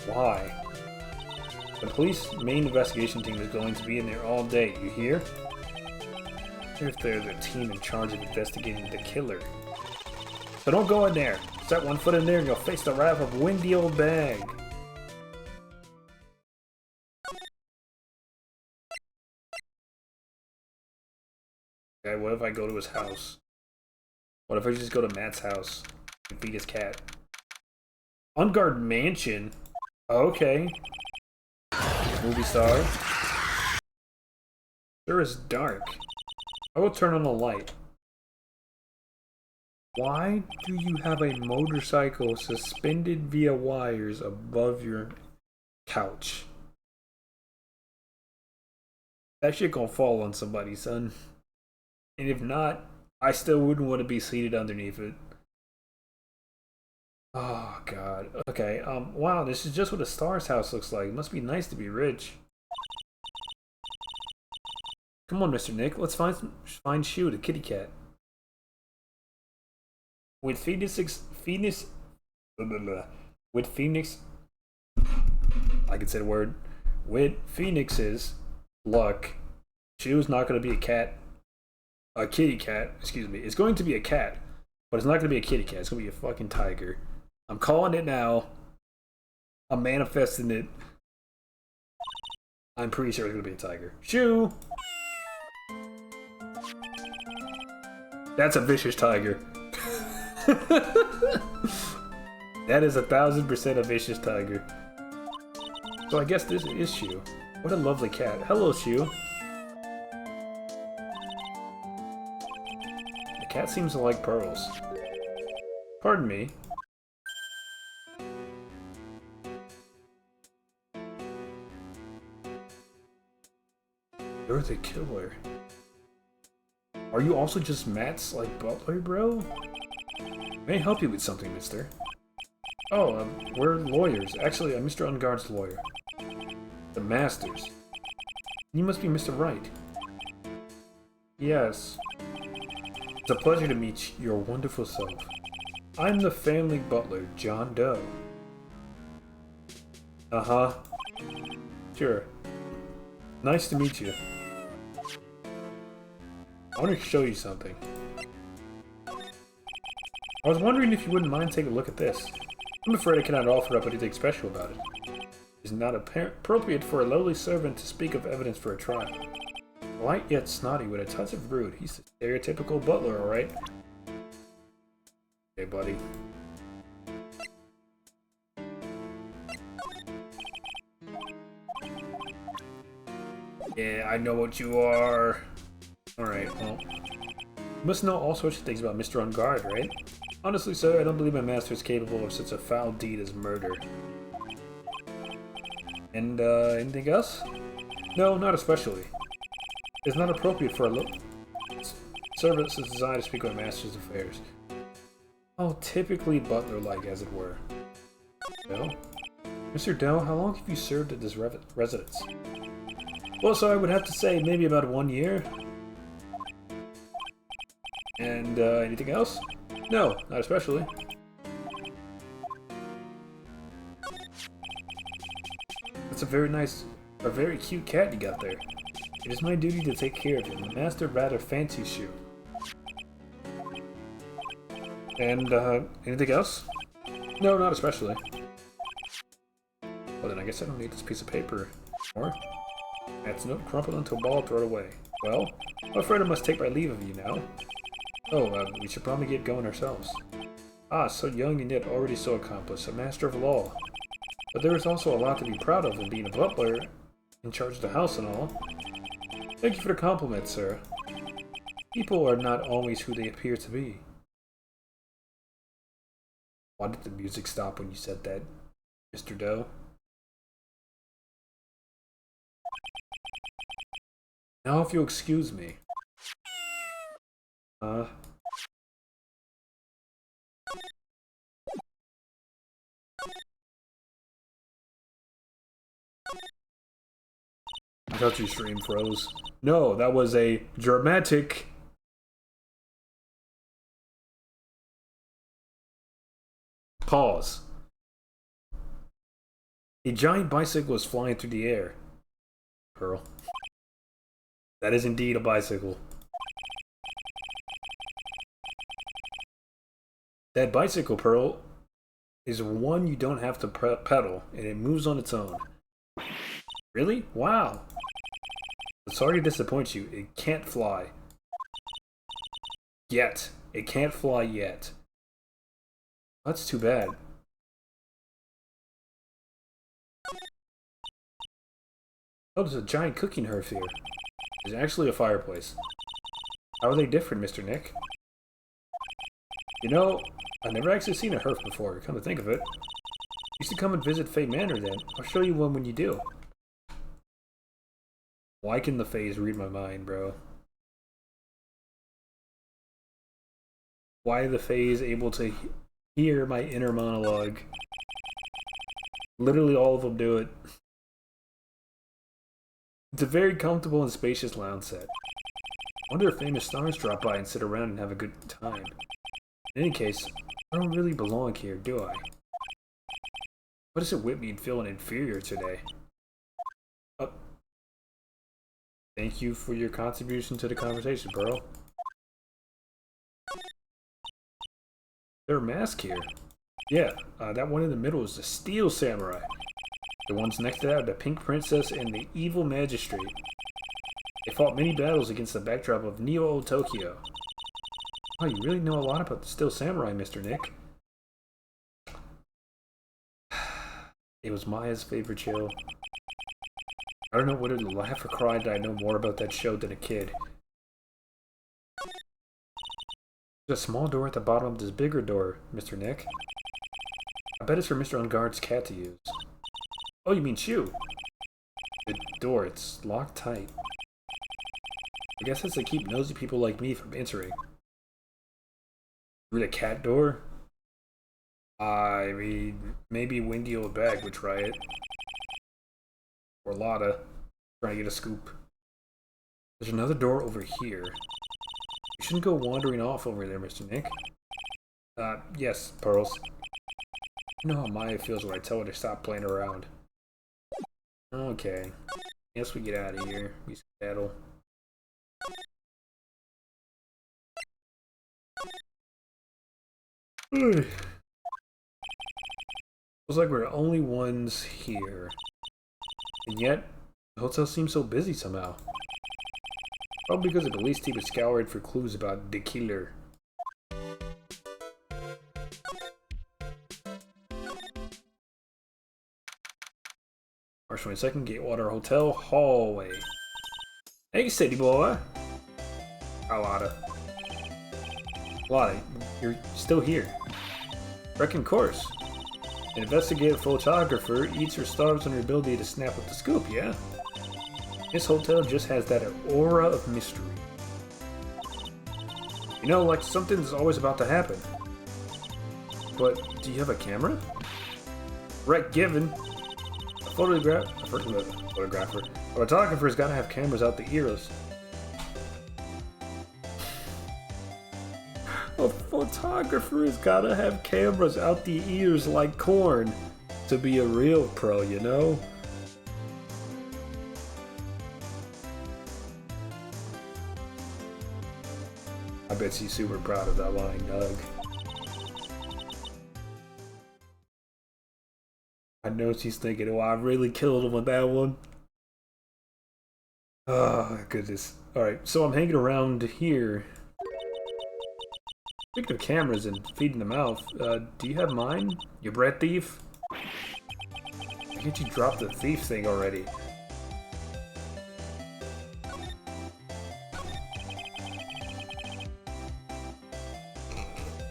Why? The police main investigation team is going to be in there all day, you hear? If they're the team in charge of investigating the killer. So don't go in there. Set one foot in there and you'll face the wrath of windy old bag. Okay, what if I go to his house? What if I just go to Matt's house and feed his cat? Unguard Mansion? Okay. Movie star. Sure is dark. I will turn on the light. Why do you have a motorcycle suspended via wires above your couch? That shit gonna fall on somebody, son. And if not, I still wouldn't want to be seated underneath it. Oh god. Okay. Wow. This is just what a star's house looks like. It must be nice to be rich. Come on, Mr. Nick. Let's find Shu, the kitty cat. With with Phoenix, I can say the word. With Phoenix's luck, Shu's not going to be a cat. A kitty cat, excuse me. It's going to be a cat, but it's not going to be a kitty cat. It's going to be a fucking tiger. I'm calling it now. I'm manifesting it. I'm pretty sure it's going to be a tiger. Shu! That's a vicious tiger. That is 1000% a vicious tiger. So I guess this is Shu. What a lovely cat. Hello, Shu. The cat seems to like pearls. Pardon me. You're the killer. Are you also just Matt's, like, butler, bro? May I help you with something, mister? Oh, we're lawyers. Actually, I'm Mr. Ungard's lawyer. The Masters. You must be Mr. Wright. Yes. It's a pleasure to meet your wonderful self. I'm the family butler, John Doe. Uh-huh. Sure. Nice to meet you. I want to show you something. I was wondering if you wouldn't mind taking a look at this. I'm afraid I cannot offer up anything special about it. It is not appropriate for a lowly servant to speak of evidence for a trial. Light yet snotty with a touch of rude. He's the stereotypical butler, alright? Okay, buddy. Yeah, I know what you are. Alright, well. You must know all sorts of things about Mr. Ungard, right? Honestly, sir, I don't believe my master is capable of such a foul deed as murder. And, anything else? No, not especially. It's not appropriate for a servant's desire to speak on master's affairs. Oh, typically butler-like, as it were. Dell? Mr. Dell, how long have you served at this residence? Well, so I would have to say maybe about 1 year. And, anything else? No, not especially. That's a very cute cat you got there. It is my duty to take care of him. The master rather fancies Shu. And, anything else? No, not especially. Well then, I guess I don't need this piece of paper anymore. That's note crumpled into a ball, throw it away. Well, I'm afraid I must take my leave of you now. Oh, we should probably get going ourselves. Ah, so young and yet already so accomplished, a master of law. But there is also a lot to be proud of in being a butler, in charge of the house and all. Thank you for the compliment, sir. People are not always who they appear to be. Why did the music stop when you said that, Mr. Doe? Now if you'll excuse me. I thought your stream froze. No, that was a dramatic pause. A giant bicycle is flying through the air. Pearl. That is indeed a bicycle. That bicycle, Pearl, is one you don't have to pedal, and it moves on its own. Really? Wow. I'm sorry to disappoint you. It can't fly. Yet. It can't fly yet. That's too bad. Oh, there's a giant cooking hearth here. There's actually a fireplace. How are they different, Mr. Nick? You know, I've never actually seen a hearth before, come to think of it. You should come and visit Fae Manor then. I'll show you one when you do. Why can the Faes read my mind, bro? Why the Fae is able to hear my inner monologue. Literally all of them do it. It's a very comfortable and spacious lounge set. I wonder if famous stars drop by and sit around and have a good time. In any case, I don't really belong here, do I? What does it whip me feeling inferior today? Thank you for your contribution to the conversation, Pearl. There are masks here. Yeah, that one in the middle is the Steel Samurai. The ones next to that are the Pink Princess and the Evil Magistrate. They fought many battles against the backdrop of Neo Tokyo. Oh, you really know a lot about the Steel Samurai, Mr. Nick. It was Maya's favorite show. I don't know whether to laugh or cry that I know more about that show than a kid. There's a small door at the bottom of this bigger door, Mr. Nick. I bet it's for Mr. Unguard's cat to use. Oh, you mean Chew? The door, it's locked tight. I guess that's to keep nosy people like me from entering. Through the cat door? I mean, maybe Windy Old Bag would try it. Or Lotta, trying to get a scoop. There's another door over here. You shouldn't go wandering off over there, Mr. Nick. Yes, Pearls. You know how Maya feels when I tell her to stop playing around. Okay. Guess we get out of here. We skedaddle. Feels like we're the only ones here. And yet, the hotel seems so busy somehow. Probably because the police team is scoured for clues about the killer. March 22nd, Gatewater Hotel hallway. Hey, city boy. Lotta. Lotta, you're still here. Reckon course. An investigative photographer eats or starves on her ability to snap up the scoop, yeah? This hotel just has that aura of mystery. You know, like something's always about to happen. But, do you have a camera? Right, given. A photographer's gotta have cameras out the ears. A photographer's gotta have cameras out the ears like corn to be a real pro, you know? I bet she's super proud of that line, Doug. I know she's thinking, oh, I really killed him with that one. Oh, goodness. Alright, so I'm hanging around here. Speaking of cameras and feeding the mouth, do you have mine? You bread thief? Why can't you drop the thief thing already?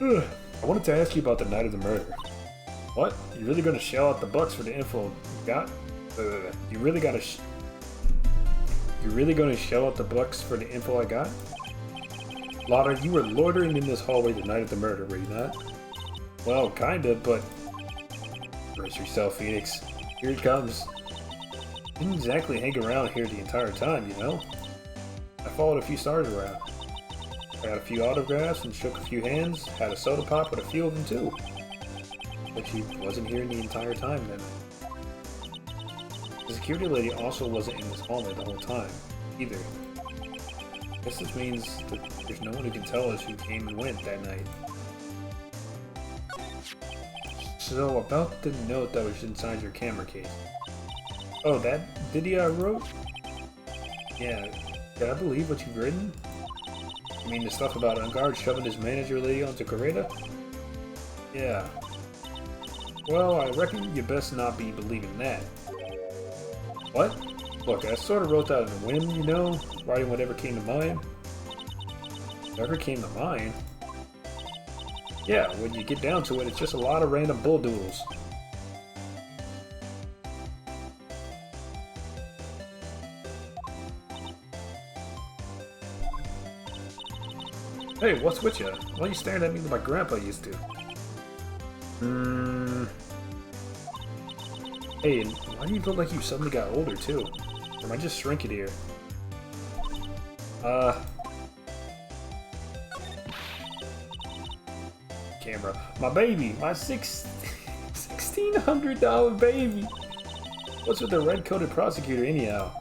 I wanted to ask you about the night of the murder. What? You really gonna shell out the bucks for the info you got? You really gonna shell out the bucks for the info I got? Lotta, you were loitering in this hallway the night of the murder, were you not? Well, kinda, but... Brace yourself, Phoenix. Here it comes. Didn't exactly hang around here the entire time, you know? I followed a few stars around. I got a few autographs and shook a few hands, had a soda pop with a few of them too. But she wasn't here the entire time then. The security lady also wasn't in this hallway the whole time, either. I guess this means that there's no one who can tell us who came and went that night. So, about the note that was inside your camera case. Oh, that ditty I wrote? Yeah, did I believe what you've written? You mean the stuff about Unguard shoving his manager lady onto Coretta? Yeah. Well, I reckon you best not be believing that. What? Look, I sort of wrote that on a whim, you know? Writing whatever came to mind. Whatever came to mind? Yeah, when you get down to it, it's just a lot of random bull doodles. Hey, what's with you? Why are you staring at me like my grandpa used to? Hey, and why do you look like you suddenly got older, too? Or am I just shrinking here? Camera. My baby! My $1,600 baby! What's with the red-coated prosecutor, anyhow?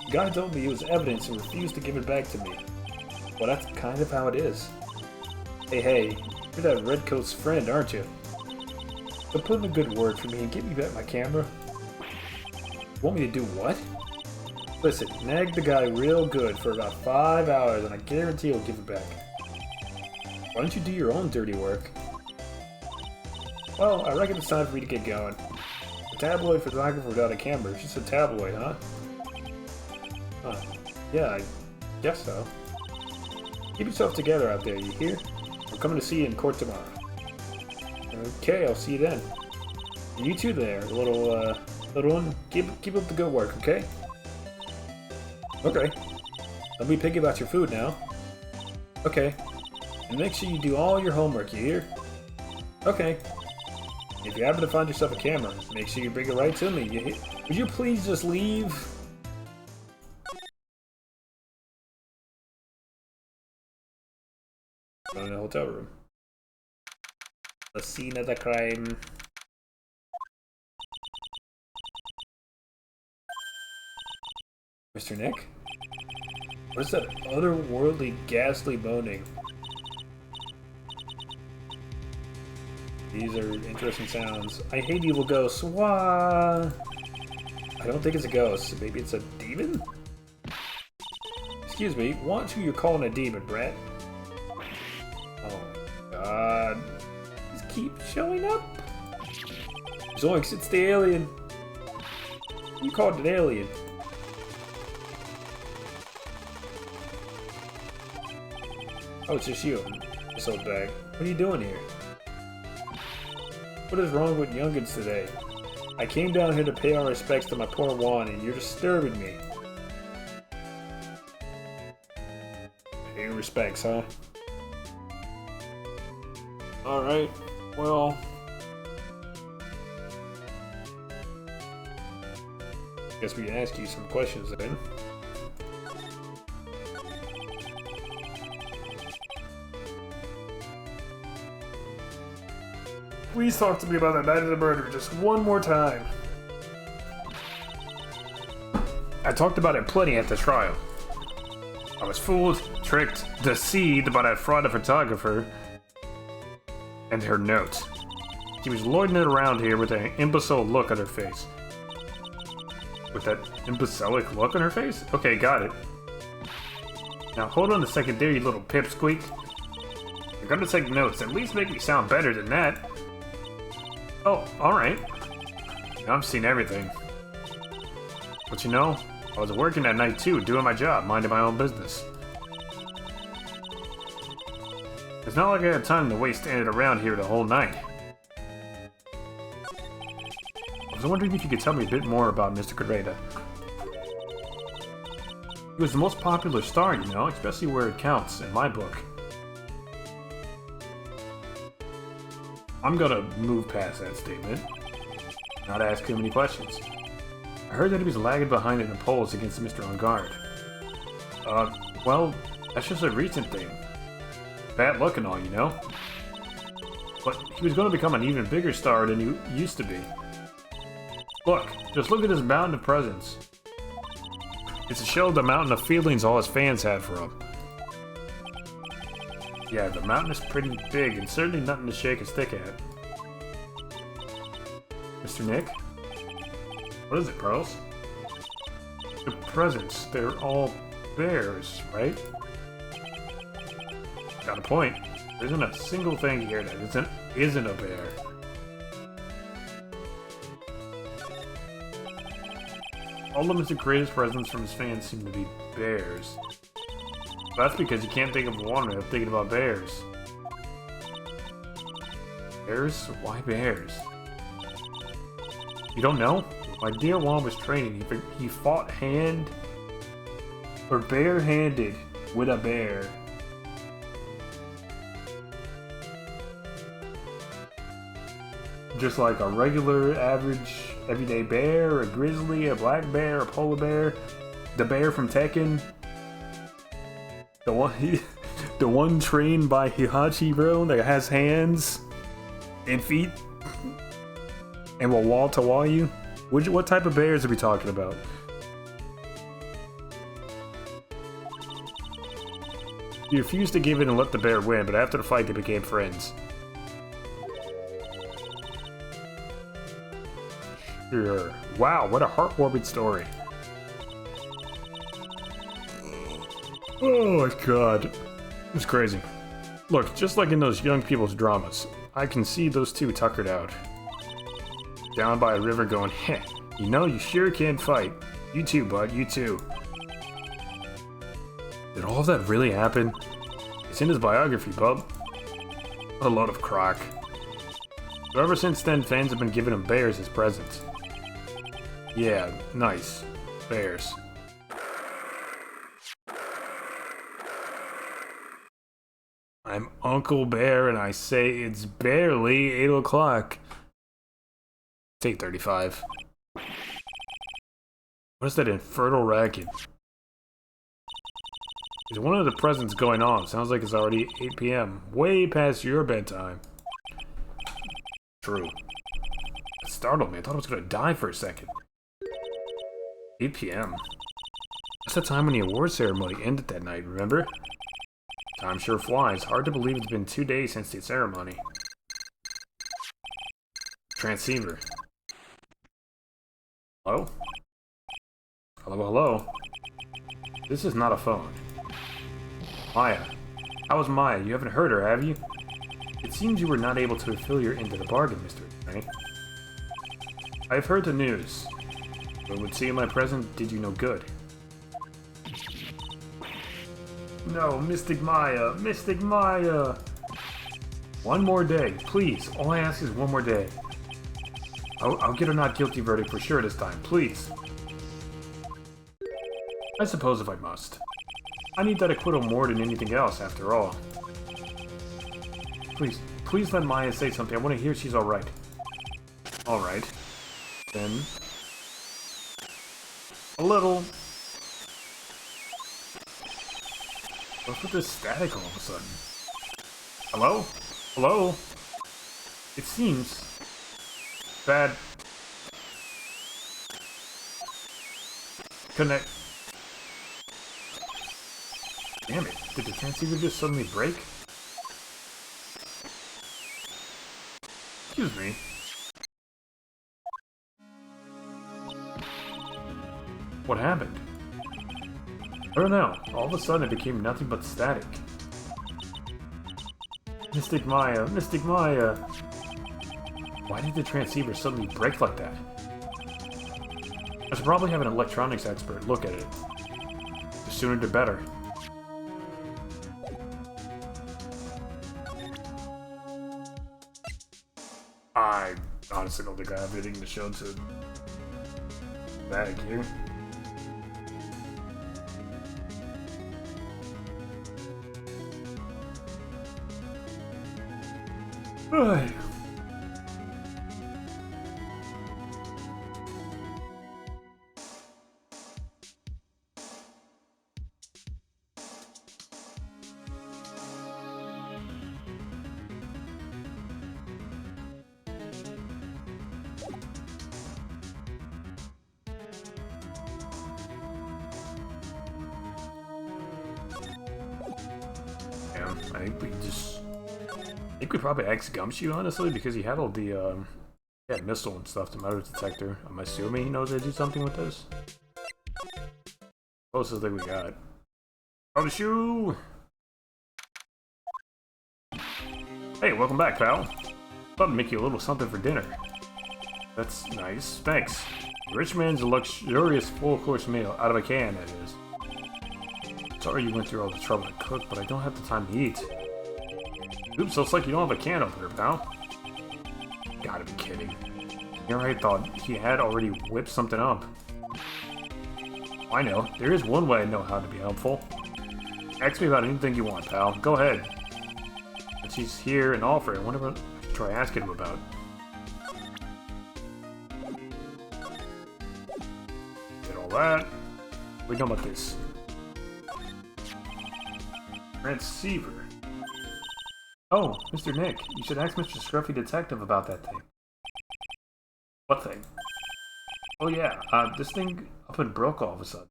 The guy told me it was evidence and refused to give it back to me. Well, that's kind of how it is. Hey, you're that redcoat's friend, aren't you? So put in a good word for me and get me back my camera. Want me to do what? Listen, nag the guy real good for about 5 hours and I guarantee he'll give it back. Why don't you do your own dirty work? Well, I reckon it's time for me to get going. A tabloid photographer without a camera. It's just a tabloid, huh? Huh. Yeah, I guess so. Keep yourself together out there, you hear? I'm coming to see you in court tomorrow. Okay, I'll see you then. And you too there, little one. Keep up the good work, okay? Okay. Don't be picky about your food now. Okay. And make sure you do all your homework, you hear? Okay. If you happen to find yourself a camera, make sure you bring it right to me, you hear? Would you please just leave? In a hotel room. The scene of the crime. Mr. Nick? What is that otherworldly, ghastly moaning? These are interesting sounds. I hate evil ghosts. Wah! I don't think it's a ghost. Maybe it's a demon? Excuse me, watch who you're calling a demon, Brett. Oh my god. Just keep showing up. Zoinks, it's the alien. You called it an alien. Oh, it's just you, this old bag. What are you doing here? What is wrong with youngins today? I came down here to pay our respects to my poor Juan, and you're disturbing me. Pay respects, huh? Alright, well... guess we can ask you some questions then. Please talk to me about that night of the murder just one more time. I talked about it plenty at the trial. I was fooled, tricked, deceived by that fraud photographer and her note. She was loitering around here with an imbecile look on her face. With that imbecilic look on her face? Okay, got it. Now hold on a second there, you little pipsqueak. You're gonna take notes, at least make me sound better than that. Oh, alright. Now I've seen everything. But you know, I was working that night too, doing my job, minding my own business. It's not like I had time to waste standing around here the whole night. I was wondering if you could tell me a bit more about Mr. Carreta. He was the most popular star, you know, especially where it counts, in my book. I'm gonna move past that statement. Not ask too many questions. I heard that he was lagging behind in the polls against Mr. On Guard. Well, that's just a recent thing. Bad luck and all, you know? But he was gonna become an even bigger star than he used to be. Look, just look at this mountain of presents. It's to show the mountain of feelings all his fans had for him. Yeah, the mountain is pretty big and certainly nothing to shake a stick at. Mr. Nick? What is it, Pearls? The presents, they're all bears, right? Got a point. There isn't a single thing here that isn't a bear. All of Mr. Greatest presents from his fans seem to be bears. That's because you can't think of one without thinking about bears. Bears? Why bears? You don't know? My dear Juan was training. He fought barehanded with a bear. Just like a regular, average, everyday bear, a grizzly, a black bear, a polar bear, the bear from Tekken, the one trained by Hihachi, bro, that has hands and feet and will wall to wall you. What type of bears are we talking about? He refused to give in and let the bear win, but after the fight they became friends. Sure. Wow, what a heartwarming story. Oh my god. It was crazy. Look, just like in those young people's dramas, I can see those two tuckered out. Down by a river going, heh, you know you sure can fight. You too, bud, you too. Did all of that really happen? It's in his biography, bub. What a load of crock. So ever since then, fans have been giving him bears as presents. Yeah, nice. Bears. I'm Uncle Bear and I say it's barely 8 o'clock. It's 8:35. What is that infertile racket? Is one of the presents going on? Sounds like it's already 8 p.m. Way past your bedtime. True. It startled me. I thought I was gonna die for a second. 8 p.m. That's the time when the award ceremony ended that night, remember? Time sure flies. Hard to believe it's been 2 days since the ceremony. Transceiver. Hello? Hello, hello. This is not a phone. Maya. How is Maya? You haven't heard her, have you? It seems you were not able to fulfill your end of the bargain, Mr. Attorney. I've heard the news. But would seeing my present did you no good. No, Mystic Maya! Mystic Maya! One more day, please. All I ask is one more day. I'll get a not guilty verdict for sure this time, please. I suppose if I must. I need that acquittal more than anything else, after all. Please let Maya say something. I want to hear she's alright. Alright. Then... a little... What's with this static all of a sudden? Hello? Hello? It seems... bad... connect... Damn it, did the transceiver just suddenly break? Excuse me. What happened? I don't know. All of a sudden it became nothing but static. Mystic Maya, Mystic Maya! Why did the transceiver suddenly break like that? I should probably have an electronics expert look at it. The sooner the better. I honestly don't think I have anything to show to bag here. Ay. I think we probably ex-Gumshoe, honestly, because he had all the, he had missile and stuff, the metal detector. I'm assuming he knows how to do something with this. Closest thing we got. Gumshoe! Hey, welcome back, pal. Thought I'd make you a little something for dinner. That's nice. Thanks. The rich man's a luxurious full-course meal, out of a can, that is. Sorry you went through all the trouble to cook, but I don't have the time to eat. Oops, looks like you don't have a can opener, pal. Gotta be kidding. Here I thought he had already whipped something up. I know. There is one way I know how to be helpful. Ask me about anything you want, pal. Go ahead. But she's here and offer. I wonder what I should try asking him about. that. We know about this. Transceiver. Oh, Mr. Nick, you should ask Mr. Scruffy Detective about that thing. What thing? Oh yeah, this thing up and broke all of a sudden.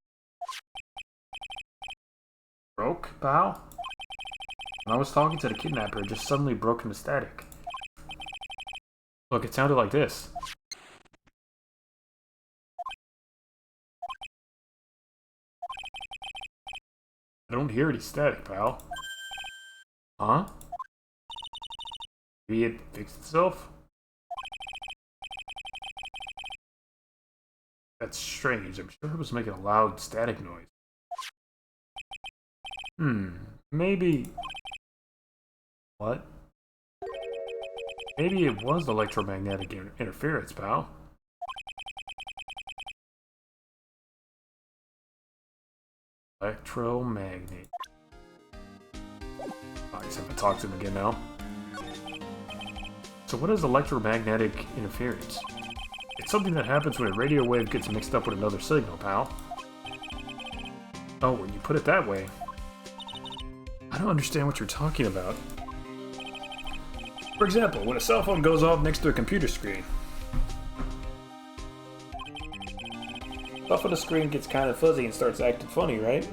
Broke, pal? When I was talking to the kidnapper, it just suddenly broke into static. Look, it sounded like this. I don't hear any static, pal. Huh? Maybe it fixed itself? That's strange. I'm sure it was making a loud static noise. Maybe... What? Maybe it was electromagnetic interference, pal. Electromagnet. I guess I have to talk to him again now. So what is electromagnetic interference? It's something that happens when a radio wave gets mixed up with another signal, pal. Oh, when you put it that way. I don't understand what you're talking about. For example, when a cell phone goes off next to a computer screen. Stuff on the screen gets kind of fuzzy and starts acting funny, right?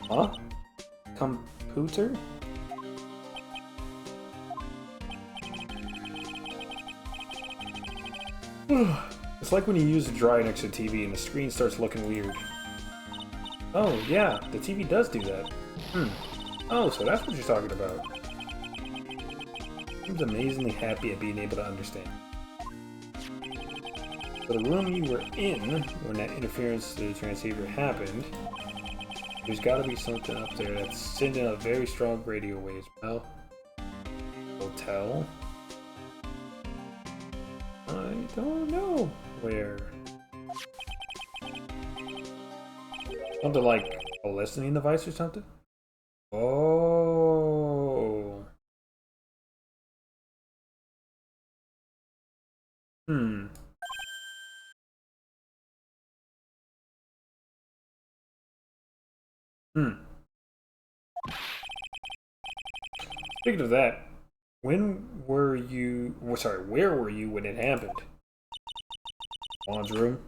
Huh? Computer? It's like when you use a dryer next to a TV and the screen starts looking weird. Oh, yeah, the TV does do that. Oh, so that's what you're talking about. Seems amazingly happy at being able to understand. So the room you were in when that interference to the transceiver happened, there's gotta be something up there that's sending out very strong radio waves. Well, hotel? I don't know where. Something like a listening device or something? Oh. Speaking of that, where were you when it happened? Juan's room?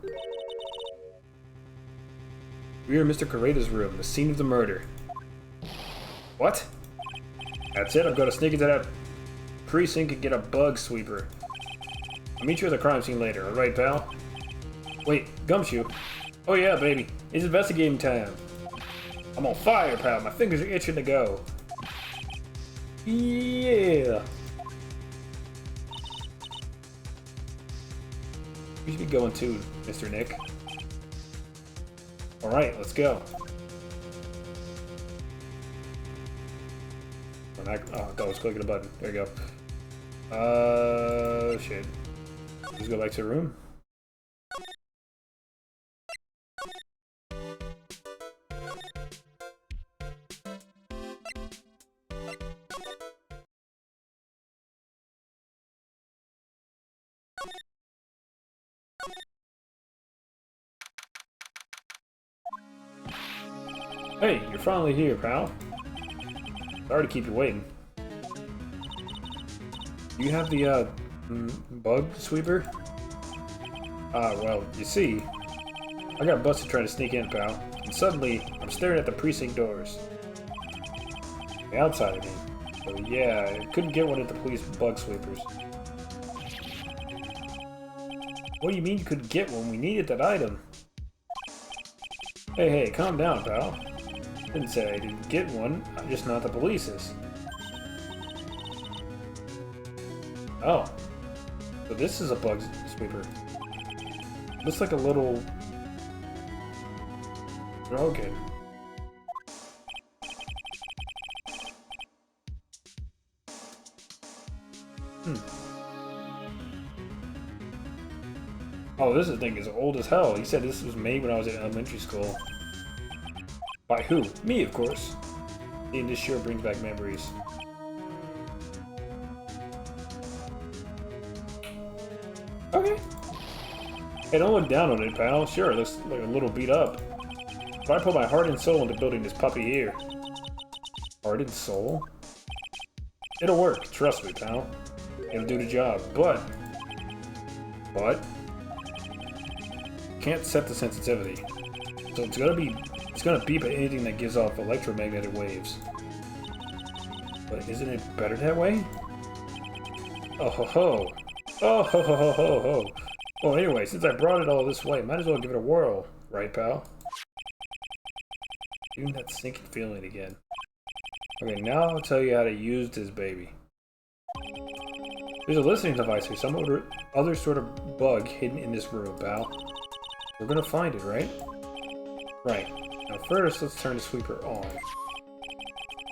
We are in Mr. Correda's room, the scene of the murder. What? That's it, I'm gonna sneak into that precinct and get a bug sweeper. I'll meet you at the crime scene later, alright, pal? Wait, Gumshoe? Oh yeah, baby, it's investigating time. I'm on fire, pal, my fingers are itching to go. Yeah! You should be going too, Mr. Nick. Alright, let's go. Oh, I thought I was clicking a button. There you go. Shit. Let's go back to the room. Hey, you're finally here, pal. Sorry to keep you waiting. Do you have the, bug sweeper? Well, you see, I got busted trying to sneak in, pal. And suddenly, I'm staring at the precinct doors. The outside, I mean. So yeah, I couldn't get one at the police bug sweepers. What do you mean you couldn't get one? We needed that item. Hey, calm down, pal. Didn't say I didn't get one, I'm just not the police's. Oh. So this is a bug sweeper. Looks like a little... Okay. Oh, this thing is old as hell. He said this was made when I was in elementary school. By who? Me, of course. And this sure brings back memories. Okay. Hey, don't look down on it, pal. Sure, it looks like a little beat up. But I put my heart and soul into building this puppy here. Heart and soul? It'll work, trust me, pal. It'll do the job, but... Can't set the sensitivity. So it's gonna beep at anything that gives off electromagnetic waves. But isn't it better that way? Oh ho ho! Oh ho ho ho ho ho! Well, anyway, since I brought it all this way, might as well give it a whirl, right, pal? Even that sinking feeling again. Okay, now I'll tell you how to use this baby. There's a listening device here, some other sort of bug hidden in this room, pal. We're gonna find it, right? Right. Now first, let's turn the sweeper on.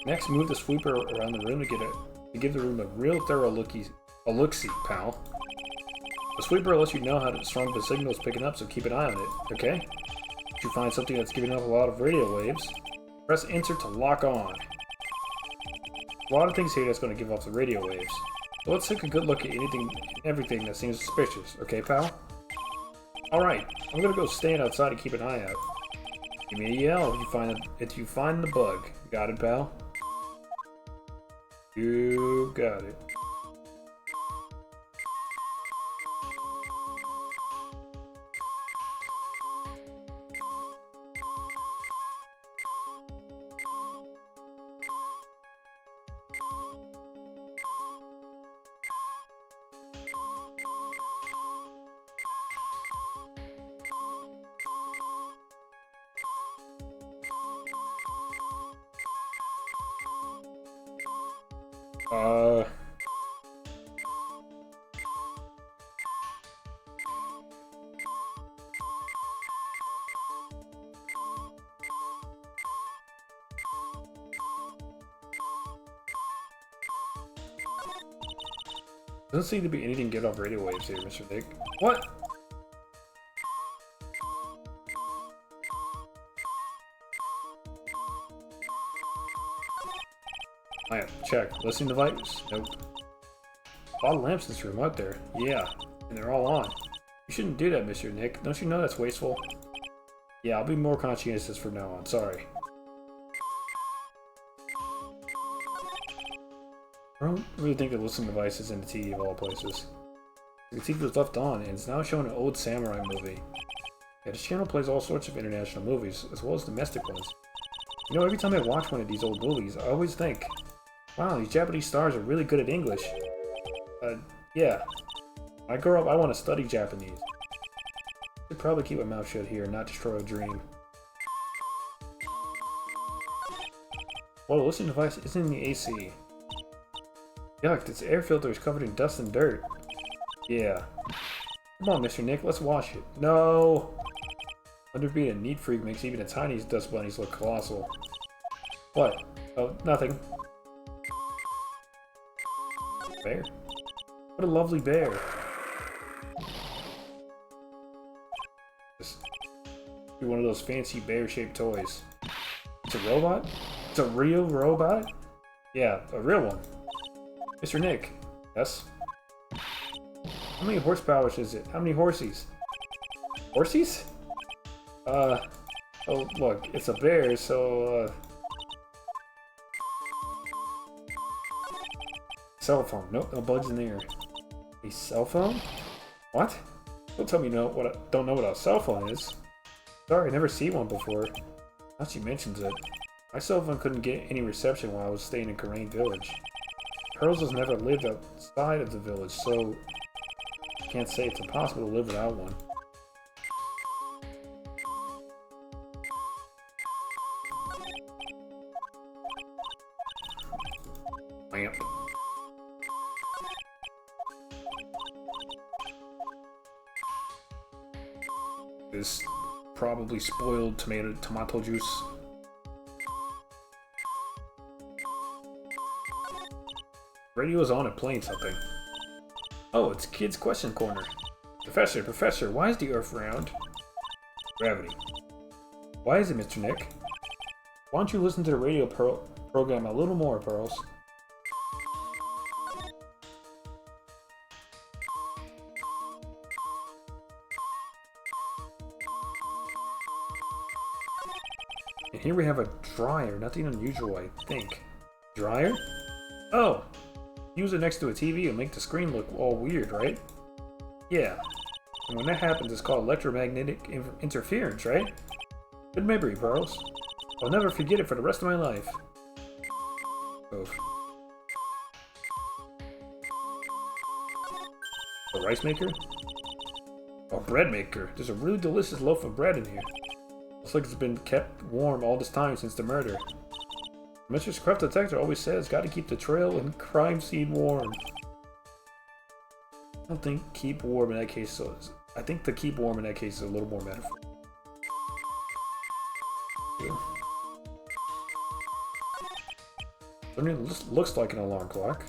Next, move the sweeper around the room to give the room a real thorough look-see, pal. The sweeper lets you know how strong the signal is picking up, so keep an eye on it, okay? If you find something that's giving off a lot of radio waves, press enter to lock on. A lot of things here that's going to give off the radio waves. So let's take a good look at everything that seems suspicious, okay, pal? Alright, I'm gonna go stand outside and keep an eye out. Give me a yell if you find the bug. Got it, pal? You got it. Doesn't seem to be anything good off radio waves here, Mr. Dick. What? Lamp, check. Listening device? Nope. A lot of lamps in this room, aren't there? Yeah, and they're all on. You shouldn't do that, Mr. Nick. Don't you know that's wasteful? Yeah, I'll be more conscientious from now on. Sorry. I don't really think the listening device is in the TV of all places. The TV was left on, and it's now showing an old samurai movie. Yeah, this channel plays all sorts of international movies, as well as domestic ones. You know, every time I watch one of these old movies, I always think, wow, these Japanese stars are really good at English. Yeah. When I grow up, I want to study Japanese. I should probably keep my mouth shut here and not destroy a dream. Well, the listening device isn't in the AC. Yuck, this air filter is covered in dust and dirt. Yeah. Come on, Mr. Nick, let's wash it. No! Wonder being a neat freak makes even the tiniest dust bunnies look colossal. What? Oh, nothing. Bear? What a lovely bear. Just be one of those fancy bear-shaped toys. It's a robot? It's a real robot? Yeah, a real one. Mr. Nick. Yes? How many horsepower is it? How many horsies? Horsies? Oh, look, it's a bear, so, Cell phone. Nope, no bugs in there. A cell phone? What? Don't tell me don't know what a cell phone is. Sorry, I never seen one before. Now she mentions it. My cell phone couldn't get any reception while I was staying in Karain Village. Pearls has never lived outside of the village, so I can't say it's impossible to live without one. Lamp. This probably spoiled tomato juice. Radio is on and playing something. Oh, it's Kid's Question Corner. Professor, why is the Earth round? Gravity. Why is it, Mr. Nick? Why don't you listen to the radio program a little more, Pearls? And here we have a dryer. Nothing unusual, I think. Dryer? Oh! Use it next to a TV and make the screen look all weird, right? Yeah. And when that happens, it's called electromagnetic interference, right? Good memory, Pearls. I'll never forget it for the rest of my life. Oof. A rice maker? A bread maker. There's a really delicious loaf of bread in here. Looks like it's been kept warm all this time since the murder. Mr. Scruff Detector always says, gotta keep the trail and crime scene warm. I don't think keep warm in that case, so I think the keep warm in that case is a little more metaphor. It looks like an alarm clock.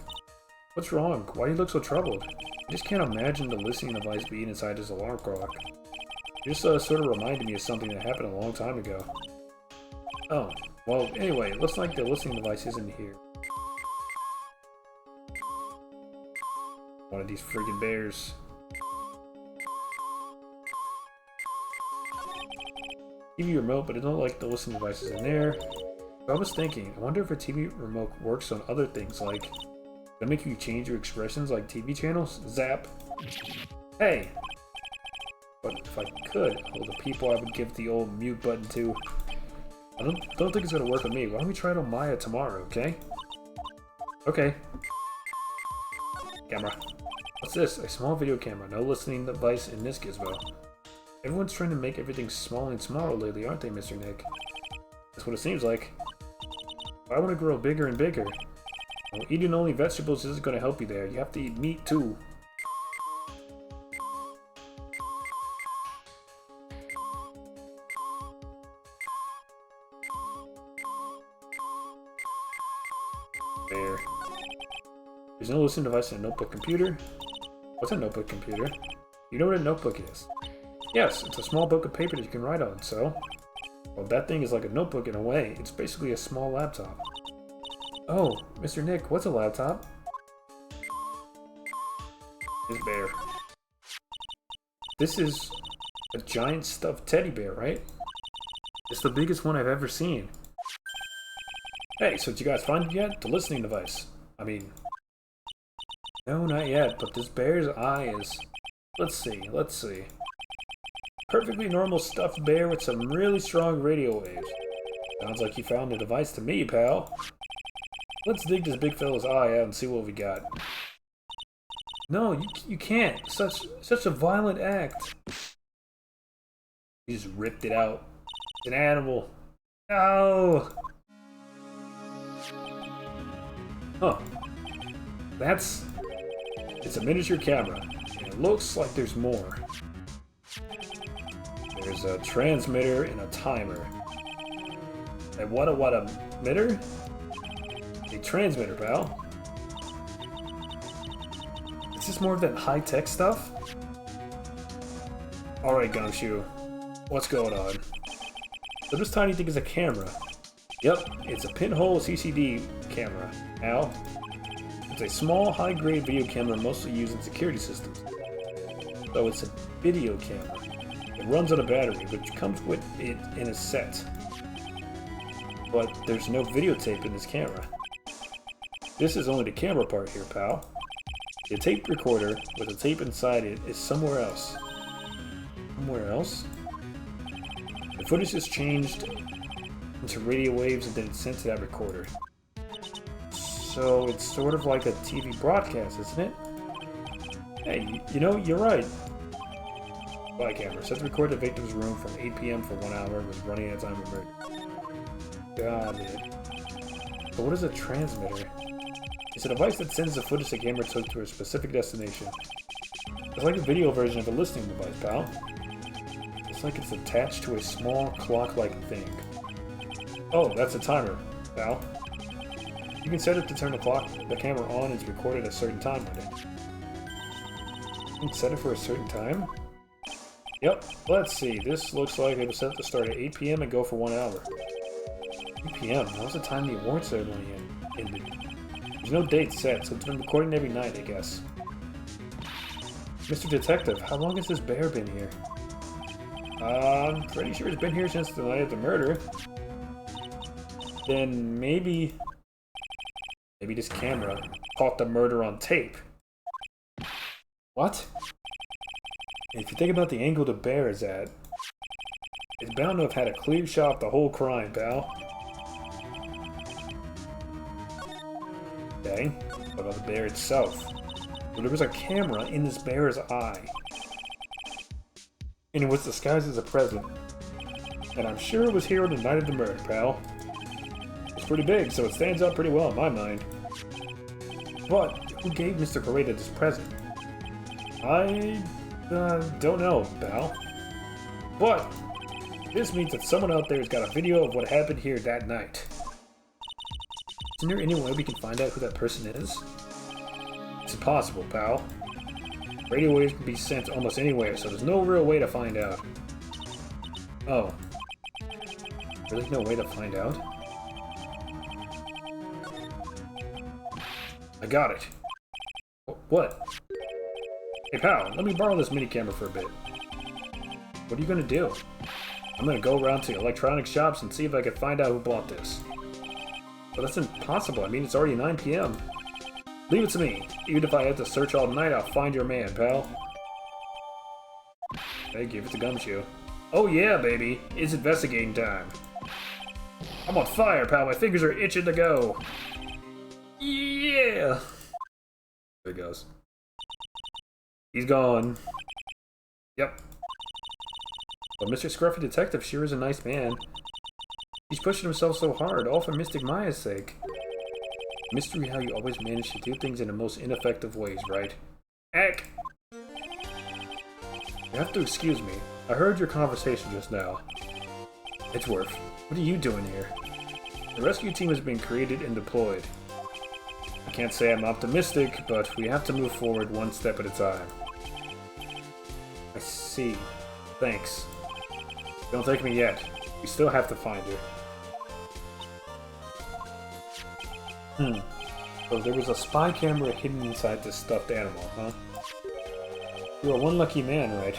What's wrong? Why do you look so troubled? I just can't imagine the listening device being inside this alarm clock. It just sort of reminded me of something that happened a long time ago. Oh, well, anyway, it looks like the listening device isn't here. One of these friggin' bears. TV remote, but it don't like the listening device is in there. But I was thinking, I wonder if a TV remote works on other things, like... Does it make you change your expressions like TV channels? Zap! Hey! But if I could, all the people I would give the old mute button to... I don't think it's gonna work on me. Why don't we try it on Maya tomorrow, okay? Okay. Camera. What's this? A small video camera. No listening device in this gizmo. Everyone's trying to make everything smaller and smaller lately, aren't they, Mr. Nick? That's what it seems like. I want to grow bigger and bigger. Well, eating only vegetables isn't going to help you there. You have to eat meat, too. There. There's no listening device in a notebook computer. What's a notebook computer? You know what a notebook is? Yes, it's a small book of paper that you can write on, so... Well, that thing is like a notebook in a way. It's basically a small laptop. Oh, Mr. Nick, what's a laptop? This bear. This is a giant stuffed teddy bear, right? It's the biggest one I've ever seen. Hey, so did you guys find it yet? The listening device. I mean... No, not yet, but this bear's eye is... Let's see. Perfectly normal stuffed bear with some really strong radio waves. Sounds like you found the device to me, pal. Let's dig this big fella's eye out and see what we got. No, you can't. Such a violent act. He just ripped it out. It's an animal. No! Huh. It's a miniature camera. And it looks like there's more. There's a transmitter and a timer. And what a emitter? A transmitter, pal. Is this more of that high-tech stuff? Alright, Gumshoe. What's going on? So this tiny thing is a camera. Yep, it's a pinhole CCD camera. Al? It's a small, high-grade video camera mostly used in security systems. So it's a video camera. It runs on a battery, which comes with it in a set. But there's no videotape in this camera. This is only the camera part here, pal. The tape recorder with the tape inside it is somewhere else. Somewhere else? The footage is changed into radio waves and then it's sent to that recorder. So it's sort of like a TV broadcast, isn't it? Hey, you know, you're right. Body camera. Set to record the victim's room from 8 p.m. for 1 hour with running at time of murder. Got it. But what is a transmitter? It's a device that sends the footage the camera took to a specific destination. It's like a video version of a listening device, pal. It's like it's attached to a small clock-like thing. Oh, that's a timer, pal. You can set it to turn the camera on and it's recorded at a certain time with it. You can set it for a certain time? Yep, let's see. This looks like it was set to start at 8 p.m. and go for 1 hour. 8 p.m.? That was the time the award ceremony ended. There's no date set, so it's been recording every night, I guess. Mr. Detective, how long has this bear been here? I'm pretty sure it's been here since the night of the murder. then maybe this camera caught the murder on tape. What? If you think about the angle the bear is at, it's bound to have had a clear shot of the whole crime, pal. Okay, what about the bear itself? Well, there was a camera in this bear's eye. And it was disguised as a present. And I'm sure it was here on the night of the murder, pal. It's pretty big, so it stands out pretty well in my mind. But who gave Mr. Correa this present? I don't know, pal. But this means that someone out there has got a video of what happened here that night. Isn't there any way we can find out who that person is? It's impossible, pal. Radio waves can be sent almost anywhere, so there's no real way to find out. Oh. Really no way to find out? I got it. What? Hey pal, let me borrow this mini camera for a bit. What are you gonna do? I'm gonna go around to electronic shops and see if I can find out who bought this. But that's impossible. I mean, it's already 9 PM. Leave it to me. Even if I have to search all night, I'll find your man, pal. Hey, give it to Gumshoe. Oh yeah, baby. It's investigating time. I'm on fire, pal. My fingers are itching to go. Yeah! There he goes. He's gone. Yep. But Mr. Scruffy Detective sure is a nice man. He's pushing himself so hard, all for Mystic Maya's sake. Mystery how you always manage to do things in the most ineffective ways, right? Heck! You have to excuse me. I heard your conversation just now. Edgeworth, what are you doing here? The rescue team has been created and deployed. I can't say I'm optimistic, but we have to move forward one step at a time. I see. Thanks. Don't take me yet. We still have to find her. So there was a spy camera hidden inside this stuffed animal, huh? You are one lucky man, right?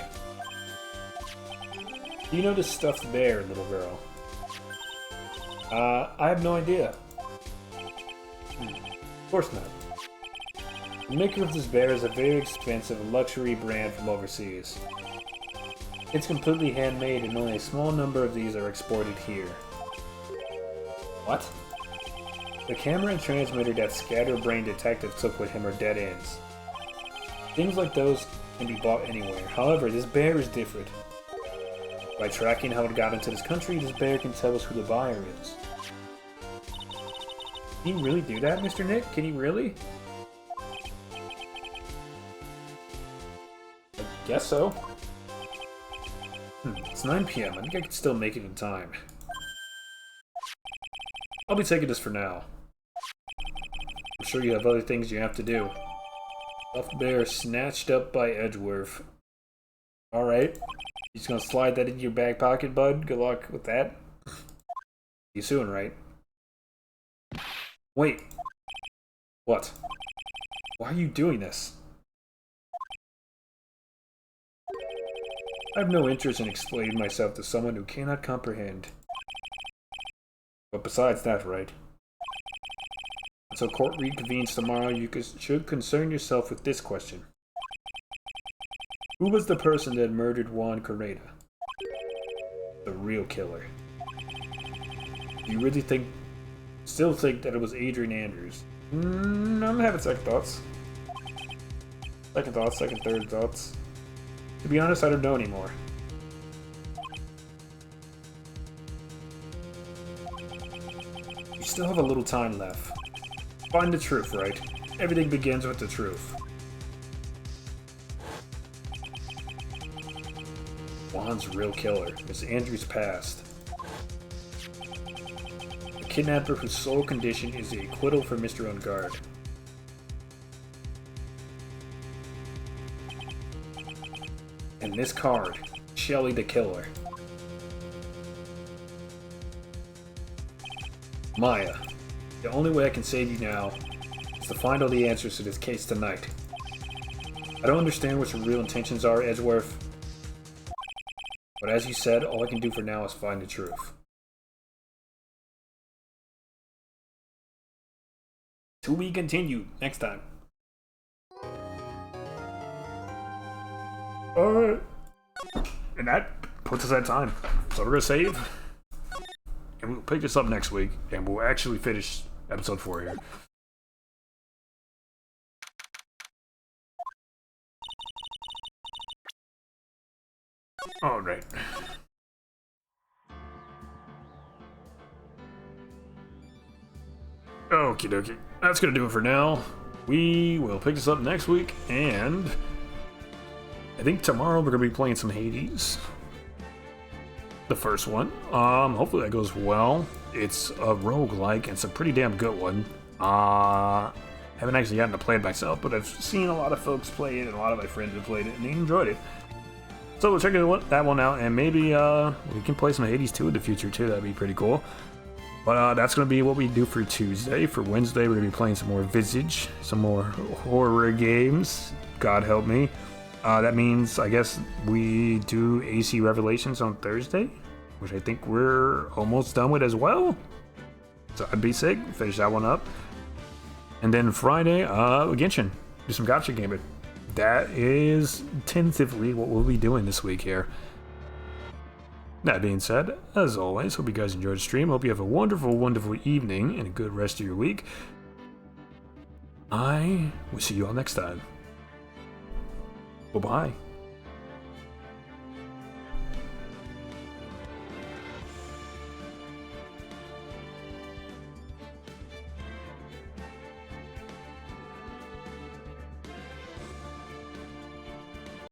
Do you know this stuffed bear, little girl? I have no idea. Of course not. The maker of this bear is a very expensive luxury brand from overseas. It's completely handmade and only a small number of these are exported here. What? The camera and transmitter that Scatterbrain Detective took with him are dead ends. Things like those can be bought anywhere. However, this bear is different. By tracking how it got into this country, this bear can tell us who the buyer is. Can he really do that, Mr. Nick? Can he really? I guess so. It's 9 PM. I think I can still make it in time. I'll be taking this for now. I'm sure you have other things you have to do. Stuffed bear snatched up by Edgeworth. Alright. You just gonna slide that into your back pocket, bud? Good luck with that. See you soon, right? Wait. What? Why are you doing this? I have no interest in explaining myself to someone who cannot comprehend. But besides that, right? Until court reconvenes tomorrow, you should concern yourself with this question. Who was the person that murdered Juan Correa? The real killer. Do you really still think that it was Adrian Andrews? I'm having second thoughts. Second thoughts, third thoughts. To be honest, I don't know anymore. You still have a little time left. Find the truth, right? Everything begins with the truth. Juan's real killer is Andrew's past. A kidnapper whose sole condition is the acquittal for Mr. Ungard. And this card, Shelly the killer. Maya, the only way I can save you now is to find all the answers to this case tonight. I don't understand what your real intentions are, Edgeworth. But as you said, all I can do for now is find the truth. To be continued next time. Alright. And that puts us at time. So we're gonna save. And we'll pick this up next week. And we'll actually finish episode 4 here. Alright. Okie dokie. That's gonna do it for now. We will pick this up next week, and I think tomorrow we're gonna be playing some Hades. The first one. Hopefully that goes well. It's a roguelike, and it's a pretty damn good one. Haven't actually gotten to play it myself, but I've seen a lot of folks play it, and a lot of my friends have played it, and they enjoyed it. So we'll check that one out, and maybe we can play some Hades 2 in the future too. That'd be pretty cool. But that's going to be what we do for Tuesday. For Wednesday, we're going to be playing some more Visage, some more horror games. God help me. That means, I guess, we do AC Revelations on Thursday, which I think we're almost done with as well. So I'd be sick. Finish that one up. And then Friday, Genshin. Do some gacha gaming. That is tentatively what we'll be doing this week here. That being said, as always, hope you guys enjoyed the stream. Hope you have a wonderful, wonderful evening and a good rest of your week. I will see you all next time. Bye-bye.